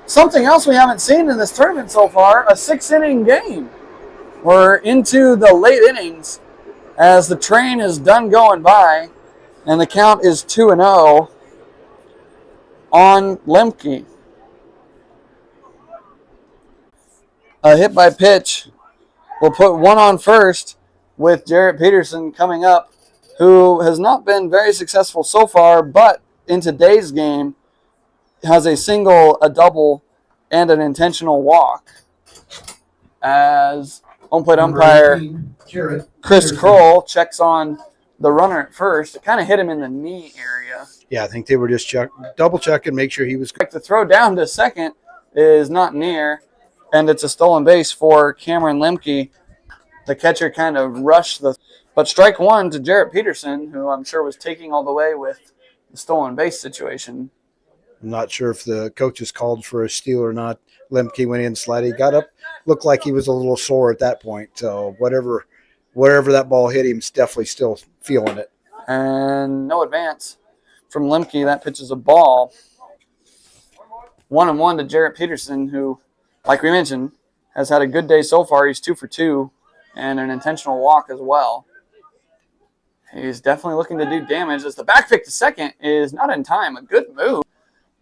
Speaker 1: Something else we haven't seen in this tournament so far, a 6-inning game. We're into the late innings as the train is done going by, and the count is 2-0 on Lemke. A hit by pitch will put one on first, with Jarrett Peterson coming up, who has not been very successful so far, but in today's game has a single, a double, and an intentional walk. As home plate umpire
Speaker 3: 18, Jarrett
Speaker 1: Chris
Speaker 3: Peterson.
Speaker 1: Kroll checks on the runner at first. It kind of hit him in the knee area.
Speaker 2: Yeah, I think they were just double checking, make sure he was.
Speaker 1: The throw down to second is not near, and it's a stolen base for Cameron Lemke. The catcher kind of rushed but strike one to Jarrett Peterson, who I'm sure was taking all the way with the stolen base situation.
Speaker 2: I'm not sure if the coaches called for a steal or not. Lemke went in, sliding, got up, looked like he was a little sore at that point. So wherever that ball hit him, he's definitely still feeling it.
Speaker 1: And no advance from Lemke. That pitch is a ball. 1-1 to Jarrett Peterson, who, like we mentioned, has had a good day so far. He's 2 for 2 and an intentional walk as well. He's definitely looking to do damage, as the back pick to second is not in time. A good move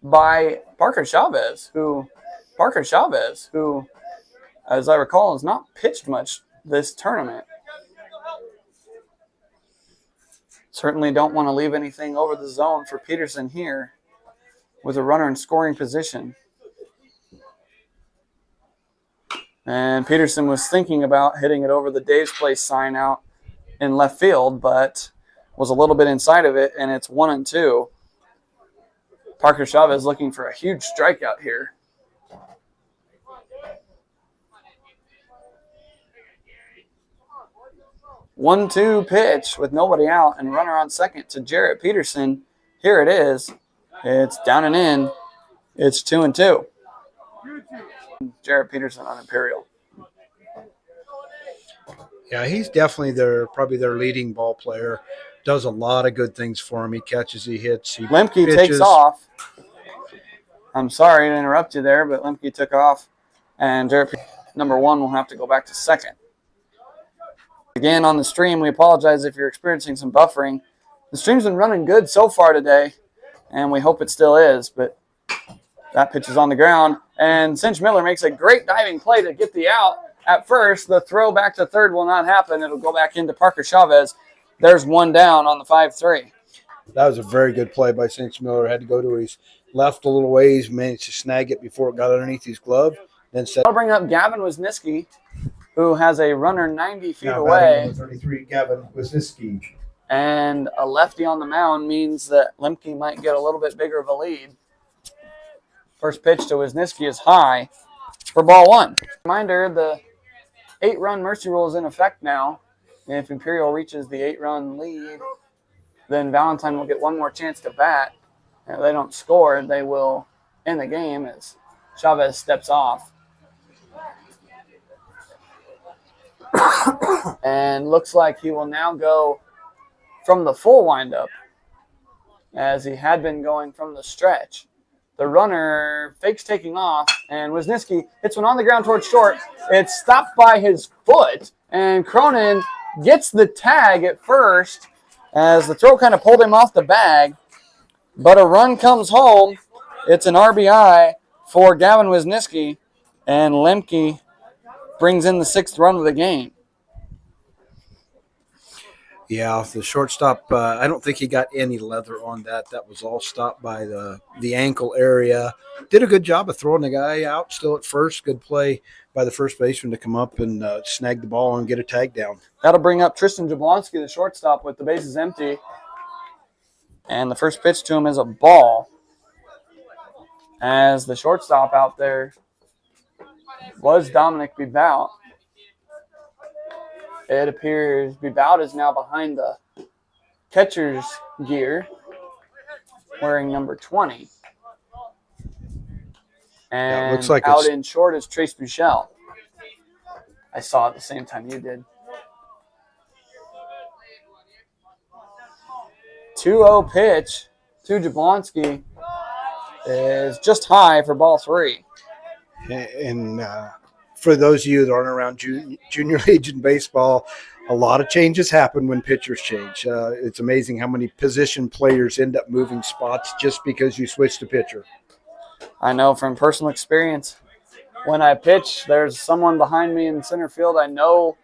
Speaker 1: by Parker Chavez, who, as I recall, has not pitched much this tournament. Certainly don't want to leave anything over the zone for Peterson here with a runner in scoring position. And Peterson was thinking about hitting it over the Dave's Place sign out in left field, but was a little bit inside of it, and it's 1-2. Parker Chavez looking for a huge strikeout here. 1-2 pitch with nobody out and runner on second to Jarrett Peterson. Here it is. It's down and in. It's 2-2. Jarrett Peterson on Imperial.
Speaker 2: Yeah, he's definitely probably their leading ball player. Does a lot of good things for him. He catches, he hits, he
Speaker 1: Lemke
Speaker 2: pitches.
Speaker 1: takes off. I'm sorry to interrupt you there, but Lemke took off, and Jarrett Peterson, number 1, will have to go back to second. Again, on the stream, we apologize if you're experiencing some buffering. The stream's been running good so far today, and we hope it still is, but that pitch is on the ground, and Cinch Miller makes a great diving play to get the out. At first, the throw back to third will not happen. It'll go back into Parker Chavez. There's one down on the 5-3.
Speaker 2: That was a very good play by Cinch Miller. Had to go to his left a little ways, managed to snag it before it got underneath his glove. Then
Speaker 1: I'll bring up Gavin Wisniewski, who has a runner 90 feet away.
Speaker 3: 33, Gavin Wisniewski.
Speaker 1: And a lefty on the mound means that Lemke might get a little bit bigger of a lead. First pitch to Wisniewski is high for ball 1. Reminder, the 8-run mercy rule is in effect now. If Imperial reaches the 8-run lead, then Valentine will get one more chance to bat. If they don't score, they will in the game as Chavez steps off. And looks like he will now go from the full windup as he had been going from the stretch. The runner fakes taking off, and Wisniewski hits one on the ground towards short. It's stopped by his foot, and Cronin gets the tag at first as the throw kind of pulled him off the bag. But a run comes home. It's an RBI for Gavin Wisniewski, and Lemke brings in the 6th run of the game.
Speaker 2: Yeah, the shortstop, I don't think he got any leather on that. That was all stopped by the ankle area. Did a good job of throwing the guy out still at first. Good play by the first baseman to come up and snag the ball and get a tag down.
Speaker 1: That'll bring up Tristan Jablonski, the shortstop, with the bases empty. And the first pitch to him is a ball. As the shortstop out there was Dominic Bebout. It appears Bebout is now behind the catcher's gear, wearing number 20. And
Speaker 2: looks like
Speaker 1: out in short is Trace Buechel. I saw it at the same time you did. 2-0 pitch to Jablonski is just high for ball 3.
Speaker 2: And for those of you that aren't around junior league in baseball, a lot of changes happen when pitchers change. It's amazing how many position players end up moving spots just because you switch to pitcher.
Speaker 1: I know from personal experience. When I pitch, there's someone behind me in center field. I know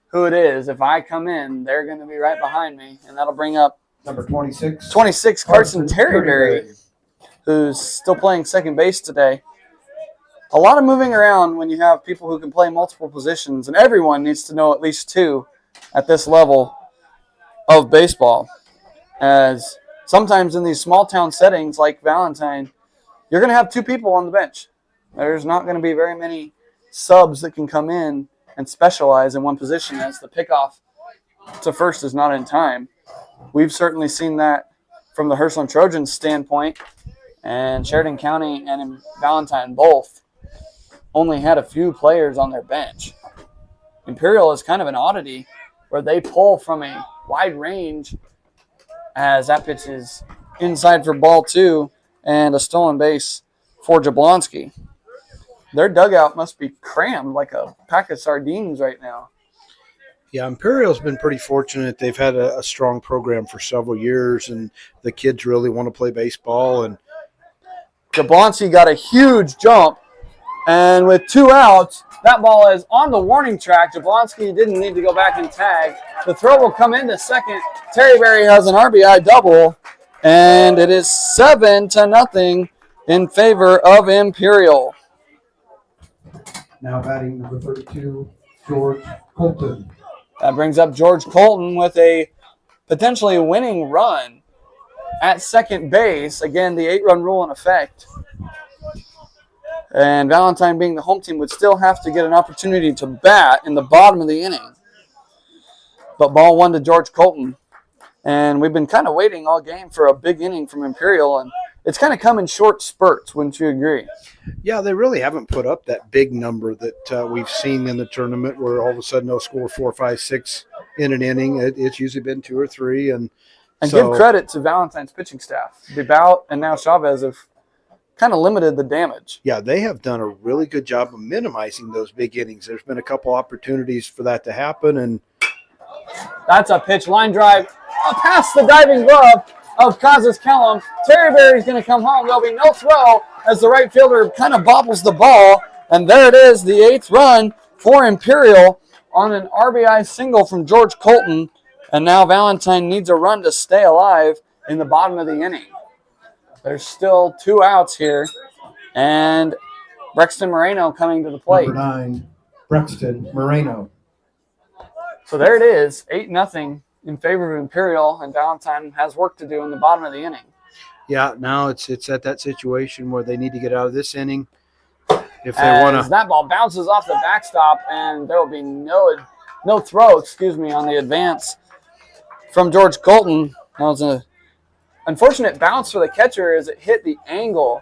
Speaker 1: who it is. If I come in, they're going to be right behind me, and that'll bring up
Speaker 3: Number 26.
Speaker 1: 26, Carson Terryberry, who's still playing second base today. A lot of moving around when you have people who can play multiple positions, and everyone needs to know at least 2 at this level of baseball. As sometimes in these small town settings like Valentine, you're going to have 2 people on the bench. There's not going to be very many subs that can come in and specialize in one position, as the pickoff to first is not in time. We've certainly seen that from the Hirshland Trojans standpoint, and Sheridan County and Valentine both only had a few players on their bench. Imperial is kind of an oddity where they pull from a wide range, as that pitch is inside for ball 2 and a stolen base for Jablonski. Their dugout must be crammed like a pack of sardines right now.
Speaker 2: Yeah, Imperial's been pretty fortunate. They've had a strong program for several years, and the kids really want to play baseball. And
Speaker 1: Jablonski got a huge jump, and with 2 outs, that ball is on the warning track. Jablonski didn't need to go back and tag. The throw will come into second. Terryberry has an RBI double, and it is 7-0 in favor of Imperial.
Speaker 3: Now batting number 32, George Colton.
Speaker 1: That brings up George Colton with a potentially winning run at second base. Again, the 8-run rule in effect. And Valentine, being the home team, would still have to get an opportunity to bat in the bottom of the inning. But ball 1 to George Colton. And we've been kind of waiting all game for a big inning from Imperial, and it's kind of come in short spurts, wouldn't you agree?
Speaker 2: yeah, they really haven't put up that big number that we've seen in the tournament where all of a sudden they'll score 4, 5, 6 in an inning. It's usually been 2 or 3. And
Speaker 1: give credit to Valentine's pitching staff. Bebout and now Chavez have kind of limited the damage.
Speaker 2: Yeah, they have done a really good job of minimizing those big innings. There's been a couple opportunities for that to happen, and
Speaker 1: that's a pitch, line drive, past the diving glove of Kazas Kellum. Terryberry's going to come home. There'll be no throw as the right fielder kind of bobbles the ball, and there it is, the 8th run for Imperial on an RBI single from George Colton, and now Valentine needs a run to stay alive in the bottom of the inning. There's still 2 outs here, and Brexton Moreno coming to the plate.
Speaker 3: Number 9, Brexton Moreno.
Speaker 1: So there it is, 8-0 in favor of Imperial, and Valentine has work to do in the bottom of the inning.
Speaker 2: yeah, now it's at that situation where they need to get out of this inning if they want to.
Speaker 1: That ball bounces off the backstop, and there will be no throw, on the advance from George Colton. That was an unfortunate bounce for the catcher as it hit the angle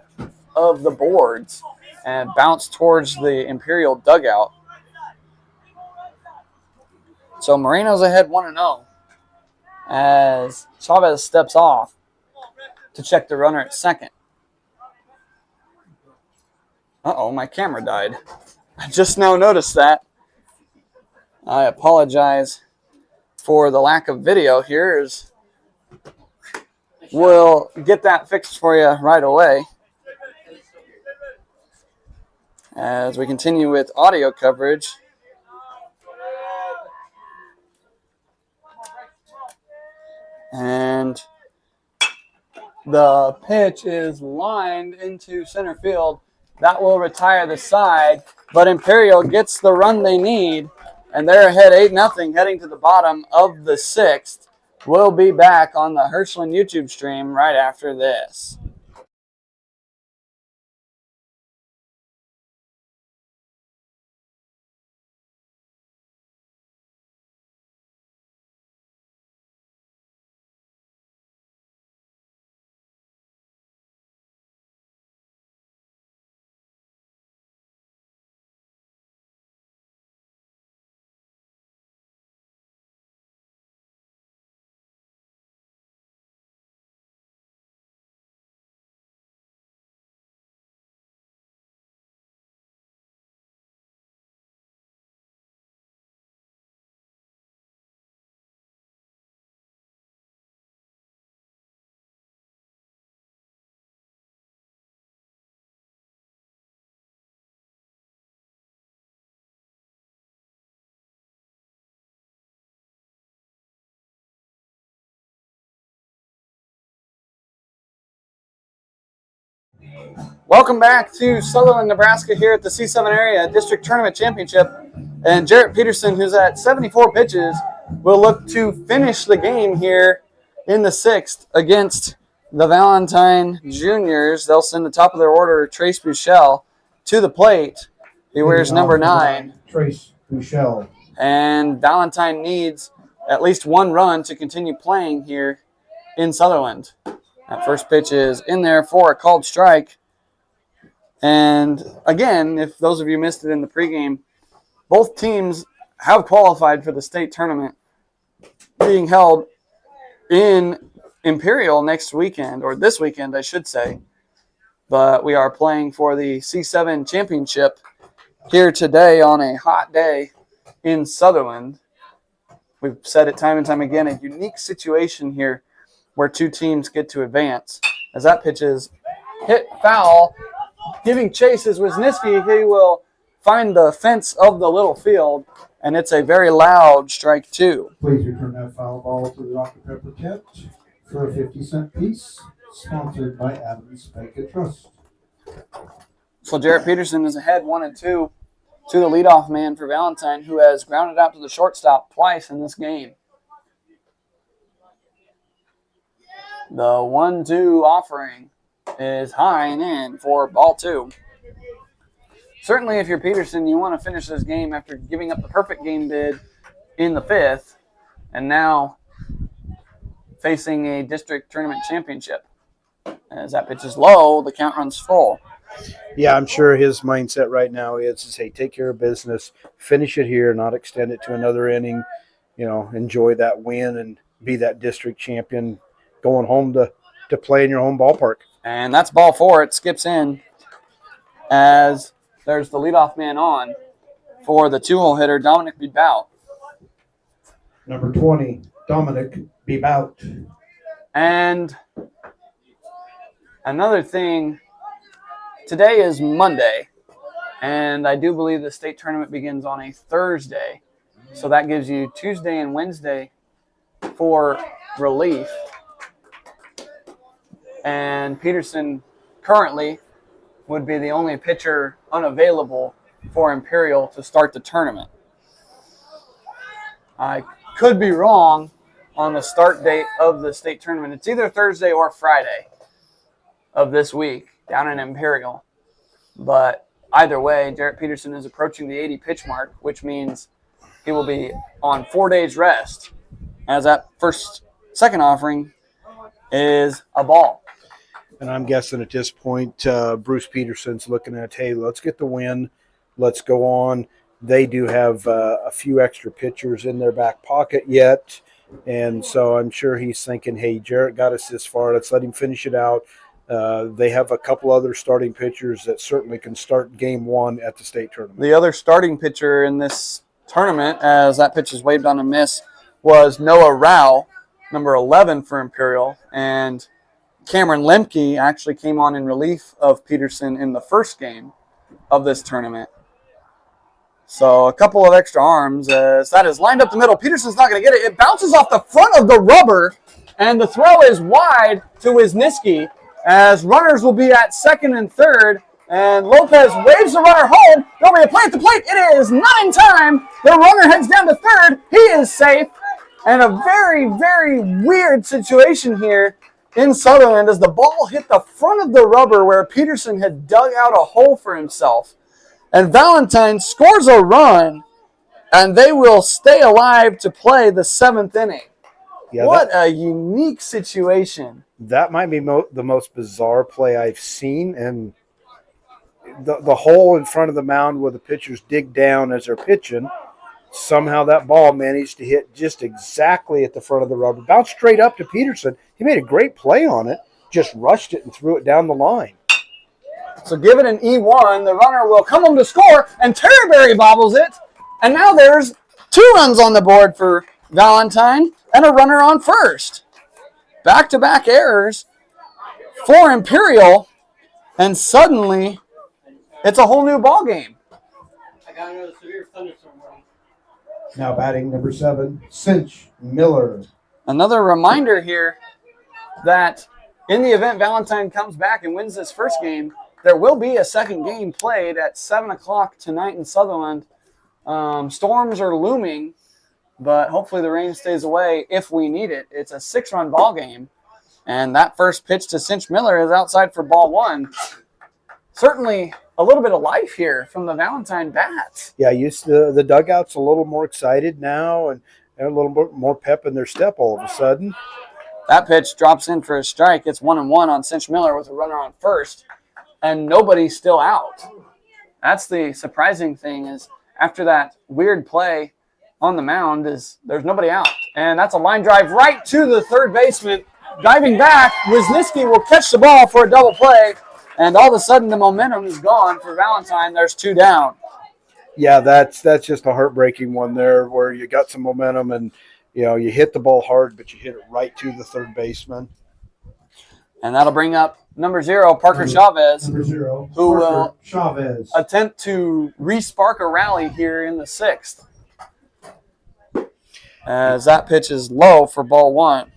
Speaker 1: of the boards and bounced towards the Imperial dugout. So Moreno's ahead 1-0 as Chavez steps off to check the runner at second. Uh-oh, my camera died. I just now noticed that. I apologize for the lack of video here. We'll get that fixed for you right away as we continue with audio coverage. And the pitch is lined into center field. That will retire the side, but Imperial gets the run they need, and they're ahead 8-0 heading to the bottom of the sixth. We'll be back on the Hirschland YouTube stream right after this. Welcome back to Sutherland, Nebraska here at the C-7 Area District Tournament Championship. And Jarrett Peterson, who's at 74 pitches, will look to finish the game here in the sixth against the Valentine Juniors. They'll send the top of their order, Trace Buchel, to the plate. He wears number 9.
Speaker 3: Trace Buchel.
Speaker 1: And Valentine needs at least one run to continue playing here in Sutherland. That first pitch is in there for a called strike. And again, if those of you missed it in the pregame, both teams have qualified for the state tournament being held in Imperial next weekend, or this weekend, I should say. But we are playing for the C-7 championship here today on a hot day in Sutherland. We've said it time and time again, a unique situation here where two teams get to advance. As that pitch is hit foul, giving chase is Wisniewski. He will find the fence of the little field, and it's a very loud strike 2.
Speaker 3: Please return that foul ball to the Dr. Pepper tent for a 50-cent piece, sponsored by Adams Bank and Trust.
Speaker 1: So Jarrett Peterson is ahead 1-2 to the leadoff man for Valentine, who has grounded out to the shortstop twice in this game. The 1-2 offering is high and in for ball 2. Certainly, if you're Peterson, you want to finish this game after giving up the perfect game bid in the 5th, and now facing a district tournament championship. As that pitch is low, the count runs full.
Speaker 2: Yeah, I'm sure his mindset right now is hey, take care of business, finish it here, not extend it to another inning. You know, enjoy that win and be that district champion, going home to play in your home ballpark.
Speaker 1: And that's ball 4. It skips in as there's the leadoff man on for the 2-hole hitter, Dominic Bebout.
Speaker 3: Number 20, Dominic Bebout.
Speaker 1: And another thing, today is Monday, and I do believe the state tournament begins on a Thursday. So that gives you Tuesday and Wednesday for relief. And Peterson currently would be the only pitcher unavailable for Imperial to start the tournament. I could be wrong on the start date of the state tournament. It's either Thursday or Friday of this week down in Imperial. But either way, Jarrett Peterson is approaching the 80 pitch mark, which means he will be on 4 days rest, as that second offering is a ball.
Speaker 2: And I'm guessing at this point, Bruce Peterson's looking at, hey, let's get the win. Let's go on. They do have a few extra pitchers in their back pocket yet. And so I'm sure he's thinking, hey, Jarrett got us this far. Let's let him finish it out. They have a couple other starting pitchers that certainly can start game one at the state tournament.
Speaker 1: The other starting pitcher in this tournament, as that pitch is waved on a miss, was Noah Rao, number 11 for Imperial. And Cameron Lemke actually came on in relief of Peterson in the first game of this tournament. So a couple of extra arms as that is lined up the middle. Peterson's not going to get it. It bounces off the front of the rubber, and the throw is wide to Wisniewski as runners will be at second and third. And Lopez waves the runner home. There'll be a play at the plate. It is not in time. The runner heads down to third. He is safe. And a very, very weird situation here in Sutherland as the ball hit the front of the rubber where Peterson had dug out a hole for himself. And Valentine scores a run, and they will stay alive to play the seventh inning. Yeah, what a unique situation.
Speaker 2: That might be the most bizarre play I've seen. And the hole in front of the mound where the pitchers dig down as they're pitching, somehow that ball managed to hit just exactly at the front of the rubber. Bounced straight up to Peterson. He made a great play on it, just rushed it and threw it down the line.
Speaker 1: So give it an E1. The runner will come home to score, and Terryberry bobbles it. And now there's 2 runs on the board for Valentine and a runner on first. Back-to-back errors for Imperial, and suddenly it's a whole new ball game.
Speaker 3: I got another severe thunderstorm warning. Now batting number 7, Cinch Miller.
Speaker 1: Another reminder here that in the event Valentine comes back and wins this first game, there will be a second game played at 7 o'clock tonight in Sutherland. Storms are looming, but hopefully the rain stays away if we need it. It's a 6-run ball game, and that first pitch to Cinch Miller is outside for ball 1. Certainly a little bit of life here from the Valentine bats.
Speaker 2: Yeah, the dugout's a little more excited now and a little bit more pep in their step all of a sudden.
Speaker 1: That pitch drops in for a strike. It's 1-1 on Cinch Miller with a runner on first, and nobody's still out. That's the surprising thing is after that weird play on the mound is there's nobody out. And that's a line drive right to the third baseman. Diving back, Wisniewski will catch the ball for a double play. And all of a sudden, the momentum is gone for Valentine. There's 2 down.
Speaker 2: Yeah, that's just a heartbreaking one there where you got some momentum and, you hit the ball hard, but you hit it right to the third baseman.
Speaker 1: And that'll bring up number 0, Parker Chavez, who will attempt to re-spark a rally here in the 6th. As that pitch is low for ball 1.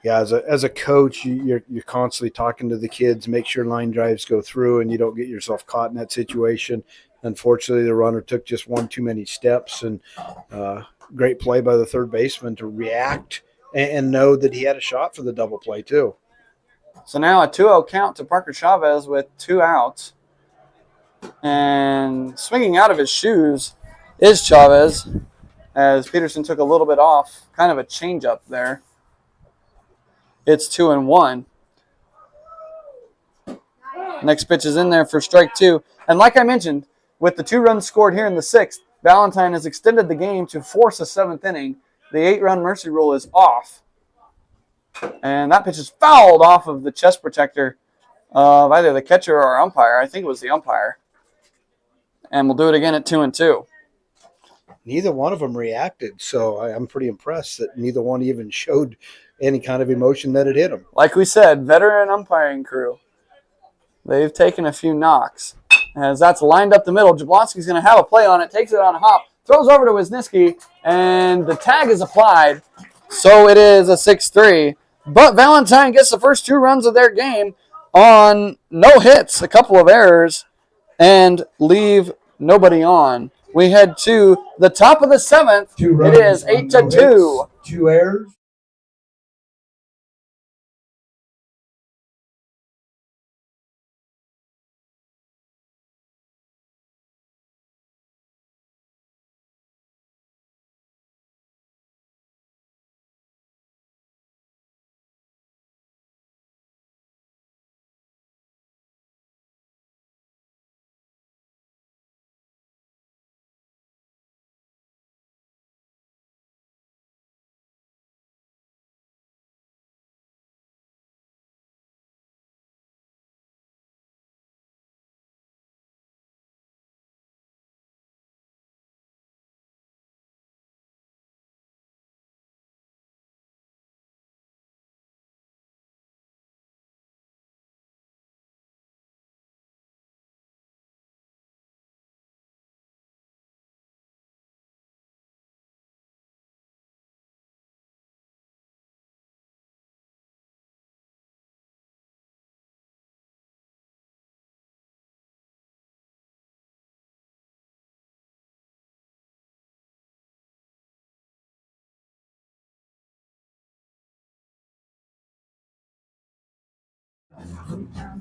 Speaker 2: Yeah, as a coach, you're constantly talking to the kids, make sure line drives go through and you don't get yourself caught in that situation. Unfortunately, the runner took just one too many steps, and great play by the third baseman to react and know that he had a shot for the double play too.
Speaker 1: So now a 2-0 count to Parker Chavez with 2 outs. And swinging out of his shoes is Chavez as Peterson took a little bit off, kind of a changeup there. It's 2-1. Next pitch is in there for strike 2. And like I mentioned, with the 2 runs scored here in the 6th, Valentine has extended the game to force a 7th inning. The 8-run mercy rule is off. And that pitch is fouled off of the chest protector of either the catcher or umpire. I think it was the umpire. And we'll do it again at 2-2.
Speaker 2: Neither one of them reacted, so I'm pretty impressed that neither one even showed any kind of emotion that it hit them.
Speaker 1: Like we said, veteran umpiring crew. They've taken a few knocks. As that's lined up the middle, Jablonski's going to have a play on it, takes it on a hop, throws over to Wisniewski, and the tag is applied. So it is a 6-3. But Valentine gets the first 2 runs of their game on no hits, a couple of errors, and leave nobody on. We head to the top of the 7th. It is 8-2.
Speaker 3: 2 errors.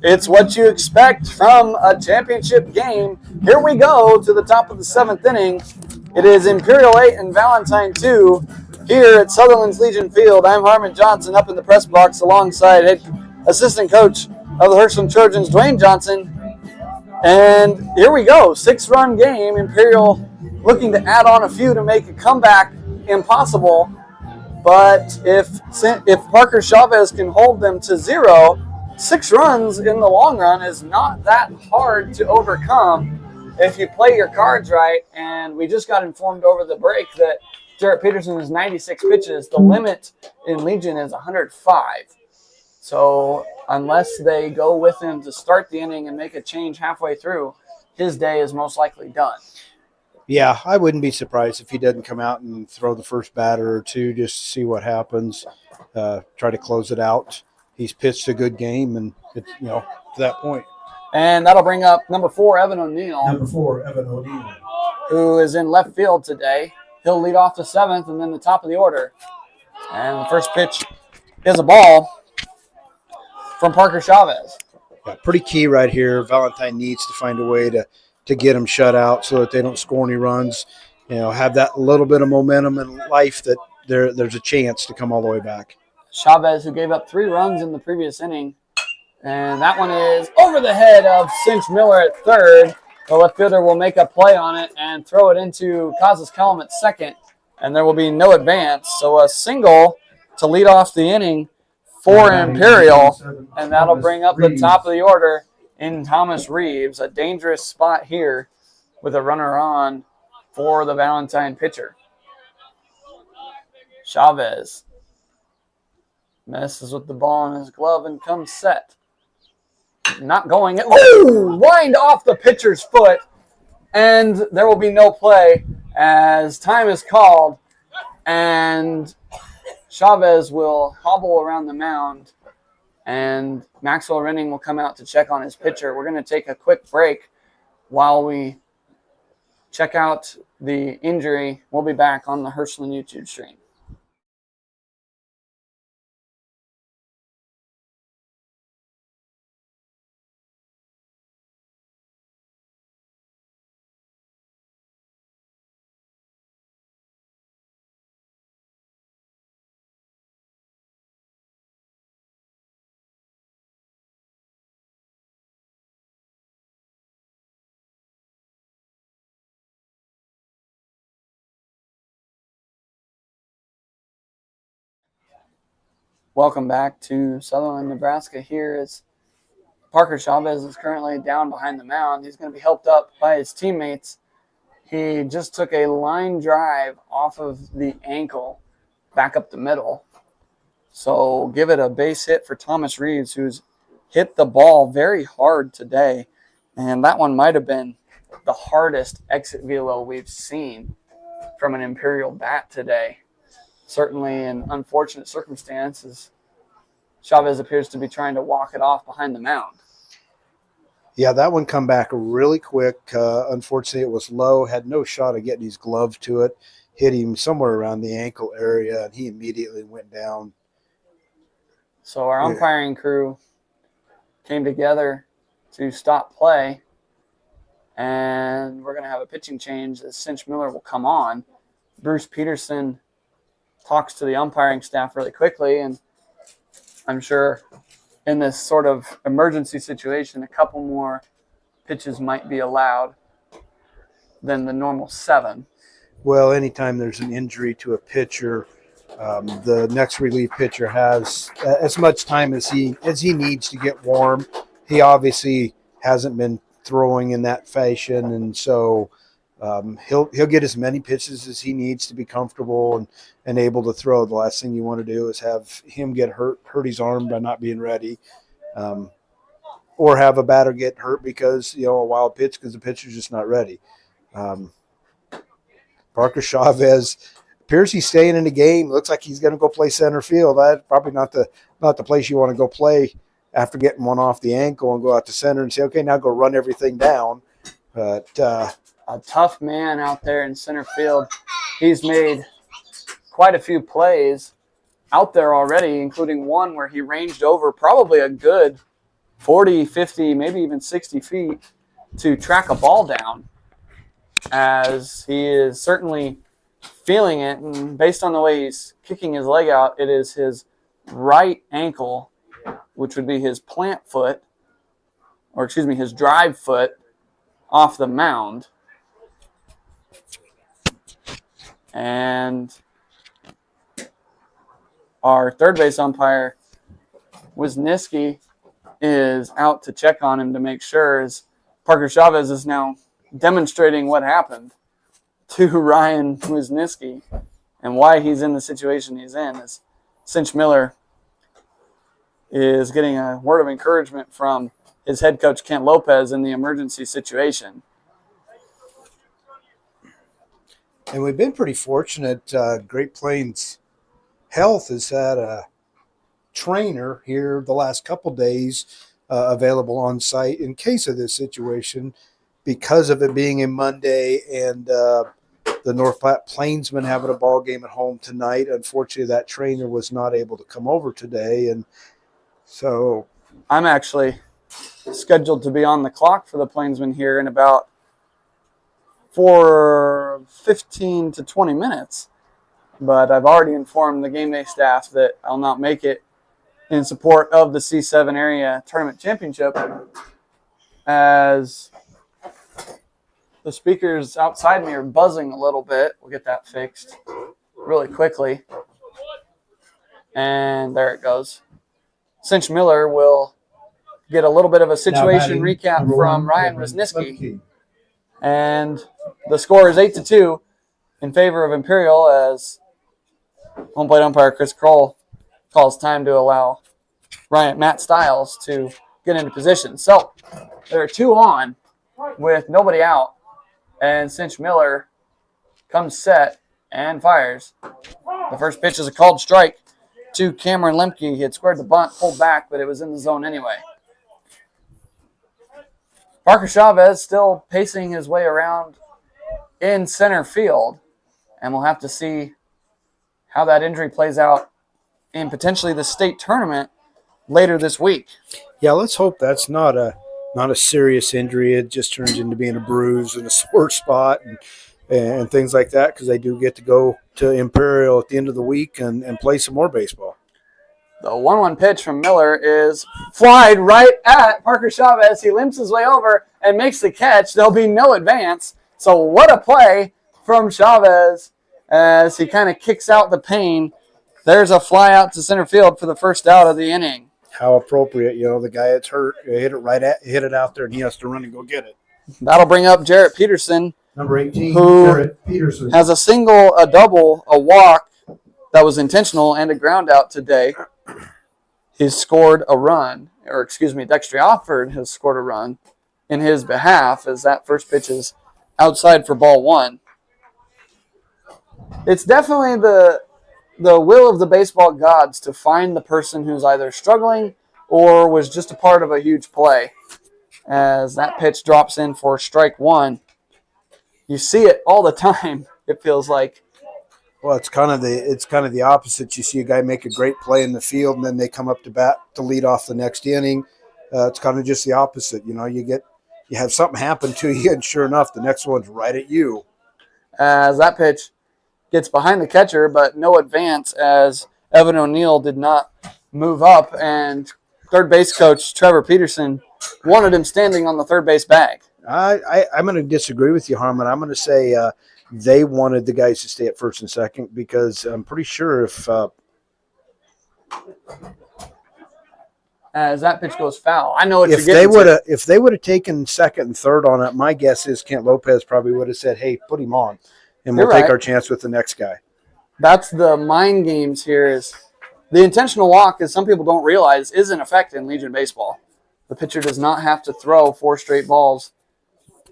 Speaker 1: It's what you expect from a championship game. Here we go to the top of the 7th inning. It is Imperial 8 and Valentine 2 here at Sutherland's Legion Field. I'm Harmon Johnson up in the press box alongside assistant coach of the Hirschland Trojans, Dwayne Johnson. And here we go, 6-run game. Imperial looking to add on a few to make a comeback impossible. But if Parker Chavez can hold them to 0, 6 runs in the long run is not that hard to overcome if you play your cards right. And we just got informed over the break that Jarrett Peterson is 96 pitches. The limit in Legion is 105. So unless they go with him to start the inning and make a change halfway through, his day is most likely done.
Speaker 2: Yeah, I wouldn't be surprised if he doesn't come out and throw the first batter or two just to see what happens, try to close it out. He's pitched a good game, and it's, to that point.
Speaker 1: And that'll bring up number 4, Evan O'Neill.
Speaker 3: Number 4, Evan O'Neill.
Speaker 1: Who is in left field today. He'll lead off the 7th and then the top of the order. And the first pitch is a ball from Parker Chavez.
Speaker 2: Yeah, pretty key right here. Valentine needs to find a way to get them shut out so that they don't score any runs. Have that little bit of momentum in life that there's a chance to come all the way back.
Speaker 1: Chavez, who gave up 3 runs in the previous inning. And that one is over the head of Cinch Miller at third. The left fielder will make a play on it and throw it into Kazas Kellum at second. And there will be no advance. So a single to lead off the inning for Imperial. And that'll bring up the top of the order in Thomas Reeves. A dangerous spot here with a runner on for the Valentine pitcher. Chavez messes with the ball in his glove and comes set. Not going. Wind off the pitcher's foot. And there will be no play as time is called. And Chavez will hobble around the mound. And Maxwell Renning will come out to check on his pitcher. We're going to take a quick break while we check out the injury. We'll be back on the Hirschland YouTube stream. Welcome back to Sutherland, Nebraska. Here is Parker Chavez is currently down behind the mound. He's going to be helped up by his teammates. He just took a line drive off of the ankle back up the middle. So give it a base hit for Thomas Reeves, who's hit the ball very hard today. And that one might have been the hardest exit velo we've seen from an Imperial bat today. Certainly in unfortunate circumstances, Chavez appears to be trying to walk it off behind the mound.
Speaker 2: Yeah, that one come back really quick. Unfortunately, it was low, had no shot of getting his glove to it, hit him somewhere around the ankle area, and he immediately went down.
Speaker 1: So our umpiring crew came together to stop play, and we're going to have a pitching change as Cinch Miller will come on. Bruce Peterson talks to the umpiring staff really quickly, and I'm sure in this sort of emergency situation, a couple more pitches might be allowed than the normal 7.
Speaker 2: Well, anytime there's an injury to a pitcher, the next relief pitcher has as much time as he needs to get warm. He obviously hasn't been throwing in that fashion, and so he'll get as many pitches as he needs to be comfortable and able to throw. The last thing you want to do is have him get hurt his arm by not being ready, or have a batter get hurt because a wild pitch because the pitcher's just not ready. Parker Chavez appears he's staying in the game. Looks like he's going to go play center field. That's probably not the place you want to go play after getting one off the ankle and go out to center and say, okay, now go run everything down. But
Speaker 1: a tough man out there in center field. He's made quite a few plays out there already, including one where he ranged over probably a good 40, 50, maybe even 60 feet to track a ball down, as he is certainly feeling it. And based on the way he's kicking his leg out, it is his right ankle, which would be his plant foot, or excuse me, his drive foot off the mound. And our third base umpire, Wisniewski, is out to check on him to make sure, as Parker Chavez is now demonstrating what happened to Ryan Wisniewski and why he's in the situation he's in. As Cinch Miller is getting a word of encouragement from his head coach, Kent Lopez, in the emergency situation.
Speaker 2: And we've been pretty fortunate. Great Plains Health has had a trainer here the last couple days available on site in case of this situation, because of it being a Monday and the North Platte Plainsmen having a ball game at home tonight. Unfortunately, that trainer was not able to come over today, and so
Speaker 1: I'm actually scheduled to be on the clock for the Plainsmen here in about 15 to 20 minutes. But I've already informed the game day staff that I'll not make it in support of the C-7 area tournament championship, as the speakers outside me are buzzing a little bit. We'll get that fixed really quickly. And there it goes. Cinch Miller will get a little bit of a situation recap from Ryan Wisniewski. And the score is 8-2 in favor of Imperial, as home plate umpire Chris Kroll calls time to allow Matt Stiles to get into position. So there are 2 on with nobody out, and Cinch Miller comes set and fires. The first pitch is a called strike to Cameron Lemke. He had squared the bunt, pulled back, but it was in the zone anyway. Parker Chavez still pacing his way around in center field, and we'll have to see how that injury plays out in potentially the state tournament later this week.
Speaker 2: Yeah, let's hope that's not a serious injury. It just turns into being a bruise and a sore spot and things like that, because they do get to go to Imperial at the end of the week and play some more baseball.
Speaker 1: The 1-1 pitch from Miller is flied right at Parker Chavez. He limps his way over and makes the catch. There'll be no advance. So what a play from Chavez as he kind of kicks out the pain. There's a fly out to center field for the first out of the inning.
Speaker 2: How appropriate, the guy that's hurt hit it out there, and he has to run and go get it.
Speaker 1: That'll bring up Jarrett Peterson,
Speaker 3: Number 18,
Speaker 1: who
Speaker 3: Jarrett Peterson.
Speaker 1: has a single, a double, a walk that was intentional, and a ground out today. He's scored a run, or excuse me, Dexter Offord has scored a run in his behalf, as that first pitch is outside for ball 1. It's definitely the will of the baseball gods to find the person who's either struggling or was just a part of a huge play, as that pitch drops in for strike 1. You see it all the time, it feels like.
Speaker 2: Well, it's kind of the opposite. You see a guy make a great play in the field, and then they come up to bat to lead off the next inning. It's kind of just the opposite. You have something happen to you, and sure enough, the next one's right at you.
Speaker 1: As that pitch gets behind the catcher, but no advance, as Evan O'Neill did not move up, and third base coach Trevor Peterson wanted him standing on the third base bag.
Speaker 2: I'm going to disagree with you, Harmon. I'm going to say they wanted the guys to stay at first and second, because I'm pretty sure
Speaker 1: as that pitch goes foul. I know what
Speaker 2: if they would have taken second and third on it, my guess is Kent Lopez probably would have said, "Hey, put him on, and we'll take our chance with the next guy."
Speaker 1: That's the mind games here. Is the intentional walk, as some people don't realize, is in effect in Legion baseball. The pitcher does not have to throw 4 straight balls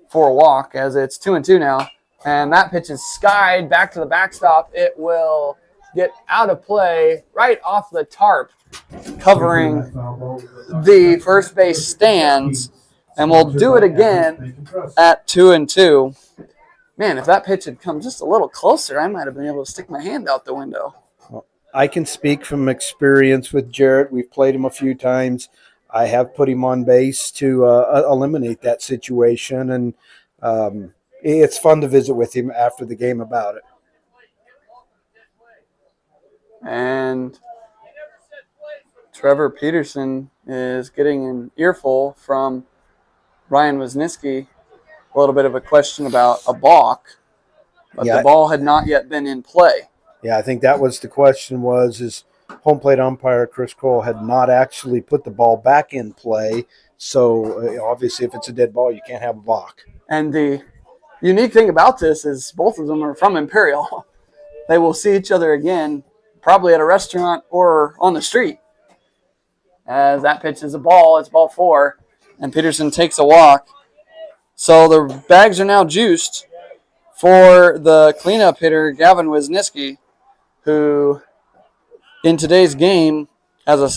Speaker 1: for a walk, as it's 2-2 now. And that pitch is skied back to the backstop. It will get out of play right off the tarp, covering the first base stands. And we'll do it again at 2-2. Man, if that pitch had come just a little closer, I might have been able to stick my hand out the window.
Speaker 2: I can speak from experience with Jarrett. We've played him a few times. I have put him on base to eliminate that situation, and it's fun to visit with him after the game about it.
Speaker 1: And Trevor Peterson is getting an earful from Ryan Wisniewski. A little bit of a question about a balk, but the ball had not yet been in play.
Speaker 2: Yeah, I think that was the question is home plate umpire Chris Cole had not actually put the ball back in play. So obviously if it's a dead ball, you can't have a balk.
Speaker 1: And the unique thing about this is both of them are from Imperial. They will see each other again, probably at a restaurant or on the street. As that pitch is a ball, it's ball 4, and Peterson takes a walk. So the bags are now juiced for the cleanup hitter, Gavin Wisniewski, who in today's game has a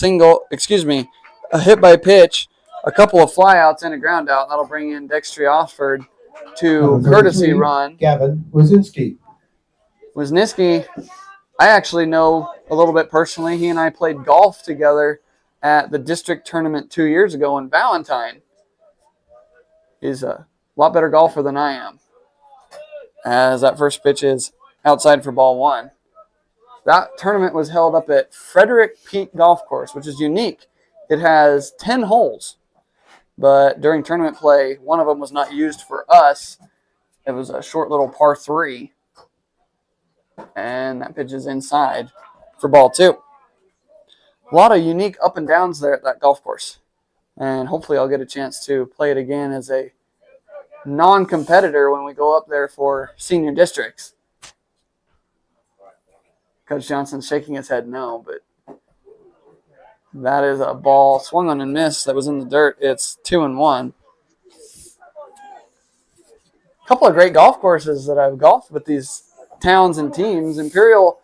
Speaker 1: hit by pitch, a couple of flyouts and a ground out. That'll bring in Dexter Osford to courtesy run.
Speaker 3: Gavin Wisniewski.
Speaker 1: Wisniewski, I actually know a little bit personally. He and I played golf together at the district tournament 2 years ago in Valentine. He's a lot better golfer than I am, as that first pitch is outside for ball 1. That tournament was held up at Frederick Peak Golf Course, which is unique. It has 10 holes, but during tournament play, one of them was not used for us. It was a short little par 3, and that pitch is inside for ball 2. A lot of unique up and downs there at that golf course, and hopefully I'll get a chance to play it again as a non-competitor when we go up there for senior districts. Coach Johnson's shaking his head no, but that is a ball swung on and missed that was in the dirt. It's 2-1. A couple of great golf courses that I've golfed with these towns and teams. Imperial,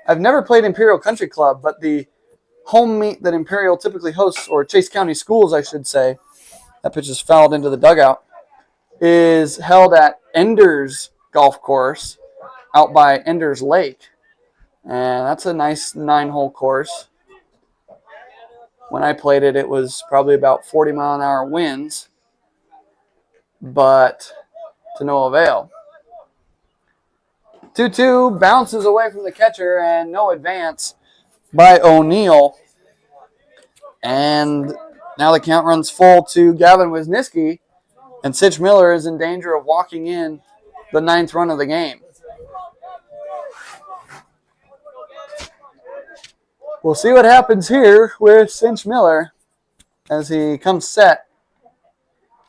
Speaker 1: I've never played Imperial Country Club, but the home meet that Imperial typically hosts, or Chase County Schools, I should say, that pitch is fouled into the dugout, is held at Enders Golf Course out by Enders Lake. And that's a nice 9-hole course. When I played it, it was probably about 40-mile-an-hour winds, but to no avail. 2-2 bounces away from the catcher and no advance by O'Neill. And now the count runs full to Gavin Wisniewski, and Sitch Miller is in danger of walking in the 9th run of the game. We'll see what happens here with Cinch Miller as he comes set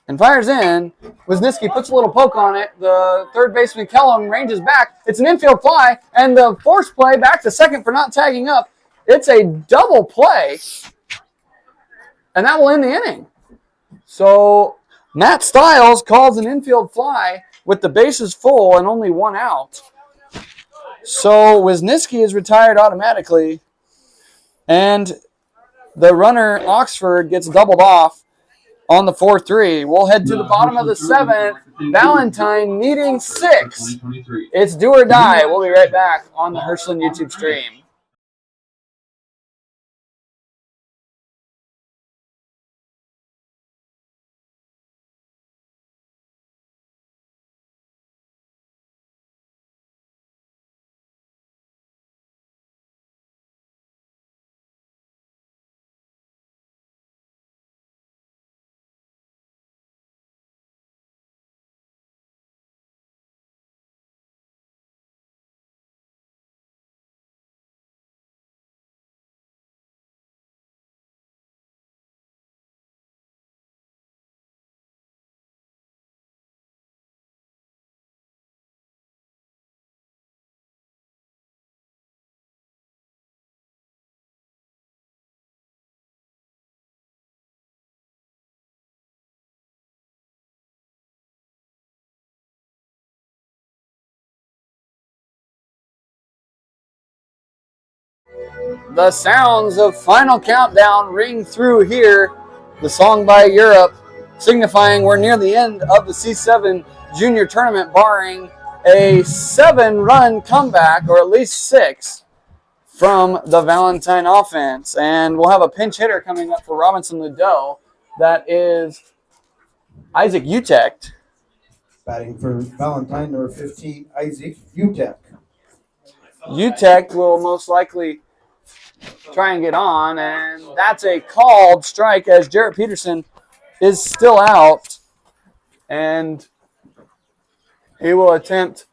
Speaker 1: and fires in. Wisniewski puts a little poke on it. The third baseman, Kellum, ranges back. It's an infield fly, and the force play back to second for not tagging up. It's a double play, and that will end the inning. So Matt Stiles calls an infield fly with the bases full and only 1 out. So Wisniewski is retired automatically, and the runner, Oxford, gets doubled off on the 4-3. We'll head to the bottom of the 7th. Valentine needing 6. It's do or die. We'll be right back on the Hirschland YouTube stream. The sounds of Final Countdown ring through here. The song by Europe, signifying we're near the end of the C-7 junior tournament, barring a 7-run comeback, or at least 6. from the Valentine offense. And we'll have a pinch hitter coming up for Robinson Ludeau. That is Isaac Utecht.
Speaker 3: Batting for Valentine, number 15, Isaac Utek.
Speaker 1: Utecht will most likely try and get on, and that's a called strike as Jarrett Peterson is still out, and he will attempt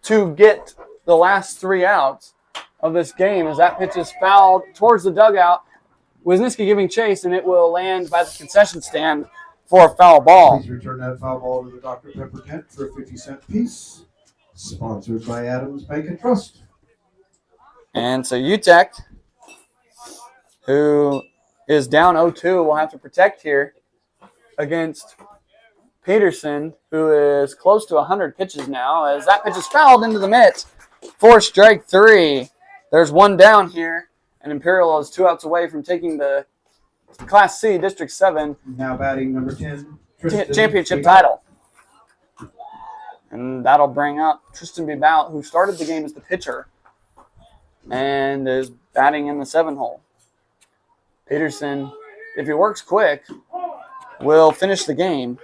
Speaker 1: to get the last 3 outs of this game as that pitch is fouled towards the dugout. Wisniewski giving chase, and it will land by the concession stand for a foul ball.
Speaker 3: Please return that foul ball to the Dr. Pepper tent for a 50-cent piece. Sponsored by Adams Bank and Trust.
Speaker 1: And so Utecht, who is down 0-2, will have to protect here against Peterson, who is close to 100 pitches now, as that pitch is fouled into the mitt for strike 3. There's one down here, and Imperial is 2 outs away from taking the Class C District 7
Speaker 3: Now batting number 10, Tristan
Speaker 1: championship
Speaker 3: Bebout.
Speaker 1: title. And that'll bring up Tristan Bebout, who started the game as the pitcher and is batting in the 7-hole. Peterson, if he works quick, will finish the game,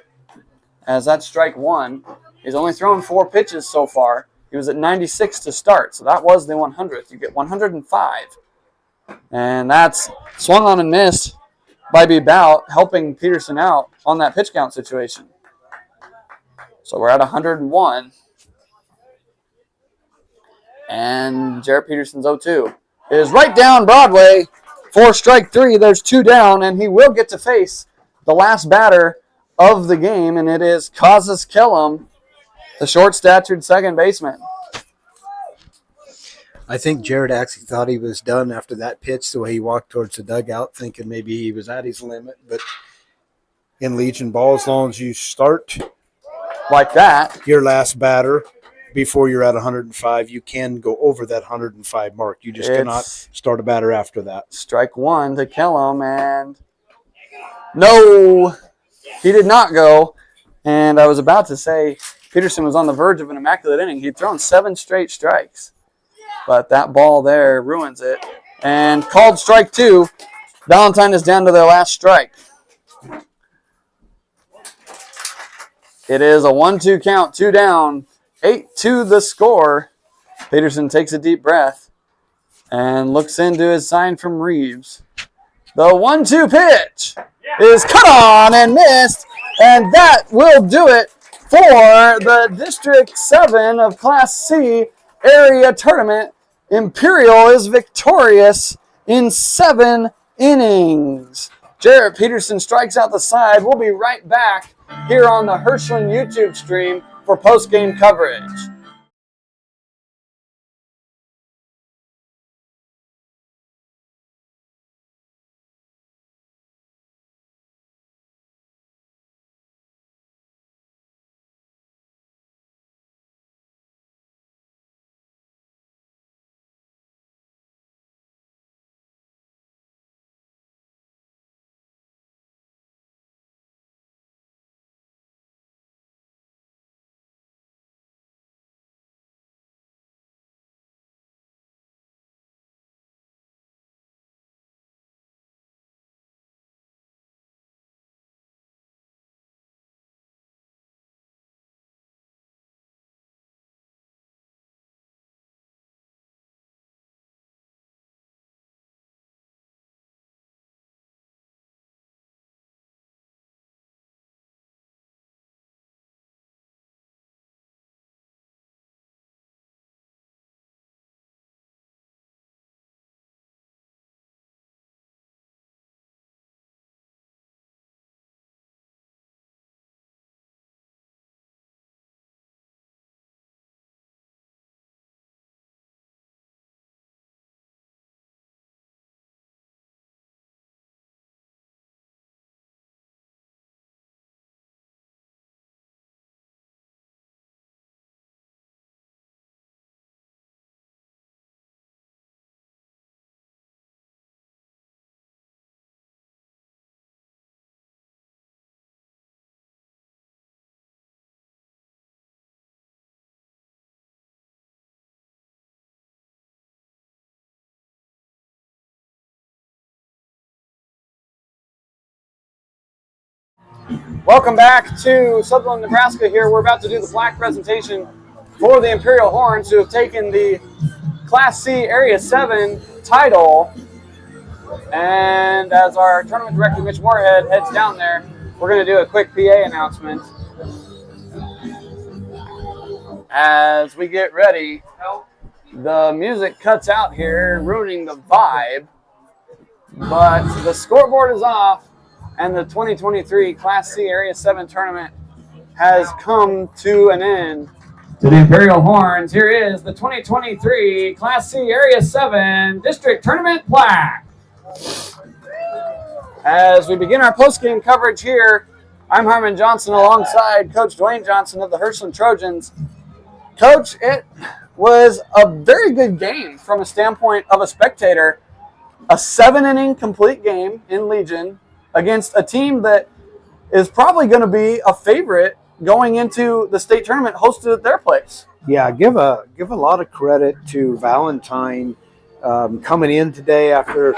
Speaker 1: as that's strike 1. He's only thrown 4 pitches so far. He was at 96 to start, so that was the 100th. You get 105. And that's swung on and missed by Bebout, helping Peterson out on that pitch count situation. So we're at 101. And Jarrett Peterson's 0-2 is right down Broadway for strike 3. There's 2 down, and he will get to face the last batter of the game, and it is Kazas Kellum, the short-statured second baseman.
Speaker 2: I think Jared actually thought he was done after that pitch, the way he walked towards the dugout, thinking maybe he was at his limit. But in Legion ball, as long as you start
Speaker 1: Like that.
Speaker 2: your last batter before you're at 105, you can go over that 105 mark. You just cannot start a batter after that.
Speaker 1: Strike 1 to Kellum, and no, he did not go. And I was about to say Peterson was on the verge of an immaculate inning. He'd thrown 7 straight strikes, but that ball there ruins it. And called strike 2. Valentine is down to their last strike. It is a 1-2 count, 2 down, 8-2 the score. Peterson takes a deep breath and looks into his sign from Reeves. The 1-2 pitch is cut on and missed, and that will do it for the District 7 of Class C area tournament. Imperial is victorious in 7 innings. Jarrett Peterson strikes out the side. We'll be right back here on the Hirschland YouTube stream for post-game coverage. Welcome back to Sutherland, Nebraska here. We're about to do the plaque presentation for the Imperial Horns, who have taken the Class C Area 7 title. And as our tournament director, Mitch Moorhead, heads down there, we're going to do a quick PA announcement. As we get ready, the music cuts out here, ruining the vibe. But the scoreboard is off, and the 2023 Class C Area 7 tournament has come to an end. To the Imperial Horns, here is the 2023 Class C Area 7 District Tournament plaque. As we begin our post-game coverage here, I'm Harmon Johnson alongside Coach Dwayne Johnson of the Hirschland Trojans. Coach, it was a very good game from a standpoint of a spectator. A 7-inning complete game in Legion against a team that is probably going to be a favorite going into the state tournament hosted at their place.
Speaker 2: Yeah, give a lot of credit to Valentine coming in today after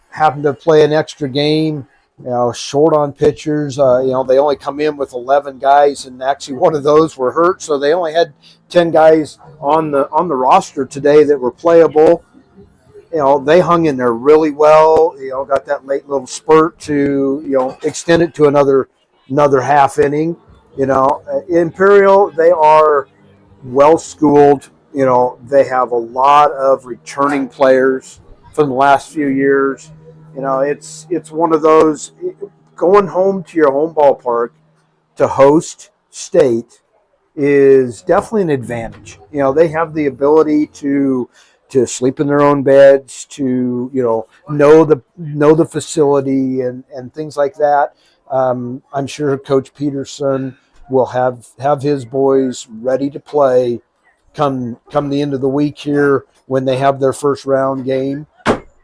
Speaker 2: having to play an extra game. Short on pitchers. They only come in with 11 guys, and actually one of those were hurt, so they only had 10 guys on the roster today that were playable. They hung in there really well. Got that late little spurt to extend it to another half inning. Imperial, they are well schooled. They have a lot of returning players from the last few years. It's one of those, going home to your home ballpark to host state is definitely an advantage. They have the ability to sleep in their own beds, to know the facility and things like that. I'm sure Coach Peterson will have his boys ready to play come the end of the week here when they have their first round game.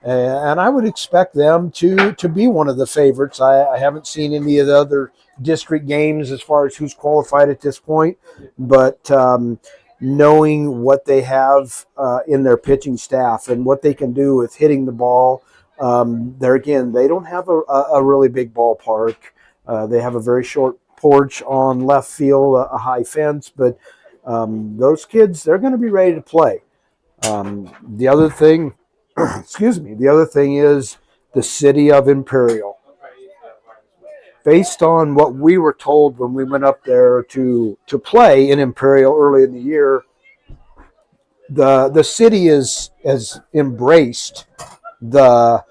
Speaker 2: And I would expect them to be one of the favorites. I haven't seen any of the other district games as far as who's qualified at this point, but knowing what they have in their pitching staff and what they can do with hitting the ball, they don't have a really big ballpark. They have a very short porch on left field, a high fence, but those kids, they're going to be ready to play. The other thing is the city of Imperial. Based on what we were told when we went up there to play in Imperial early in the year, the city has embraced the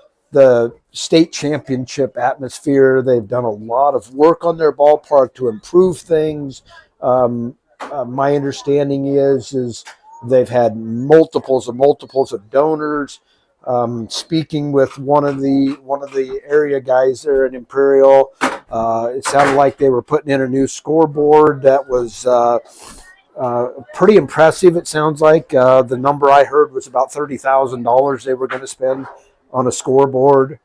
Speaker 2: state championship atmosphere. They've done a lot of work on their ballpark to improve things. My understanding is they've had multiples of donors. Speaking with one of the area guys there at Imperial, it sounded like they were putting in a new scoreboard that was pretty impressive. It sounds like the number I heard was about $30,000 they were going to spend on a scoreboard.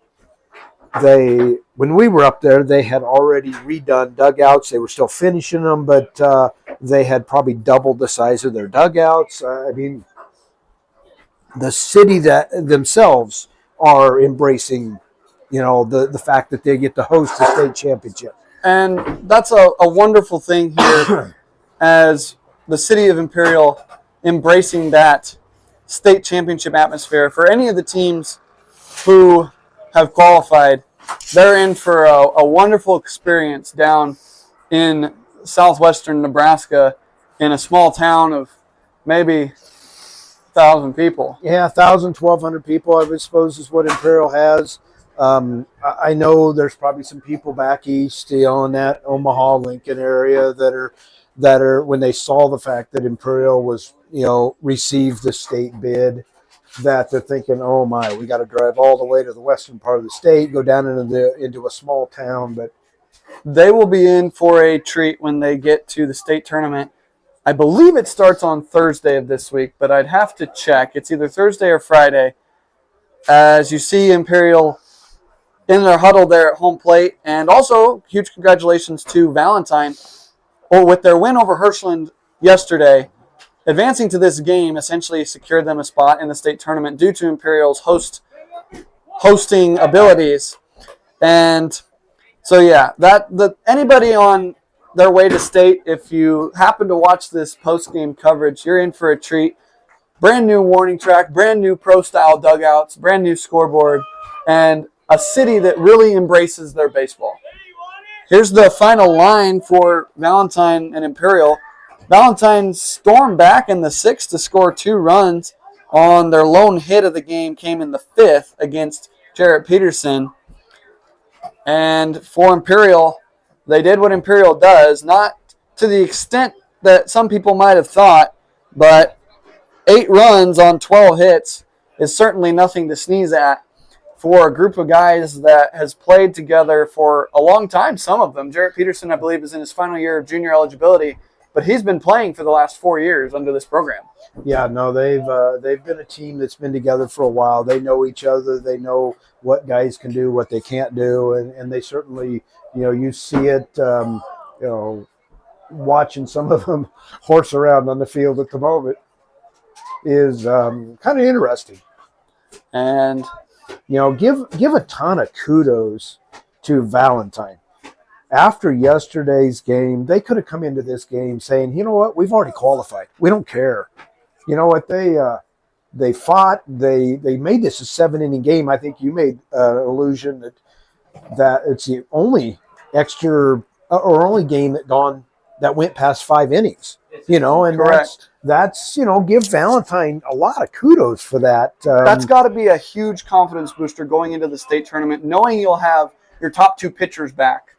Speaker 2: When we were up there, they had already redone dugouts. They were still finishing them, but they had probably doubled the size of their dugouts. The city that themselves are embracing, the fact that they get to host the state championship.
Speaker 1: And that's a wonderful thing here as the city of Imperial embracing that state championship atmosphere. For any of the teams who have qualified, they're in for a wonderful experience down in southwestern Nebraska in a small town of maybe 1,000 people.
Speaker 2: Yeah, 1,000, 1,200 people, I would suppose, is what Imperial has. I know there's probably some people back east, in that Omaha, Lincoln area that are when they saw the fact that Imperial was, received the state bid, that they're thinking, oh my, we got to drive all the way to the western part of the state, go down into a small town. But
Speaker 1: they will be in for a treat when they get to the state tournament. I believe it starts on Thursday of this week, but I'd have to check. It's either Thursday or Friday. As you see Imperial in their huddle there at home plate. And also, huge congratulations to Valentine with their win over Hirschland yesterday. Advancing to this game essentially secured them a spot in the state tournament due to Imperial's hosting abilities. And So yeah, anybody on their way to state, if you happen to watch this post-game coverage, you're in for a treat. Brand new warning track, brand new pro-style dugouts, brand new scoreboard, and a city that really embraces their baseball. Here's the final line for Valentine and Imperial. Valentine stormed back in the 6th to score 2 runs on their lone hit of the game came in the 5th against Jarrett Peterson. And for Imperial, they did what Imperial does, not to the extent that some people might have thought, but 8 runs on 12 hits is certainly nothing to sneeze at for a group of guys that has played together for a long time, some of them. Jarrett Peterson, I believe, is in his final year of junior eligibility, but he's been playing for the last 4 years under this program.
Speaker 2: Yeah, no, they've been a team that's been together for a while. They know each other. They know what guys can do, what they can't do, and they certainly, you see it, watching some of them horse around on the field at the moment is kind of interesting.
Speaker 1: And
Speaker 2: give a ton of kudos to Valentine. After yesterday's game, they could have come into this game saying, you know what, we've already qualified. We don't care. You know what, they fought. They made this a 7-inning game. I think you made an allusion that it's the only extra or only game that went past 5 innings. And
Speaker 1: correct.
Speaker 2: That's give Valentine a lot of kudos for that.
Speaker 1: That's got to be a huge confidence booster going into the state tournament, knowing you'll have your top 2 pitchers back.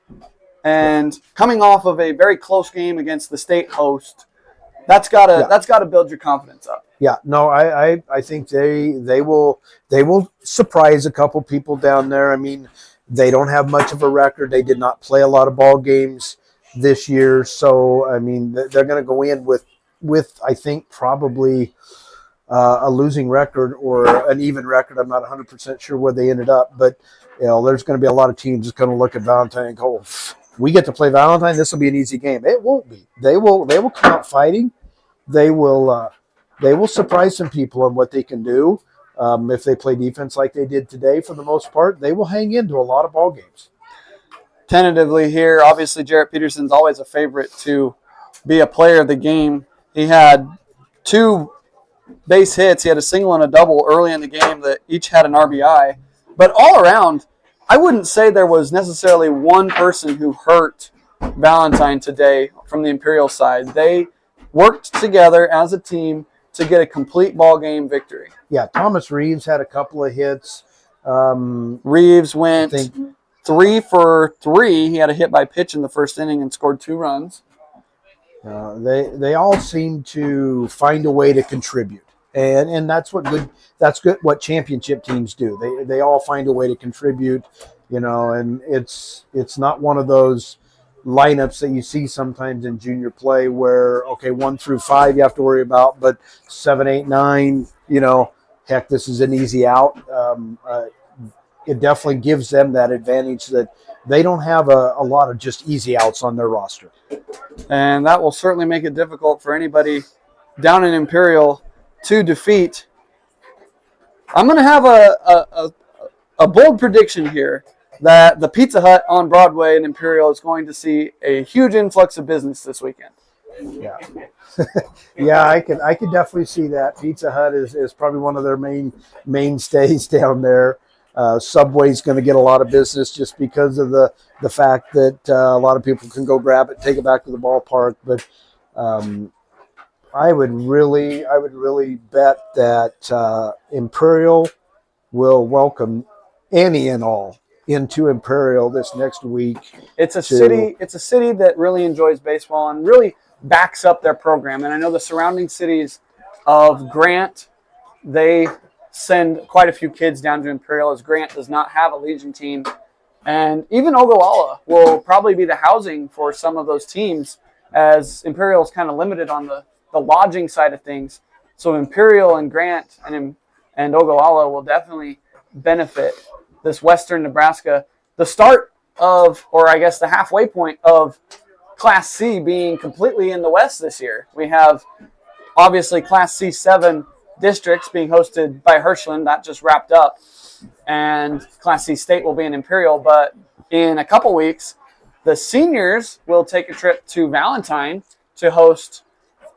Speaker 1: And coming off of a very close game against the state host, that's gotta build your confidence up.
Speaker 2: Yeah, no, I think they will surprise a couple people down there. I mean, they don't have much of a record. They did not play a lot of ball games this year, so I mean they're going to go in with I think probably a losing record or an even record. I'm not 100% sure where they ended up, but there's going to be a lot of teams just going to look at Valentine and go, we get to play Valentine. This will be an easy game. It won't be. They will come out fighting. They will surprise some people on what they can do. If they play defense like they did today, for the most part, they will hang into a lot of ball games.
Speaker 1: Tentatively here, obviously Jarrett Peterson's always a favorite to be a player of the game. He had 2 base hits. He had a single and a double early in the game that each had an RBI. But all around, I wouldn't say there was necessarily one person who hurt Valentine today from the Imperial side. They worked together as a team to get a complete ball game victory.
Speaker 2: Yeah, Thomas Reeves had a couple of hits.
Speaker 1: Reeves went 3 for 3. He had a hit by pitch in the first inning and scored 2 runs.
Speaker 2: They all seem to find a way to contribute, and that's good. What championship teams do. They all find a way to contribute, and it's not one of those lineups that you see sometimes in junior play where 1 through 5 you have to worry about, but 7, 8, 9, heck, this is an easy out. It definitely gives them that advantage that they don't have a lot of just easy outs on their roster.
Speaker 1: And that will certainly make it difficult for anybody down in Imperial to defeat. I'm going to have a bold prediction here that the Pizza Hut on Broadway in Imperial is going to see a huge influx of business this weekend.
Speaker 2: Yeah. Yeah, I could definitely see that. Pizza Hut is probably one of their mainstays down there. Subway's going to get a lot of business just because of the fact that a lot of people can go grab it, take it back to the ballpark. But I would really bet that Imperial will welcome any and all into Imperial this next week.
Speaker 1: It's a city that really enjoys baseball and really backs up their program. And I know the surrounding cities of Grant, they send quite a few kids down to Imperial, as Grant does not have a Legion team. And even Ogallala will probably be the housing for some of those teams, as Imperial is kind of limited on the lodging side of things. So Imperial and Grant and Ogallala will definitely benefit this Western Nebraska. The start of, or I guess the halfway point of Class C being completely in the West this year. We have obviously Class C-7 districts being hosted by Hirschland. That just wrapped up. And Class C State will be in Imperial. But in a couple weeks, the seniors will take a trip to Valentine to host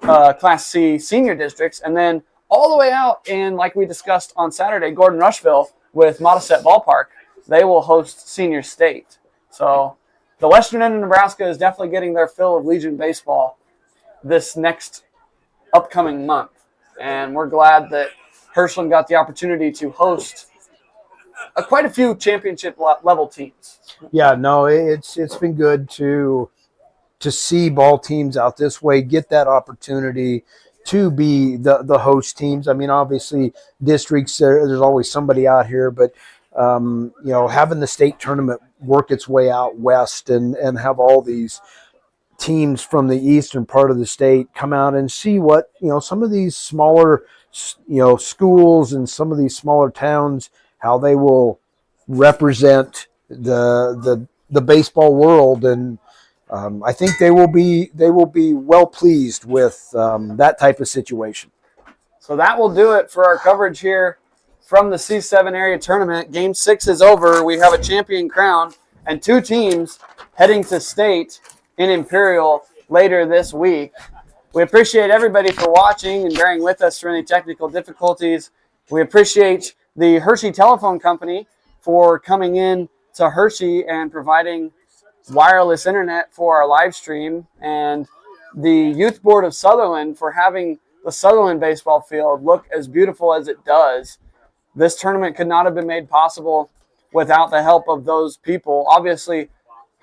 Speaker 1: Class C senior districts, and then all the way out in, like we discussed on Saturday, Gordon Rushville with Mottaset Ballpark, they will host senior state. So the western end of Nebraska is definitely getting their fill of Legion baseball this next upcoming month. And we're glad that Hirschland got the opportunity to host quite a few championship level teams.
Speaker 2: Yeah, no, it's been good to see ball teams out this way get that opportunity to be the host teams. I mean, obviously districts, there's always somebody out here, but having the state tournament work its way out west and have all these teams from the eastern part of the state come out and see what, some of these smaller, schools and some of these smaller towns, how they will represent the baseball world. And I think they will be well pleased with that type of situation.
Speaker 1: So that will do it for our coverage here from the C-7 area tournament. Game 6 is over. We have a champion crown and 2 teams heading to state in Imperial later this week. We appreciate everybody for watching and bearing with us through any technical difficulties. We appreciate the Hershey Telephone Company for coming in to Hershey and providing wireless internet for our live stream, and the Youth Board of Sutherland for having the Sutherland baseball field look as beautiful as it does. This tournament could not have been made possible without the help of those people. Obviously,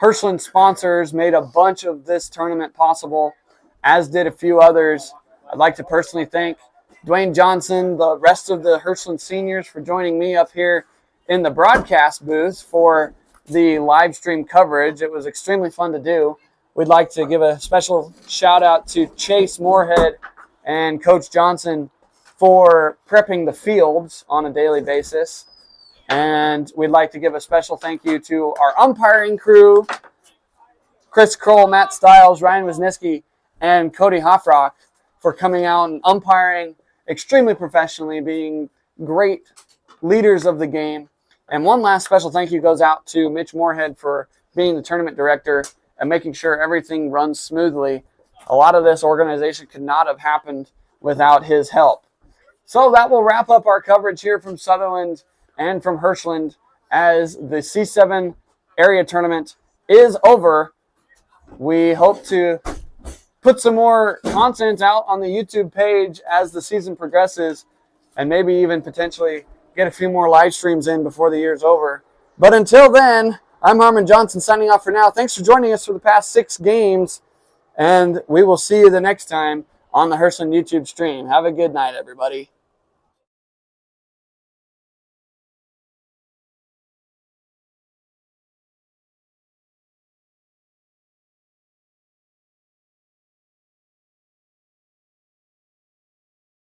Speaker 1: Hirschland sponsors made a bunch of this tournament possible, as did a few others. I'd like to personally thank Dwayne Johnson, the rest of the Hirschland seniors for joining me up here in the broadcast booth for the live stream coverage. It was extremely fun to do. We'd like to give a special shout out to Chase Moorhead and Coach Johnson for prepping the fields on a daily basis. And we'd like to give a special thank you to our umpiring crew, Chris Kroll, Matt Stiles, Ryan Wisniewski, and Cody Hoffrock for coming out and umpiring extremely professionally, being great leaders of the game. And one last special thank you goes out to Mitch Moorhead for being the tournament director and making sure everything runs smoothly. A lot of this organization could not have happened without his help. So that will wrap up our coverage here from Sutherland and from Hirschland as the C7 area tournament is over. We hope to put some more content out on the YouTube page as the season progresses, and maybe even potentially get a few more live streams in before the year's over. But until then, I'm Harmon Johnson signing off for now. Thanks for joining us for the past 6 games, and we will see you the next time on the Hirschland YouTube stream. Have a good night, everybody.